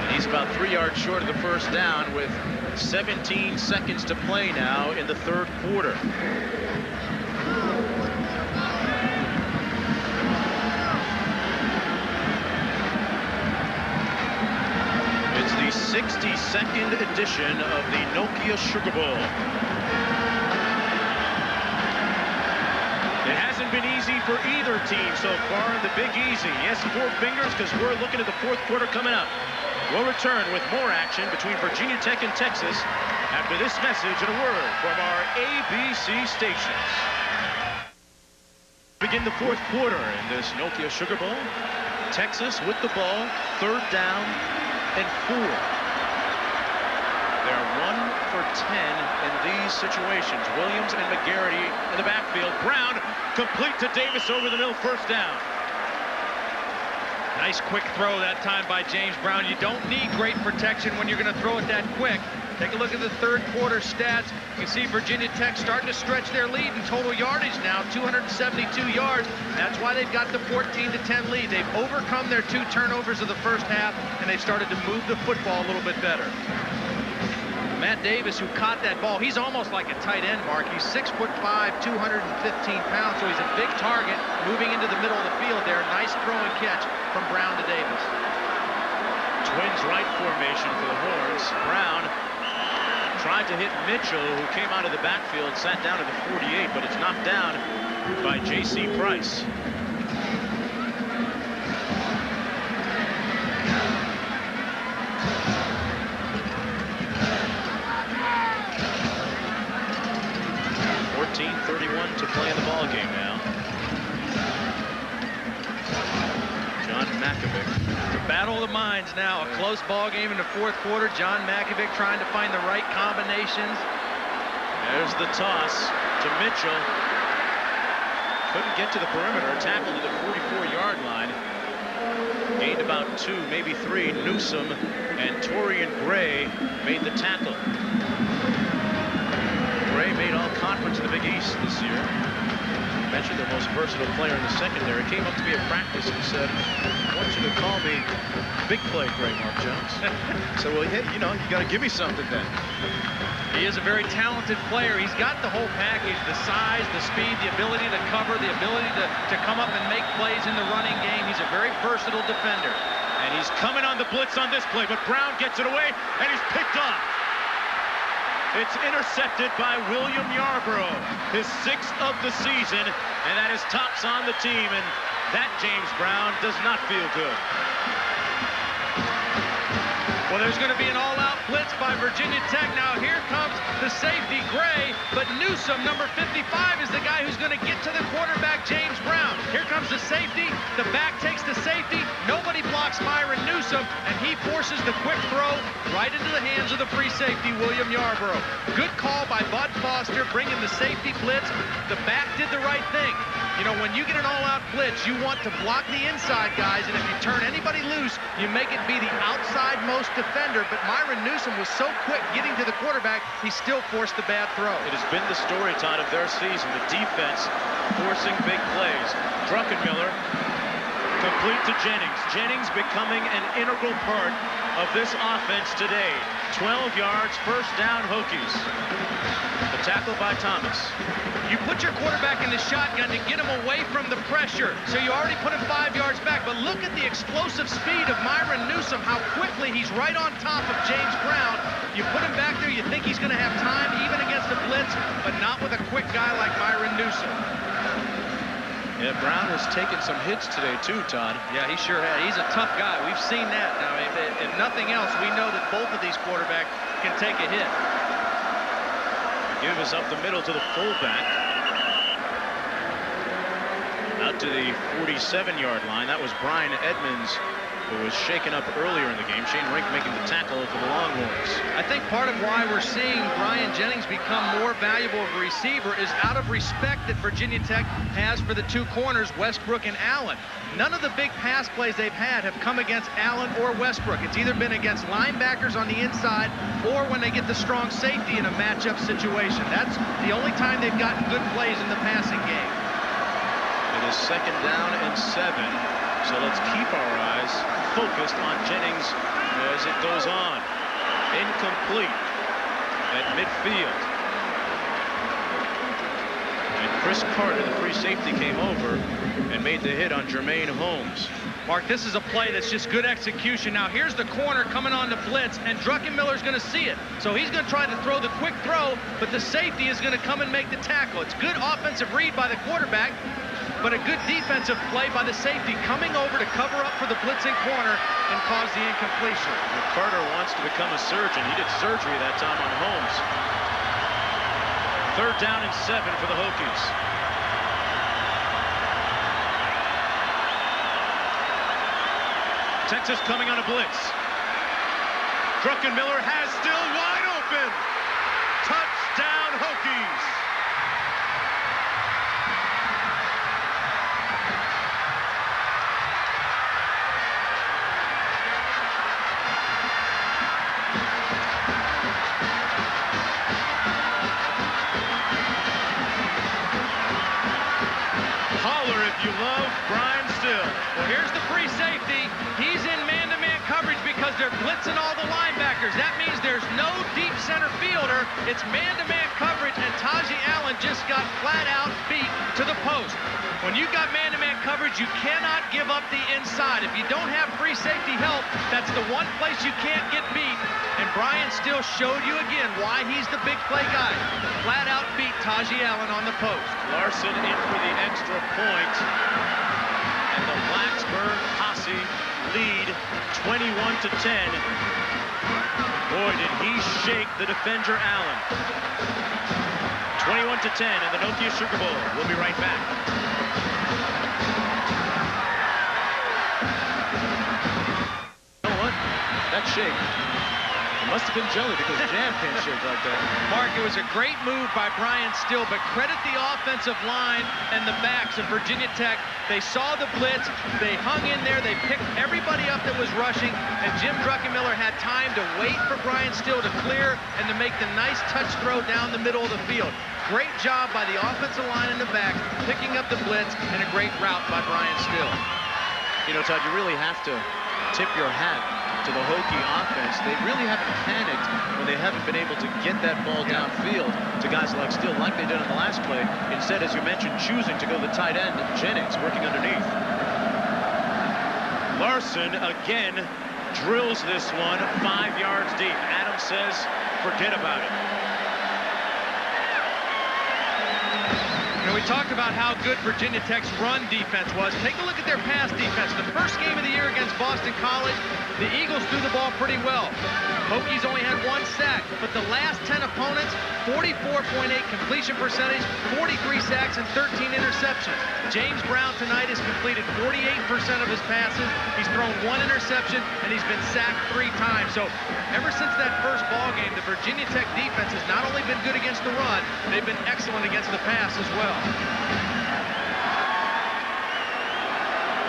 And he's about 3 yards short of the first down with 17 seconds to play now in the third quarter. It's the 62nd edition of the Nokia Sugar Bowl. It hasn't been easy for either team so far in the Big Easy. Yes, 4 fingers, because we're looking at the fourth quarter coming up. We'll return with more action between Virginia Tech and Texas after this message and a word from our ABC stations. Begin the fourth quarter in this Nokia Sugar Bowl. Texas with the ball, third down and 4. They're 1 for 10 in these situations. Williams and McGarity in the backfield. Brown complete to Davis over the middle, first down. Nice quick throw that time by James Brown. You don't need great protection when you're going to throw it that quick. Take a look at the third quarter stats. You can see Virginia Tech starting to stretch their lead in total yardage now, 272 yards. That's why they've got the 14-10 lead. They've overcome their 2 turnovers of the first half, and they've started to move the football a little bit better. Matt Davis, who caught that ball, he's almost like a tight end, Mark. He's 6'5", 215 pounds, so he's a big target moving into the middle of the field there. Nice throw and catch from Brown to Davis. Twins right formation for the Horns. Brown tried to hit Mitchell, who came out of the backfield, sat down at the 48, but it's knocked down by J.C. Price. .31 to play in the ball game now. John Mackovic. It's a battle of the minds now. A close ball game in the fourth quarter. John Mackovic trying to find the right combinations. There's the toss to Mitchell. Couldn't get to the perimeter. Tackled to the 44-yard line. Gained about 2, maybe 3. Newsom and Torian Gray made the tackle. Gray made all conference in the Big East this year. Mentioned the most versatile player in the secondary. Came up to me at practice and said, I want you to call me Big Play Gray, Mark Jones. So, well, yeah, you know, you got to give me something then. He is a very talented player. He's got the whole package, the size, the speed, the ability to cover, the ability to come up and make plays in the running game. He's a very versatile defender. And he's coming on the blitz on this play, but Brown gets it away, and he's picked off. It's intercepted by William Yarborough, his 6th of the season, and that is tops on the team, and that, James Brown, does not feel good. Well, there's going to be an all-out blitz by Virginia Tech. Now here comes the safety, Gray, but Newsome, number 55, is the guy who's going to get to the quarterback, James Brown. Here comes the safety. The back takes the safety. Nobody blocks Myron Newsome, and he forces the quick throw right into the hands of the free safety, William Yarborough. Good call by Bud Foster, bringing the safety blitz. The back did the right thing. You know, when you get an all-out blitz, you want to block the inside guys, and if you turn anybody loose, you make it be the outside-most defender. But Myron Newsome was so quick getting to the quarterback, he still forced the bad throw. It has been the story, Todd, of their season. The defense forcing big plays. Drunkenmiller complete to Jennings. Jennings becoming an integral part of this offense today. 12 yards, first down, Hokies. The tackle by Thomas. You put your quarterback in the shotgun to get him away from the pressure. So you already put him 5 yards back. But look at the explosive speed of Myron Newsome, how quickly he's right on top of James Brown. You put him back there, you think he's going to have time even against a blitz, but not with a quick guy like Myron Newsome. Yeah, Brown has taken some hits today, too, Todd. Yeah, he sure has. He's a tough guy. We've seen that. Now, if nothing else, we know that both of these quarterbacks can take a hit. Give us up the middle to the fullback. Out to the 47-yard line. That was Brian Edmonds, who was shaken up earlier in the game. Shane Rink making the tackle for the Longhorns. I think part of why we're seeing Brian Jennings become more valuable of a receiver is out of respect that Virginia Tech has for the two corners, Westbrook and Allen. None of the big pass plays they've had have come against Allen or Westbrook. It's either been against linebackers on the inside or when they get the strong safety in a matchup situation. That's the only time they've gotten good plays in the passing game. It is 2nd down and 7. So let's keep our eyes focused on Jennings as it goes on. Incomplete at midfield. And Chris Carter, the free safety, came over and made the hit on Jermaine Holmes. Mark, this is a play that's just good execution. Now here's the corner coming on the blitz, and Drunkenmiller's going to see it. So he's going to try to throw the quick throw, but the safety is going to come and make the tackle. It's good offensive read by the quarterback, but a good defensive play by the safety coming over to cover up for the blitzing corner and cause the incompletion. Well, Carter wants to become a surgeon. He did surgery that time on Holmes. 3rd down and 7 for the Hokies. Texas coming on a blitz. Drunkenmiller has still wide open. Touchdown Hokies. Holler if you love Brian Still. Well, here's the free safety. He's in man-to-man coverage because they're blitzing all the linebackers. That means there's no deep center fielder. It's man-to-man coverage, and Tajee Allen just got flat out beat to the post. When you got man-to-man coverage, you cannot give up the inside. If you don't have free safety help, that's the one place you can't get beat. And Brian Still showed you again why he's the big play guy. Flat out beat Tajee Allen on the post. Larson in for the extra point. And the Blacksburg Posse lead 21-10. Boy, did he shake the defender Allen. 21-10 in the Nokia Sugar Bowl. We'll be right back. You know what? That shake. Must have been jelly because jam can't shake like that. Mark, it was a great move by Brian Still, but credit the offensive line and the backs of Virginia Tech. They saw the blitz, they hung in there, they picked everybody up that was rushing, and Jim Drunkenmiller had time to wait for Brian Still to clear and to make the nice touch throw down the middle of the field. Great job by the offensive line and the back, picking up the blitz, and a great route by Brian Still. You know, Todd, you really have to tip your hat to the Hokie offense. They really haven't panicked when they haven't been able to get that ball downfield to guys like Still, like they did on the last play. Instead, as you mentioned, choosing to go to the tight end, Jennings working underneath. Larson again drills this one 5 yards deep. Adams says, forget about it. We talked about how good Virginia Tech's run defense was. Take a look at their pass defense. The first game of the year against Boston College, the Eagles threw the ball pretty well. Hokies only had 1 sack, but the last 10 opponents, 44.8 completion percentage, 43 sacks, and 13 interceptions. James Brown tonight has completed 48% of his passes. He's thrown 1 interception, and he's been sacked 3 times. So ever since that first ball game, the Virginia Tech defense has not only been good against the run, they've been excellent against the pass as well.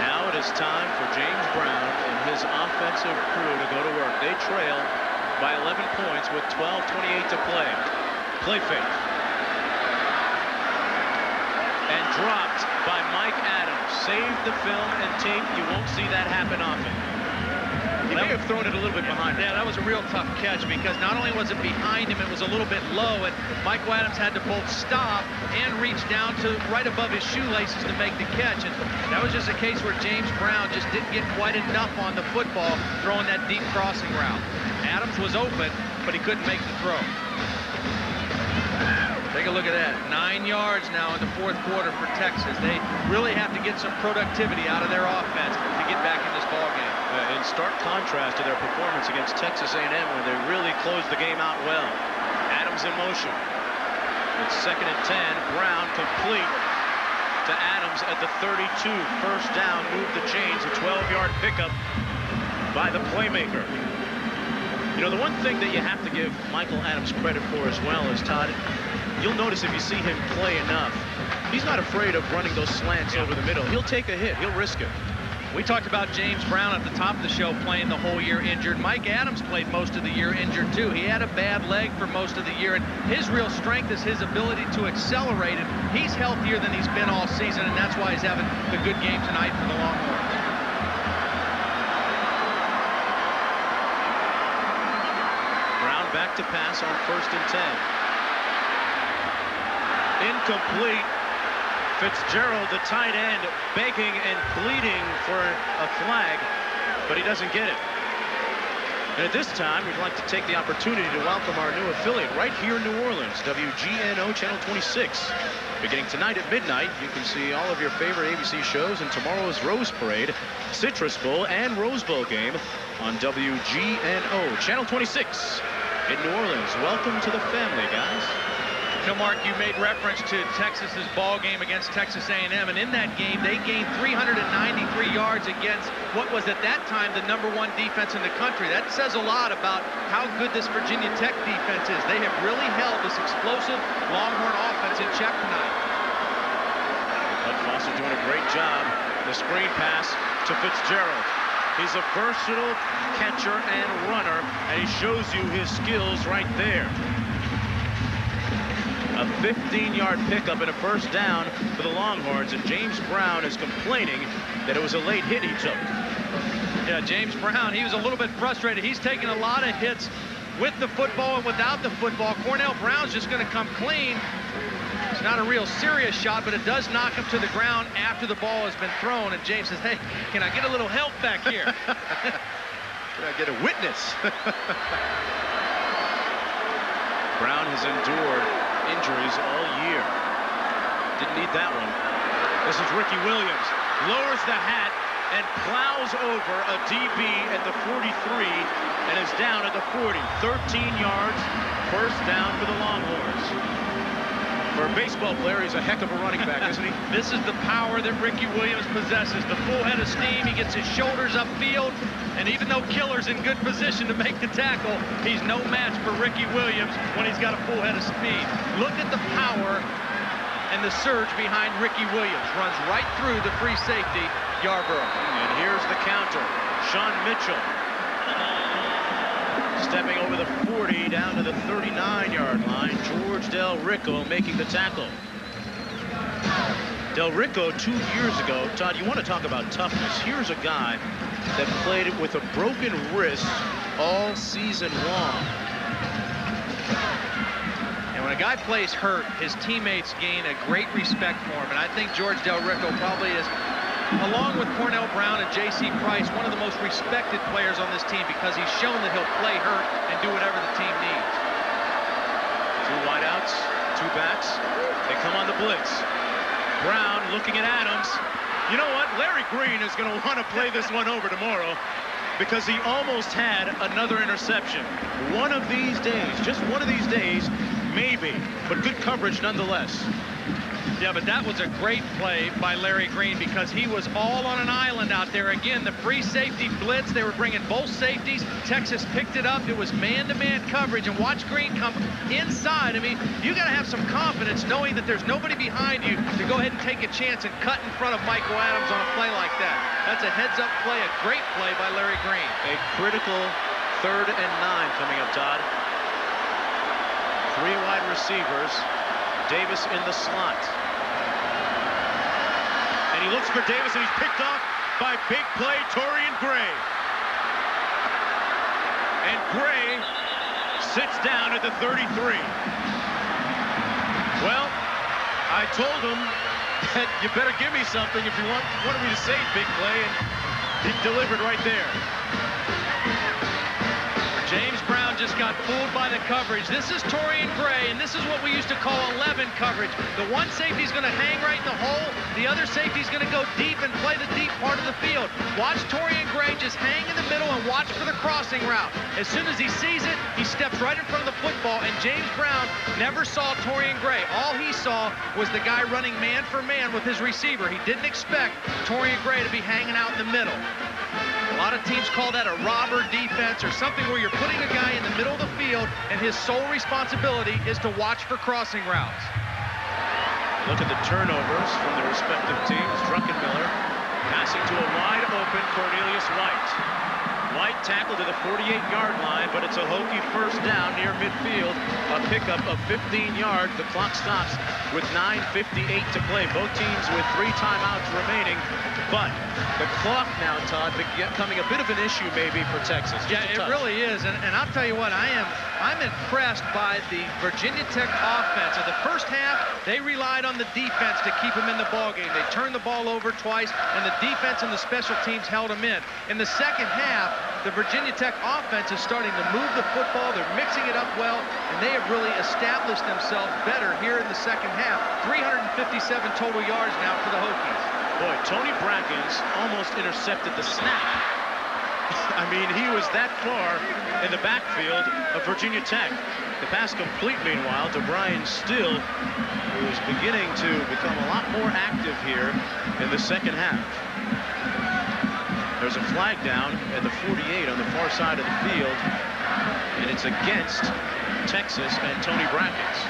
Now it is time for James Brown and his offensive crew to go to work. They trail by 11 points with 12:28 to play. Play fake. And dropped by Mike Adams. Saved the film and tape. You won't see that happen often. He may have thrown it a little bit behind him. Yeah, that was a real tough catch because not only was it behind him, it was a little bit low, and Michael Adams had to both stop and reach down to right above his shoelaces to make the catch. And that was just a case where James Brown just didn't get quite enough on the football throwing that deep crossing route. Adams was open, but he couldn't make the throw. Take a look at that. 9 yards now in the 4th quarter for Texas. They really have to get some productivity out of their offense to get back in this ball game. In stark contrast to their performance against Texas A&M, where they really closed the game out well. Adams in motion. It's 2nd and 10. Brown complete to Adams at the 32. First down, move the chains. A 12-yard pickup by the playmaker. You know, the one thing that you have to give Michael Adams credit for as well is, Todd, you'll notice if you see him play enough, he's not afraid of running those slants over the middle. He'll take a hit. He'll risk it. We talked about James Brown at the top of the show playing the whole year injured. Mike Adams played most of the year injured too. He had a bad leg for most of the year, and his real strength is his ability to accelerate, and he's healthier than he's been all season, and that's why he's having the good game tonight for the Longhorns. Brown back to pass on 1st and 10. Incomplete. Fitzgerald, the tight end, begging and pleading for a flag, but he doesn't get it. And at this time, we'd like to take the opportunity to welcome our new affiliate right here in New Orleans, WGNO Channel 26. Beginning tonight at midnight, you can see all of your favorite ABC shows and tomorrow's Rose Parade, Citrus Bowl, and Rose Bowl game on WGNO Channel 26 in New Orleans. Welcome to the family, guys. You know, Mark, you made reference to Texas's ball game against Texas A&M, and in that game, they gained 393 yards against what was at that time the #1 defense in the country. That says a lot about how good this Virginia Tech defense is. They have really held this explosive Longhorn offense in check tonight. Bud Foster doing a great job. The screen pass to Fitzgerald. He's a versatile catcher and runner, and he shows you his skills right there. A 15-yard pickup and a first down for the Longhorns, and James Brown is complaining that it was a late hit he took. Yeah, James Brown, he was a little bit frustrated. He's taken a lot of hits with the football and without the football. Cornell Brown's just going to come clean. It's not a real serious shot, but it does knock him to the ground after the ball has been thrown, and James says, hey, can I get a little help back here? Can I get a witness? Brown has endured injuries all year. Didn't need that one. This is Ricky Williams. Lowers the hat and plows over a DB at the 43 and is down at the 40. 13 yards, first down for the Longhorns. For a baseball player, he's a heck of a running back, isn't he? This is the power that Ricky Williams possesses. The full head of steam. He gets his shoulders upfield. And even though Killer's in good position to make the tackle, he's no match for Ricky Williams when he's got a full head of speed. Look at the power and the surge behind Ricky Williams. Runs right through the free safety, Yarborough. And here's the counter. Sean Mitchell stepping over the 40 down to the 39-yard line. George Del Rico making the tackle. Del Rico 2 years ago, Todd, you want to talk about toughness. Here's a guy that played with a broken wrist all season long. And when a guy plays hurt, his teammates gain a great respect for him. And I think George Del Rico probably is, along with Cornell Brown and J.C. Price, one of the most respected players on this team because he's shown that he'll play hurt and do whatever the team needs. 2 wideouts, 2 backs. They come on the blitz. Brown looking at Adams. You know what? Larry Green is going to want to play this one over tomorrow because he almost had another interception. One of these days, just one of these days, maybe, but good coverage nonetheless. Yeah, but that was a great play by Larry Green because he was all on an island out there. Again, the free safety blitz, they were bringing both safeties. Texas picked it up. It was man-to-man coverage, and watch Green come inside. I mean, you got to have some confidence knowing that there's nobody behind you to go ahead and take a chance and cut in front of Michael Adams on a play like that. That's a heads-up play, a great play by Larry Green. A critical 3rd and 9 coming up, Todd. 3 wide receivers. Davis in the slot. And he looks for Davis, and he's picked off by big play Torian Gray. And Gray sits down at the 33. Well, I told him that you better give me something if you wanted me to say big play, and he delivered right there. James Brown just got fooled by the coverage. This is Torian Gray, and this is what we used to call 11 coverage. The one safety's going to hang right in the hole. The other safety's going to go deep and play the deep part of the field. Watch Torian Gray just hang in the middle and watch for the crossing route. As soon as he sees it, he steps right in front of the football, and James Brown never saw Torian Gray. All he saw was the guy running man for man with his receiver. He didn't expect Torian Gray to be hanging out in the middle. A lot of teams call that a robber defense or something where you're putting a guy in the middle of the field and his sole responsibility is to watch for crossing routes. Look at the turnovers from the respective teams. Drunkenmiller passing to a wide open Cornelius White. White tackled to the 48-yard line, but it's a Hokie first down near midfield. A pickup of 15 yards. The clock stops with 9:58 to play. Both teams with 3 timeouts remaining. But the clock now, Todd, becoming a bit of an issue maybe for Texas. Yeah, it really is. And I'll tell you what, I'm impressed by the Virginia Tech offense. In the first half, they relied on the defense to keep them in the ballgame. They turned the ball over twice, and the defense and the special teams held them in. In the second half, the Virginia Tech offense is starting to move the football. They're mixing it up well, and they have really established themselves better here in the second half. 357 total yards now for the Hokies. Boy, Tony Brackens almost intercepted the snap. I mean, he was that far in the backfield of Virginia Tech. The pass complete, meanwhile, to Brian Still, who is beginning to become a lot more active here in the second half. There's a flag down at the 48 on the far side of the field, and it's against Texas and Tony Brackens.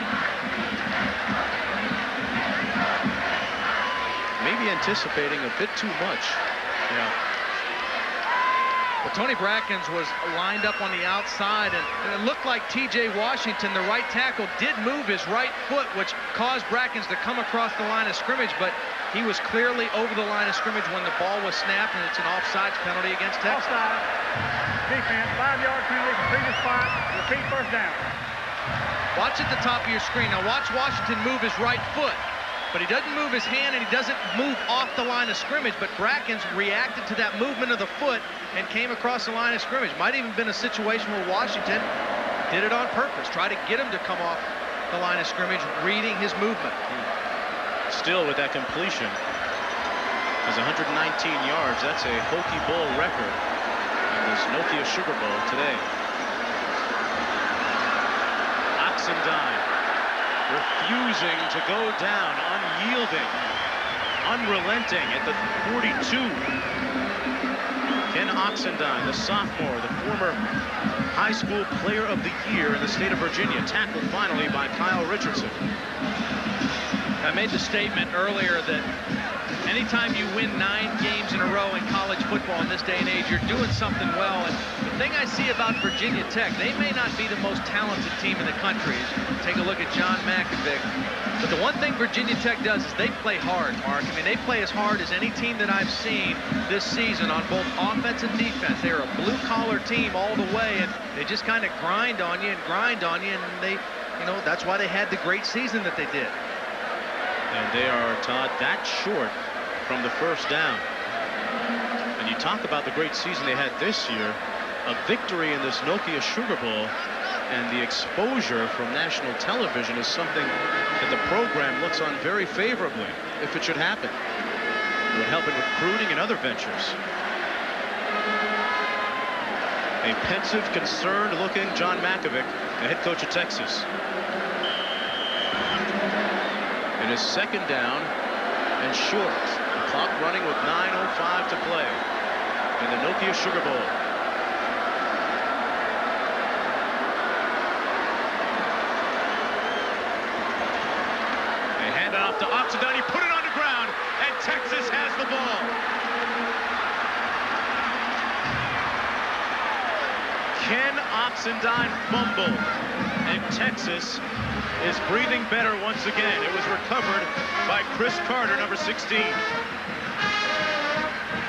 Maybe anticipating a bit too much. Yeah. But Tony Brackens was lined up on the outside, and it looked like T.J. Washington, the right tackle, did move his right foot, which caused Brackens to come across the line of scrimmage, but he was clearly over the line of scrimmage when the ball was snapped, and it's an offsides penalty against Texas. Offside. Defense, 5-yard penalty from previous spot. Repeat first down. Watch at the top of your screen. Now watch Washington move his right foot. But he doesn't move his hand, and he doesn't move off the line of scrimmage. But Brackens reacted to that movement of the foot and came across the line of scrimmage. Might even been a situation where Washington did it on purpose, try to get him to come off the line of scrimmage, reading his movement. Still with that completion. Has 119 yards. That's a Hokie Bowl record in this Nokia Sugar Bowl today. Oxendine refusing to go down, unyielding, unrelenting at the 42. Ken Oxendine, the sophomore, the former high school player of the year in the state of Virginia, tackled finally by Kyle Richardson. I made the statement earlier that anytime you win 9 games in a row in college football in this day and age, you're doing something well. And the thing I see about Virginia Tech, they may not be the most talented team in the country. Take a look at John McKelvey. But the one thing Virginia Tech does is they play hard, Mark. I mean, they play as hard as any team that I've seen this season on both offense and defense. They're a blue-collar team all the way, and they just kind of grind on you, and they, you know, that's why they had the great season that they did. And they are, Todd, that short from the first down. And you talk about the great season they had this year, a victory in this Nokia Sugar Bowl, and the exposure from national television is something that the program looks on very favorably. if it should happen. It would help in recruiting and other ventures. A pensive, concerned-looking John Mackovic, the head coach of Texas. It is second down and short. The clock running with 9:05 to play in the Nokia Sugar Bowl. They hand it off to Oxendine. He put it on the ground, and Texas has the ball. Ken Oxendine fumbled, and Texas is breathing better once again. It was recovered by Chris Carter, number 16.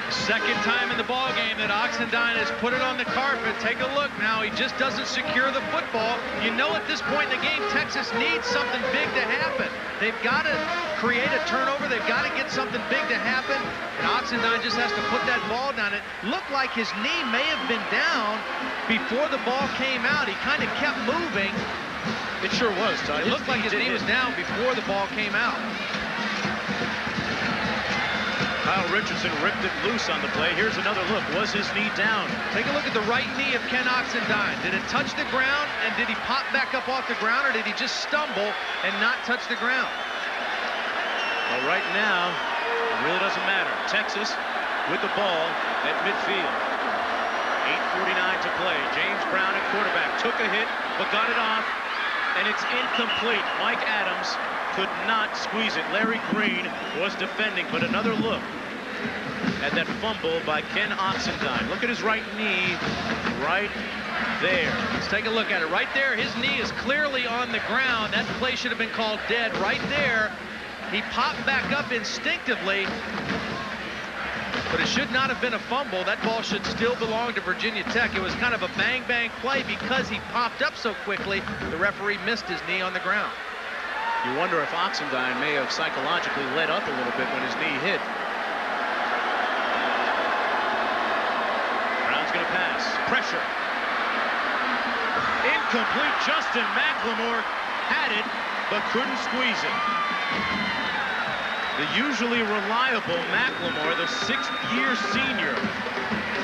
Second time in the ball game that Oxendine has put it on the carpet. Take a look now. He just doesn't secure the football. You know at this point in the game, Texas needs something big to happen. They've got to create a turnover. They've got to get something big to happen. And Oxendine just has to put that ball down. It looked like his knee may have been down before the ball came out. He kind of kept moving. It sure was, Todd. It looked like his knee was down before the ball came out. Kyle Richardson ripped it loose on the play. Here's another look. Was his knee down? Take a look at the right knee of Ken Oxendine. Did it touch the ground, and did he pop back up off the ground, or did he just stumble and not touch the ground? Well, right now, it really doesn't matter. Texas with the ball at midfield. 8:49 to play. James Brown at quarterback. Took a hit, but got it off, and it's incomplete. Mike Adams could not squeeze it. Larry Green was defending, but another look at that fumble by Ken Oxendine. Look at his right knee right there. Let's take a look at it. Right there, his knee is clearly on the ground. That play should have been called dead. Right there, he popped back up instinctively, but it should not have been a fumble. That ball should still belong to Virginia Tech. It was kind of a bang-bang play because he popped up so quickly. The referee missed his knee on the ground. You wonder if Oxendine may have psychologically let up a little bit when his knee hit. Brown's going to pass. Pressure. Incomplete. Justin McLemore had it, but couldn't squeeze it. The usually reliable McLemore, the sixth-year senior.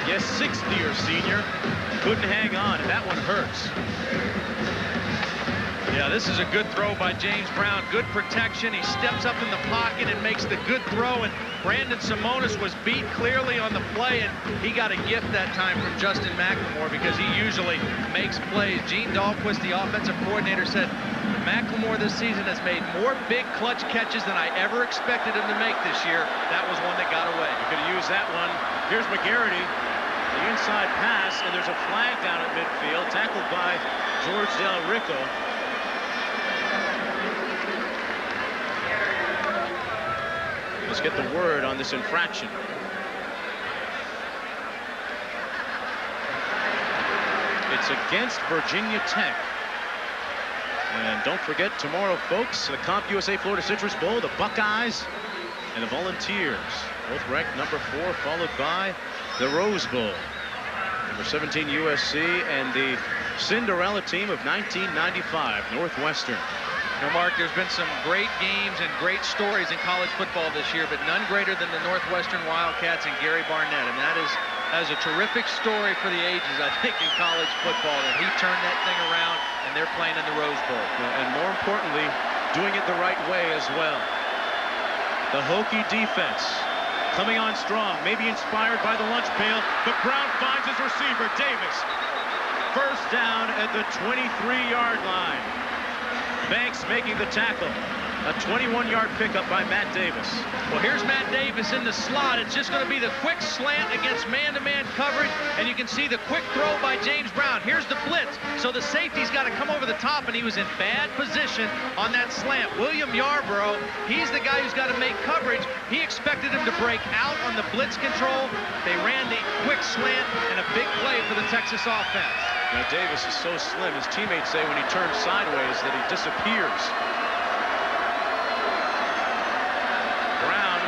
Yes, sixth-year senior. Couldn't hang on, and that one hurts. Yeah, this is a good throw by James Brown. Good protection. He steps up in the pocket and makes the good throw. And Brandon Simonis was beat clearly on the play, and he got a gift that time from Justin McLemore because he usually makes plays. Gene Dahlquist, the offensive coordinator, said McLemore this season has made more big clutch catches than I ever expected him to make this year. That was one that got away. You could have used that one. Here's McGarity. The inside pass, and there's a flag down at midfield, tackled by George Del Rico. Let's get the word on this infraction. It's against Virginia Tech. And don't forget tomorrow, folks, the Comp USA Florida Citrus Bowl, the Buckeyes and the Volunteers. Both ranked number 4, followed by the Rose Bowl. Number 17 USC and the Cinderella team of 1995, Northwestern. Now, Mark, there's been some great games and great stories in college football this year, but none greater than the Northwestern Wildcats and Gary Barnett. I mean, that is a terrific story for the ages, I think, in college football, that he turned that thing around, and they're playing in the Rose Bowl. And more importantly, doing it the right way as well. The Hokie defense coming on strong, maybe inspired by the lunch pail, but Brown finds his receiver, Davis. First down at the 23-yard line. Banks making the tackle. A 21-yard pickup by Matt Davis. Well, here's Matt Davis in the slot. It's just going to be the quick slant against man-to-man coverage, and you can see the quick throw by James Brown. Here's the blitz. So the safety's got to come over the top, and he was in bad position on that slant. William Yarborough, he's the guy who's got to make coverage. He expected him to break out on the blitz control. They ran the quick slant, and a big play for the Texas offense. Now, Davis is so slim, his teammates say when he turns sideways that he disappears. Brown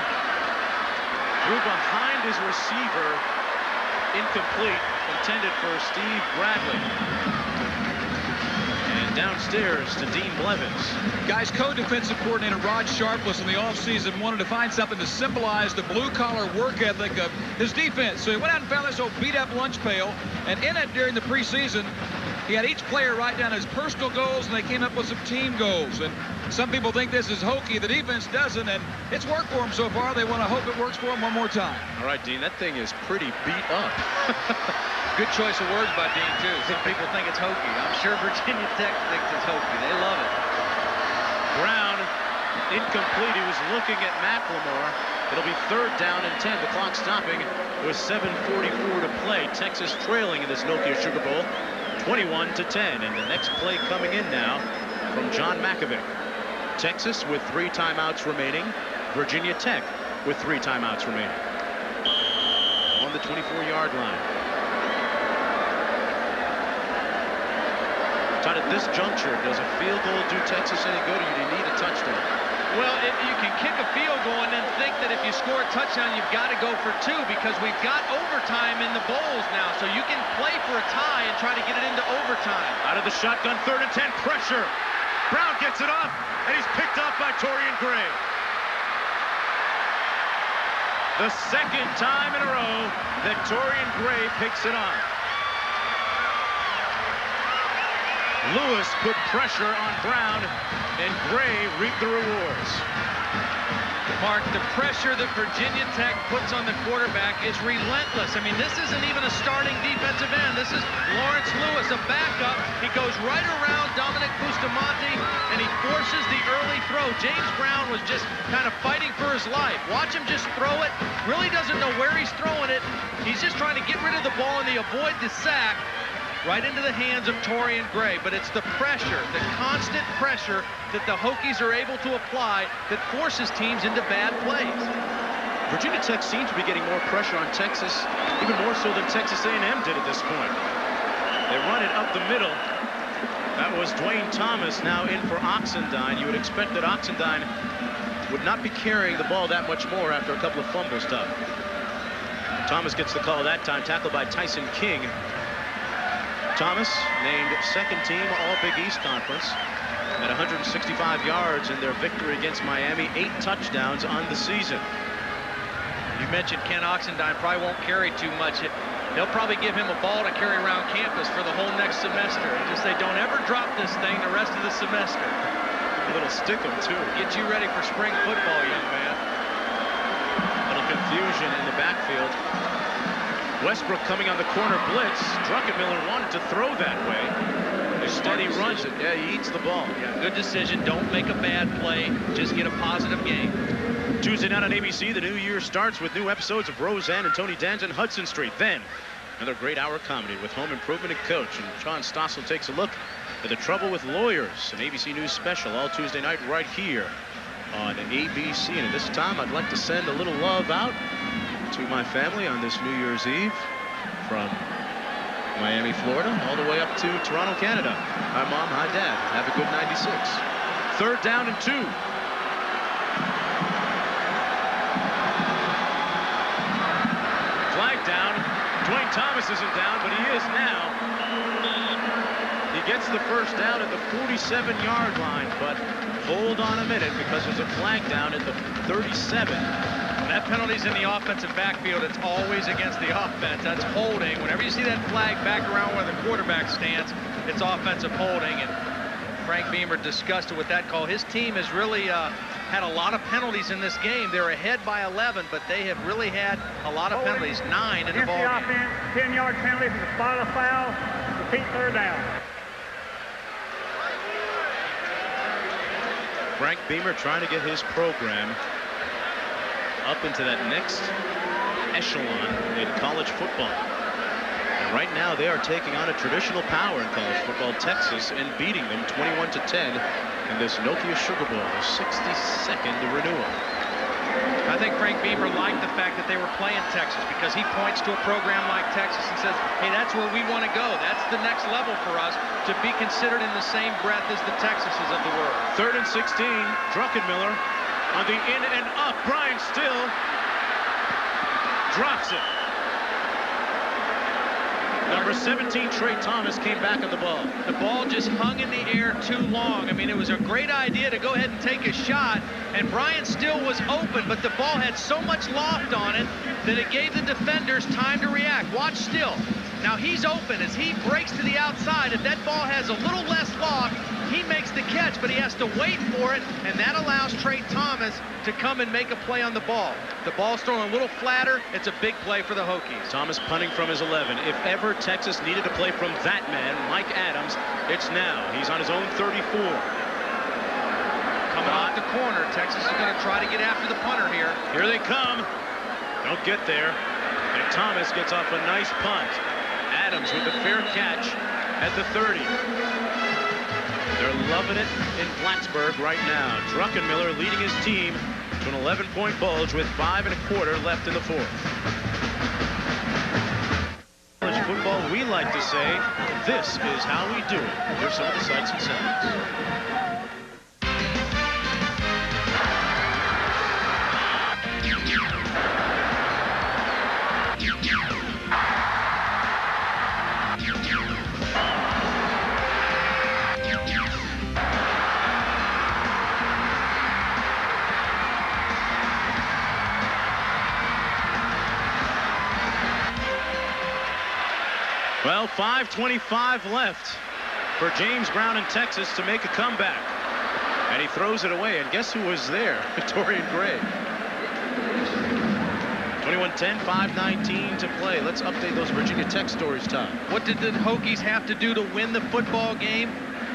threw behind his receiver, incomplete, intended for Steve Bradley. And downstairs to Dean Blevins. Guys, co-defensive coordinator Rod Sharpless in the offseason wanted to find something to symbolize the blue-collar work ethic of his defense. So he went out and found this old beat-up lunch pail, and in it during the preseason, he had each player write down his personal goals, and they came up with some team goals. And some people think this is hokey. The defense doesn't, and it's worked for them so far. They want to hope it works for them one more time. All right, Dean, that thing is pretty beat up. Good choice of words by Dean, too. Some people think it's hokey. I'm sure Virginia Tech thinks it's hokey. They love it. Brown, incomplete. He was looking at McLemore. It'll be 3rd down and 10. The clock stopping with 7:44 to play. Texas trailing in this Nokia Sugar Bowl, 21-10. And the next play coming in now from John McKelvey. Texas with 3 timeouts remaining. Virginia Tech with 3 timeouts remaining. On the 24-yard line. Todd, at this juncture, does a field goal do Texas any good, or do you need a touchdown? Well, if you can kick a field goal and then think that if you score a touchdown, you've got to go for 2, because we've got overtime in the bowls now. So you can play for a tie and try to get it into overtime. Out of the shotgun, 3rd and 10, pressure. Brown gets it off, and he's picked off by Torian Gray. The 2nd time in a row that Torian Gray picks it off. Lewis put pressure on Brown, and Gray reaped the rewards. Mark, the pressure that Virginia Tech puts on the quarterback is relentless. I mean, this isn't even a starting defensive end. This is Lawrence Lewis, a backup. He goes right around Dominic Bustamante, and he forces the early throw. James Brown was just kind of fighting for his life. Watch him just throw it. Really doesn't know where he's throwing it. He's just trying to get rid of the ball, and he avoid the sack. Right into the hands of Torian Gray, but it's the pressure, the constant pressure that the Hokies are able to apply that forces teams into bad plays. Virginia Tech seems to be getting more pressure on Texas, even more so than Texas A&M did at this point. They run it up the middle. That was Dwayne Thomas now in for Oxendine. You would expect that Oxendine would not be carrying the ball that much more after a couple of fumbles, Doug. Thomas gets the call that time, tackled by Tyson King. Thomas named 2nd team All-Big East Conference at 165 yards in their victory against Miami, 8 touchdowns on the season. You mentioned Ken Oxendine probably won't carry too much. They'll probably give him a ball to carry around campus for the whole next semester. Just say, don't ever drop this thing the rest of the semester. A little stick-em, too. Get you ready for spring football, young man. A little confusion in the backfield. Westbrook coming on the corner blitz. Drunkenmiller wanted to throw that way. Instead, he runs it. Yeah, he eats the ball. Yeah, good decision. Don't make a bad play. Just get a positive game. Tuesday night on ABC, the new year starts with new episodes of Roseanne and Tony Danza, Hudson Street. Then, another great hour comedy with Home Improvement and Coach. And Sean Stossel takes a look at the trouble with lawyers. An ABC News special all Tuesday night right here on ABC. And at this time, I'd like to send a little love out to my family on this New Year's Eve from Miami, Florida, all the way up to Toronto, Canada. Hi, Mom. Hi, Dad. Have a good 96. 3rd down and 2. Flag down. Dwayne Thomas isn't down, but he is now. He gets the 1st down at the 47-yard line, but hold on a minute because there's a flag down at the 37. That penalty's in the offensive backfield. It's always against the offense. That's holding. Whenever you see that flag back around where the quarterback stands, it's offensive holding. And Frank Beamer discussed it with that call. His team has really had a lot of penalties in this game. They're ahead by 11, but they have really had a lot of penalties. 9 in the ball game. Offense, 10-yard penalty from the spot of foul. Repeat 3rd down. Frank Beamer trying to get his program up into that next echelon in college football. And right now they are taking on a traditional power in college football, Texas, and beating them 21-10 in this Nokia Sugar Bowl, the 62nd renewal. I think Frank Beamer liked the fact that they were playing Texas because he points to a program like Texas and says, hey, that's where we want to go. That's the next level for us to be considered in the same breath as the Texases of the world. 3rd and 16, Drunkenmiller on the in and up. Brian Still drops it. Number 17, Trey Thomas, came back on the ball. The ball just hung in the air too long. I mean, it was a great idea to go ahead and take a shot, and Brian Still was open, but the ball had so much loft on it that it gave the defenders time to react. Watch Still. Now he's open as he breaks to the outside. If that ball has a little less loft, he makes the catch, but he has to wait for it, and that allows Trey Thomas to come and make a play on the ball. The ball's thrown a little flatter. It's a big play for the Hokies. Thomas punting from his 11. If ever Texas needed to play from that man, Mike Adams, it's now. He's on his own 34. Coming off the corner, Texas is going to try to get after the punter here. Here they come. Don't get there. And Thomas gets off a nice punt. Adams with a fair catch at the 30. They're loving it in Blacksburg right now. Drunkenmiller leading his team to an 11-point bulge with 5 1/4 left in the fourth. College football, we like to say, this is how we do it. Here's some of the sights and sounds. Well, 5:25 left for James Brown in Texas to make a comeback. And he throws it away. And guess who was there? Torian Gray. 21-10, 5:19 to play. Let's update those Virginia Tech stories, Tom. What did the Hokies have to do to win the football game?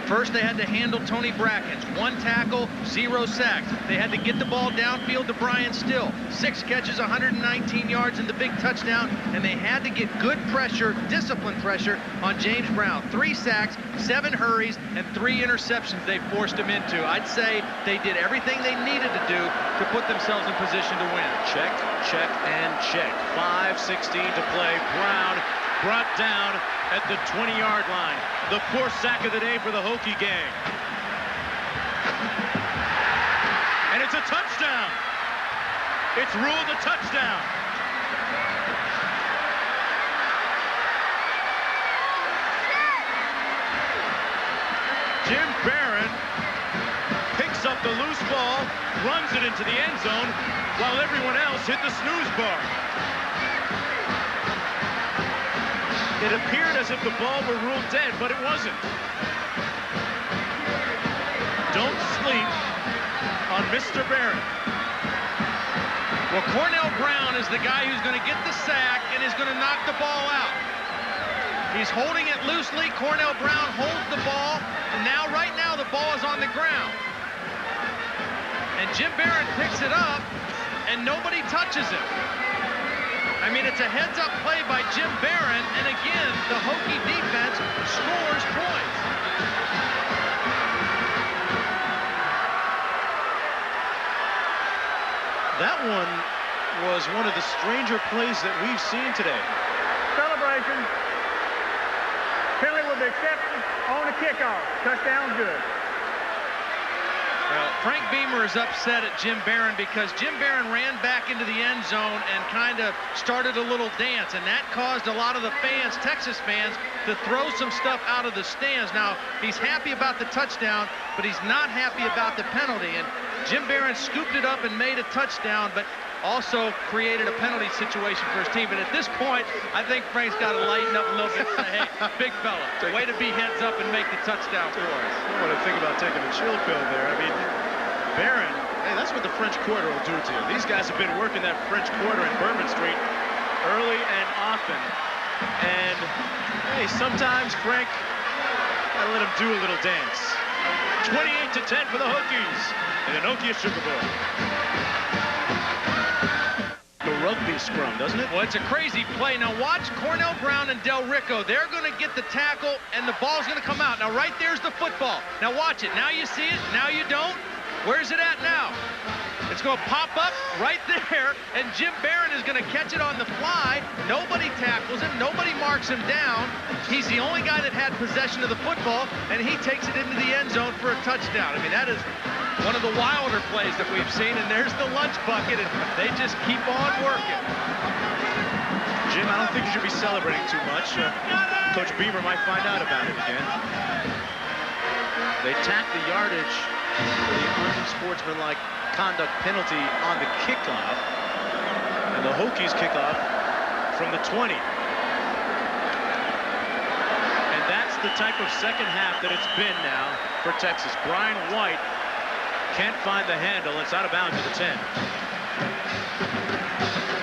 First, they had to handle Tony Brackens. 1 tackle, 0 sacks. They had to get the ball downfield to Brian Still. 6 catches, 119 yards, and the big touchdown. And they had to get good pressure, disciplined pressure on James Brown. 3 sacks, 7 hurries, and 3 interceptions they forced him into. I'd say they did everything they needed to do to put themselves in position to win. Check, check, and check. 5:16 to play. Brown brought down at the 20-yard line. The 4th sack of the day for the Hokie gang. And it's a touchdown. It's ruled a touchdown. Jim Barron picks up the loose ball, runs it into the end zone, while everyone else hit the snooze bar. It appeared as if the ball were ruled dead, but it wasn't. Don't sleep on Mr. Barron. Well, Cornell Brown is the guy who's going to get the sack and is going to knock the ball out. He's holding it loosely. Cornell Brown holds the ball, and now, right now, the ball is on the ground. And Jim Barron picks it up, and nobody touches him. I mean, it's a heads-up play by Jim Barron, and again, the Hokie defense scores points. That one was one of the stranger plays that we've seen today. Celebration. Penalty will be accepted on the kickoff. Touchdown, good. Well, Frank Beamer is upset at Jim Barron because Jim Barron ran back into the end zone and kind of started a little dance, and that caused a lot of the fans, Texas fans, to throw some stuff out of the stands. Now, he's happy about the touchdown, but he's not happy about the penalty, and Jim Barron scooped it up and made a touchdown, but also created a penalty situation for his team. And at this point, I think Frank's got to lighten up a little bit and say, hey, big fella, way to be heads up and make the touchdown for us. I want to think about taking a chill pill there. I mean, Barron, hey, that's what the French Quarter will do to you. These guys have been working that French Quarter in Bourbon Street early and often. And, hey, sometimes Frank, gotta let him do a little dance. 28-10 for the Hokies in the Nokia Sugar Bowl. The rugby scrum, doesn't it? Well, it's a crazy play. Now watch Cornell Brown and Del Rico. They're going to get the tackle, and the ball's going to come out. Now right there's the football. Now watch it. Now you see it. Now you don't. Where's it at now? It's going to pop up right there, and Jim Barron is going to catch it on the fly. Nobody tackles him. Nobody marks him down. He's the only guy that had possession of the football, and he takes it into the end zone for a touchdown. I mean, that is one of the wilder plays that we've seen, and there's the lunch bucket, and they just keep on working. Jim, I don't think you should be celebrating too much. Coach Beamer might find out about it again. They tacked the yardage for the unsportsmanlike conduct penalty on the kickoff. And the Hokies kickoff from the 20. And that's the type of second half that it's been now for Texas. Brian White can't find the handle. It's out of bounds at the 10.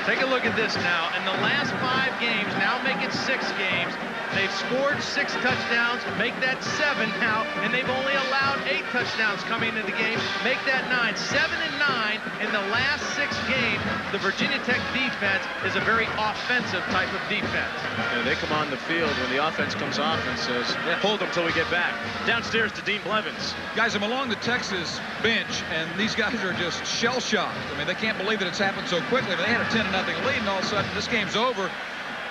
Take a look at this now. In the last 5 games, now make it 6 games, they've scored 6 touchdowns, make that 7 now, and they've only allowed 8 touchdowns coming into the game, make that 9. 7 and 9 in the last 6 games. The Virginia Tech defense is a very offensive type of defense. Yeah, they come on the field when the offense comes off and says, hold them till we get back. Downstairs to Dean Blevins. Guys, I'm along the Texas bench, and these guys are just shell-shocked. I mean, they can't believe that it's happened so quickly. But they had a 10-0 lead, and all of a sudden, this game's over.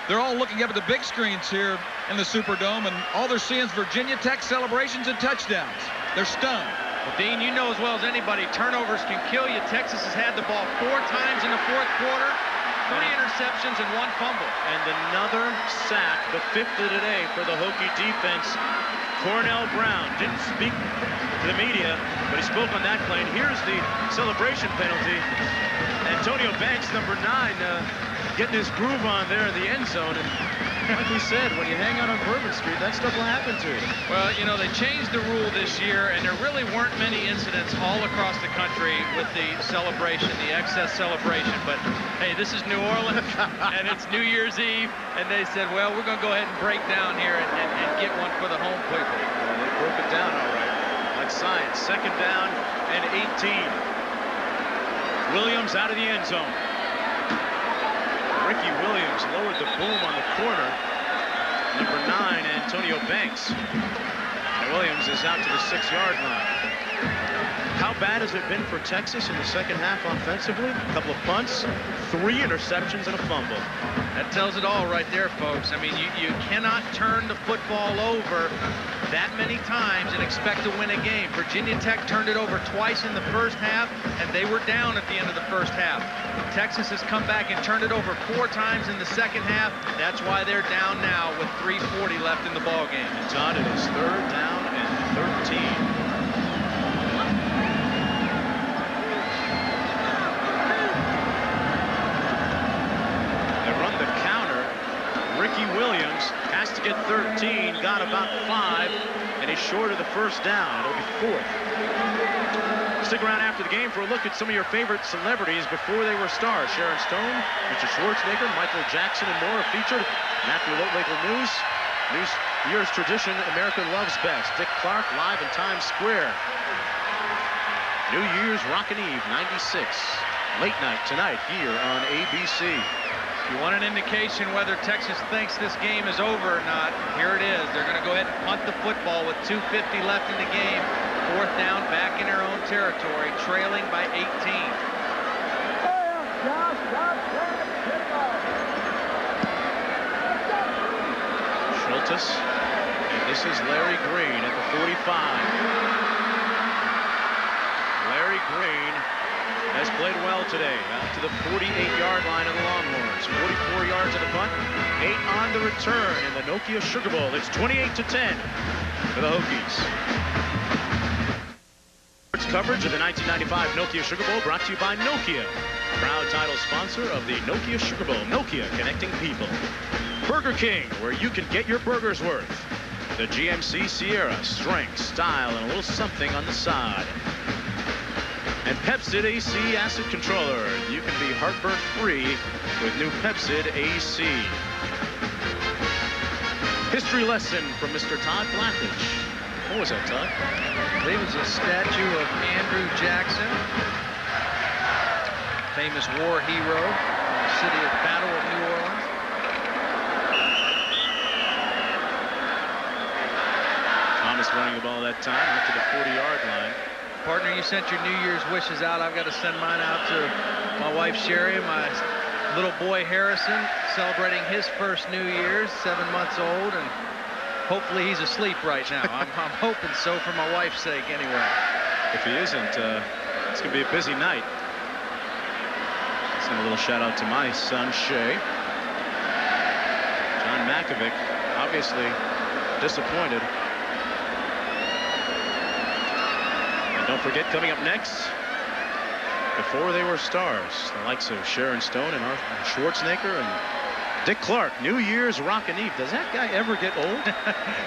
They're all looking up at the big screens here in the Superdome, and all they're seeing is Virginia Tech celebrations and touchdowns. They're stunned. Well, Dean, you know as well as anybody, turnovers can kill you. Texas has had the ball 4 times in the 4th quarter, 3 interceptions and 1 fumble. And another sack, the 5th of the day for the Hokie defense. Cornell Brown didn't speak to the media, but he spoke on that play. And here's the celebration penalty. Antonio Banks, number 9, getting his groove on there in the end zone. And like we said, when you hang out on Bourbon Street, that stuff will happen to you. Well, you know, they changed the rule this year, and there really weren't many incidents all across the country with the celebration, the excess celebration. But, hey, this is New Orleans, and it's New Year's Eve, and they said, well, we're going to go ahead and break down here and get one for the home people. Well, they broke it down all right, like science. 2nd down and 18. Williams out of the end zone. Ricky Williams lowered the boom on the corner. Number 9, Antonio Banks. And Williams is out to the 6-yard line. How bad has it been for Texas in the second half offensively? A couple of punts, 3 interceptions, and a fumble. That tells it all right there, folks. I mean, you cannot turn the football over that many times and expect to win a game. Virginia Tech turned it over twice in the first half, and they were down at the end of the first half. Texas has come back and turned it over 4 times in the second half. That's why they're down now with 3:40 left in the ball game. And Todd, it is 3rd down and 13. Ricky Williams has to get 13, got about 5, and he's short of the first down. It'll be 4th. Stick around after the game for a look at some of your favorite celebrities before they were stars. Sharon Stone, Richard Schwarzenegger, Michael Jackson, and more are featured. And after local news year's tradition America loves best. Dick Clark live in Times Square. New Year's Rockin' Eve, 96. Late night tonight here on ABC. If you want an indication whether Texas thinks this game is over or not, here it is. They're going to go ahead and punt the football with 2:50 left in the game. 4th down, back in their own territory, trailing by 18. Schultes, and this is Larry Green at the 45. Larry Green has played well today, out to the 48-yard line of the Longhorns. 44 yards on the punt, 8 on the return in the Nokia Sugar Bowl. It's 28-10 for the Hokies. Coverage of the 1995 Nokia Sugar Bowl brought to you by Nokia, proud title sponsor of the Nokia Sugar Bowl. Nokia, connecting people. Burger King, where you can get your burger's worth. The GMC Sierra, strength, style, and a little something on the side. And Pepsid AC Acid Controller. You can be heartburn-free with new Pepsid AC. History lesson from Mr. Todd Blackledge. What was that, Todd? I believe it was a statue of Andrew Jackson, famous war hero in the city of Battle of New Orleans. Thomas running the ball that time up to the 40-yard line. Partner, you sent your New Year's wishes out. I've got to send mine out to my wife, Sherry, my little boy, Harrison, celebrating his first New Year's, 7 months old, and hopefully he's asleep right now. I'm hoping so for my wife's sake anyway. If he isn't, it's going to be a busy night. Send a little shout out to my son, Shay. Makovic obviously disappointed. And don't forget, coming up next, before they were stars, the likes of Sharon Stone and Arthur Schwarzenegger and Dick Clark. New Year's Rockin' Eve. Does that guy ever get old?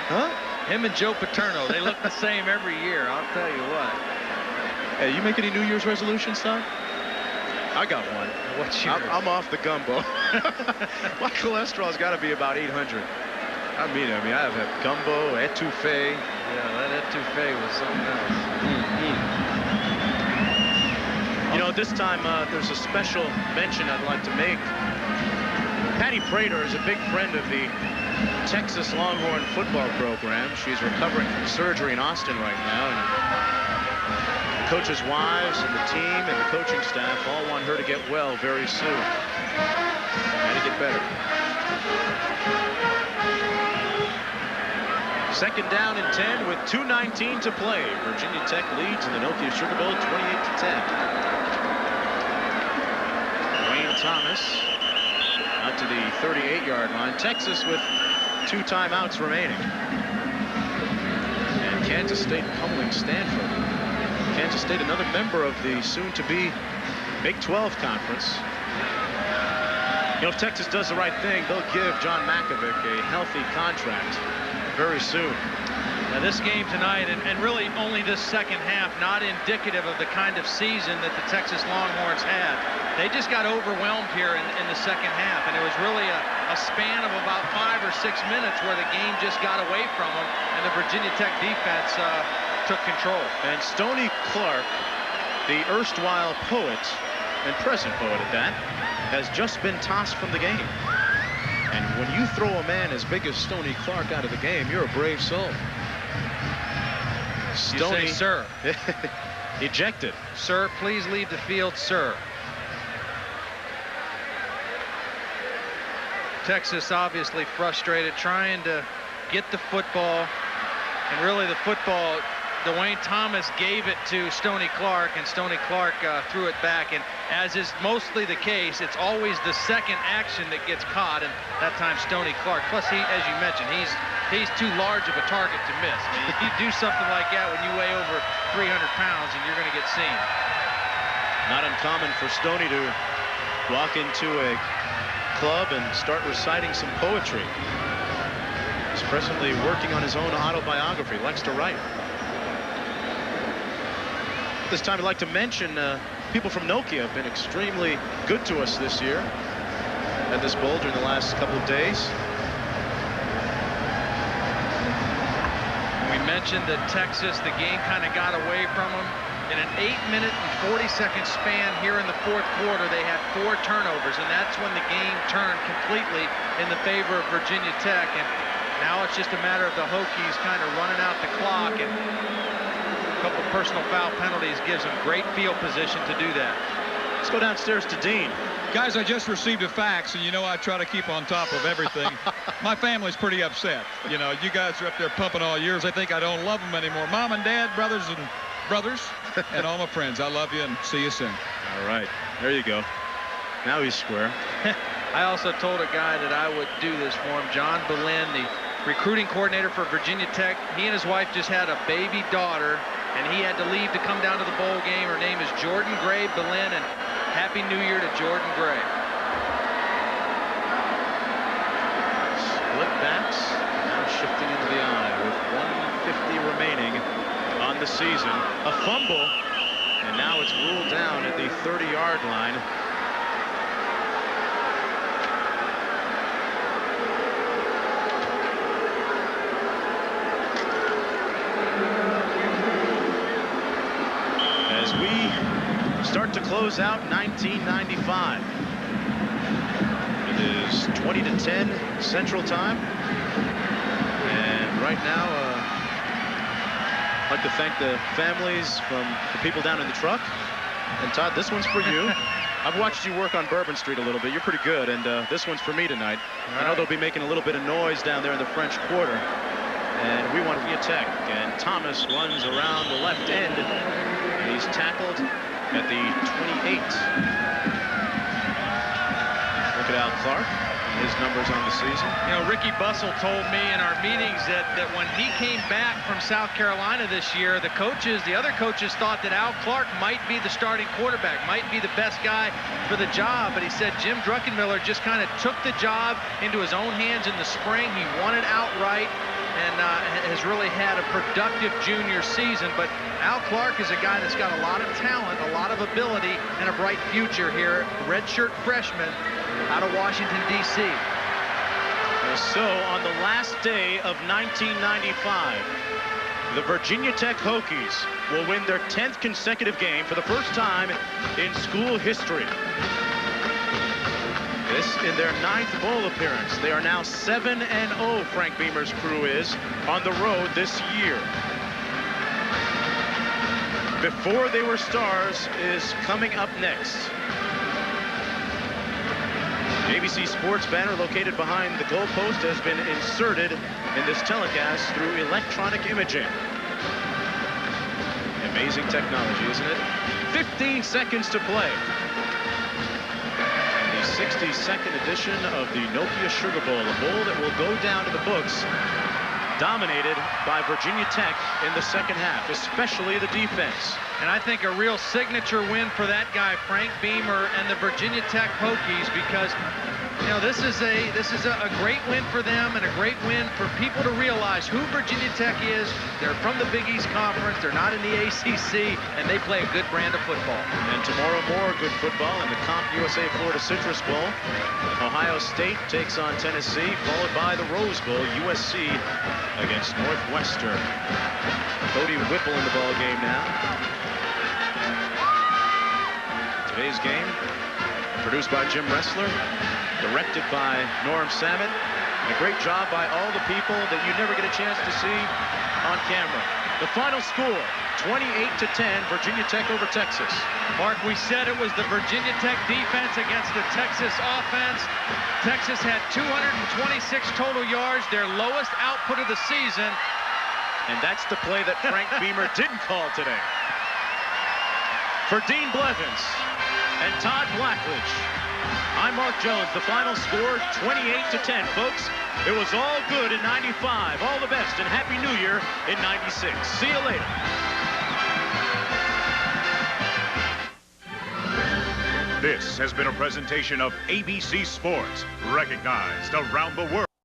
Huh? Him and Joe Paterno, they look the same every year, I'll tell you what. Hey, you make any New Year's resolutions, Todd? I got one. What's yours? I'm off the gumbo. My cholesterol's got to be about 800. I mean, I've had gumbo, etouffee. Yeah, that etouffee was something else. You know, this time there's a special mention I'd like to make. Patty Prater is a big friend of the Texas Longhorn football program. She's recovering from surgery in Austin right now. And the coaches' wives and the team and the coaching staff all want her to get well very soon. And to get better. Second down and 10 with 2:19 to play. Virginia Tech leads in the Nokia Sugar Bowl 28-10. Wayne Thomas out to the 38-yard line. Texas with 2 timeouts remaining. And Kansas State pummeling Stanford. Kansas State, another member of the soon-to-be Big 12 Conference. You know, if Texas does the right thing, they'll give John Makovic a healthy contract very soon. Now this game tonight, and really only this second half, not indicative of the kind of season that the Texas Longhorns had. They just got overwhelmed here in the second half, and it was really a span of about 5 or 6 minutes where the game just got away from them, and the Virginia Tech defense took control. And Stoney Clark, the erstwhile poet, and present poet at that, has just been tossed from the game. And when you throw a man as big as Stoney Clark out of the game, you're a brave soul. Stoney, you say, sir. Ejected. Sir, please leave the field, sir. Texas obviously frustrated, trying to get the football. And really the football, Dwayne Thomas gave it to Stoney Clark, and Stoney Clark threw it back. And as is mostly the case, it's always the second action that gets caught, and that time Stoney Clark. Plus, he, as you mentioned, he's too large of a target to miss. I mean, if you do something like that when you weigh over 300 pounds, and you're going to get seen. Not uncommon for Stoney to walk into a club and start reciting some poetry. He's presently working on his own autobiography, likes to write. This time I'd like to mention people from Nokia have been extremely good to us this year at this bowl during the last couple of days. We mentioned that Texas, the game kind of got away from them. In an 8-minute and 40-second span here in the fourth quarter, they had 4 turnovers, and that's when the game turned completely in the favor of Virginia Tech. And now it's just a matter of the Hokies kind of running out the clock, and a couple personal foul penalties gives them great field position to do that. Let's go downstairs to Dean. Guys, I just received a fax, and you know I try to keep on top of everything. My family's pretty upset. You know, you guys are up there pumping all years. They think I don't love them anymore. Mom and Dad, brothers, and all my friends, I love you, and see you soon. All right, there you go. Now he's square. I also told a guy that I would do this for him. John Boleyn, the recruiting coordinator for Virginia Tech. He and his wife just had a baby daughter, and he had to leave to come down to the bowl game. Her name is Jordan Gray Boleyn, and Happy New Year to Jordan Gray. Split backs, now shifting into the eye with 1:50 remaining on the season. A fumble, and now it's ruled down at the 30-yard line. As we start to close out 1995. It is 20-10 Central Time. And right now, I'd like to thank the families from the people down in the truck. And Todd, this one's for you. I've watched you work on Bourbon Street a little bit. You're pretty good. And this one's for me tonight. I know they'll be making a little bit of noise down there in the French Quarter. And we want Virginia Tech. And Thomas runs around the left end. And he's tackled at the 28. Look at Al Clark. his numbers on the season. You know, Ricky Bussell told me in our meetings that when he came back from South Carolina this year, the other coaches thought that Al Clark might be the starting quarterback, might be the best guy for the job. But he said Jim Drunkenmiller just kind of took the job into his own hands in the spring. He won it outright and has really had a productive junior season. But Al Clark is a guy that's got a lot of talent, a lot of ability, and a bright future here. Redshirt freshman out of Washington, D.C. So on the last day of 1995, the Virginia Tech Hokies will win their 10th consecutive game for the first time in school history. This in their 9th bowl appearance. They are now 7-0, Frank Beamer's crew is, on the road this year. Before They Were Stars is coming up next. The ABC Sports banner located behind the goalpost has been inserted in this telecast through electronic imaging. Amazing technology, isn't it? 15 seconds to play. The 62nd edition of the Nokia Sugar Bowl, a bowl that will go down to the books, dominated by Virginia Tech in the second half, especially the defense. And I think a real signature win for that guy, Frank Beamer, and the Virginia Tech Hokies, because you know, this is a great win for them and a great win for people to realize who Virginia Tech is. They're from the Big East Conference. They're not in the ACC, and they play a good brand of football. And tomorrow, more good football in the Comp USA Florida Citrus Bowl. Ohio State takes on Tennessee, followed by the Rose Bowl, USC against Northwestern. Cody Whipple in the ball game now. Today's game, produced by Jim Ressler, directed by Norm Samet, and a great job by all the people that you never get a chance to see on camera. The final score, 28-10, Virginia Tech over Texas. Mark, we said it was the Virginia Tech defense against the Texas offense. Texas had 226 total yards, their lowest output of the season. And that's the play that Frank Beamer didn't call today. For Dean Blevins and Todd Blackledge, I'm Mark Jones. The final score, 28-10, folks. It was all good in 95. All the best and Happy New Year in 96. See you later. This has been a presentation of ABC Sports, recognized around the world.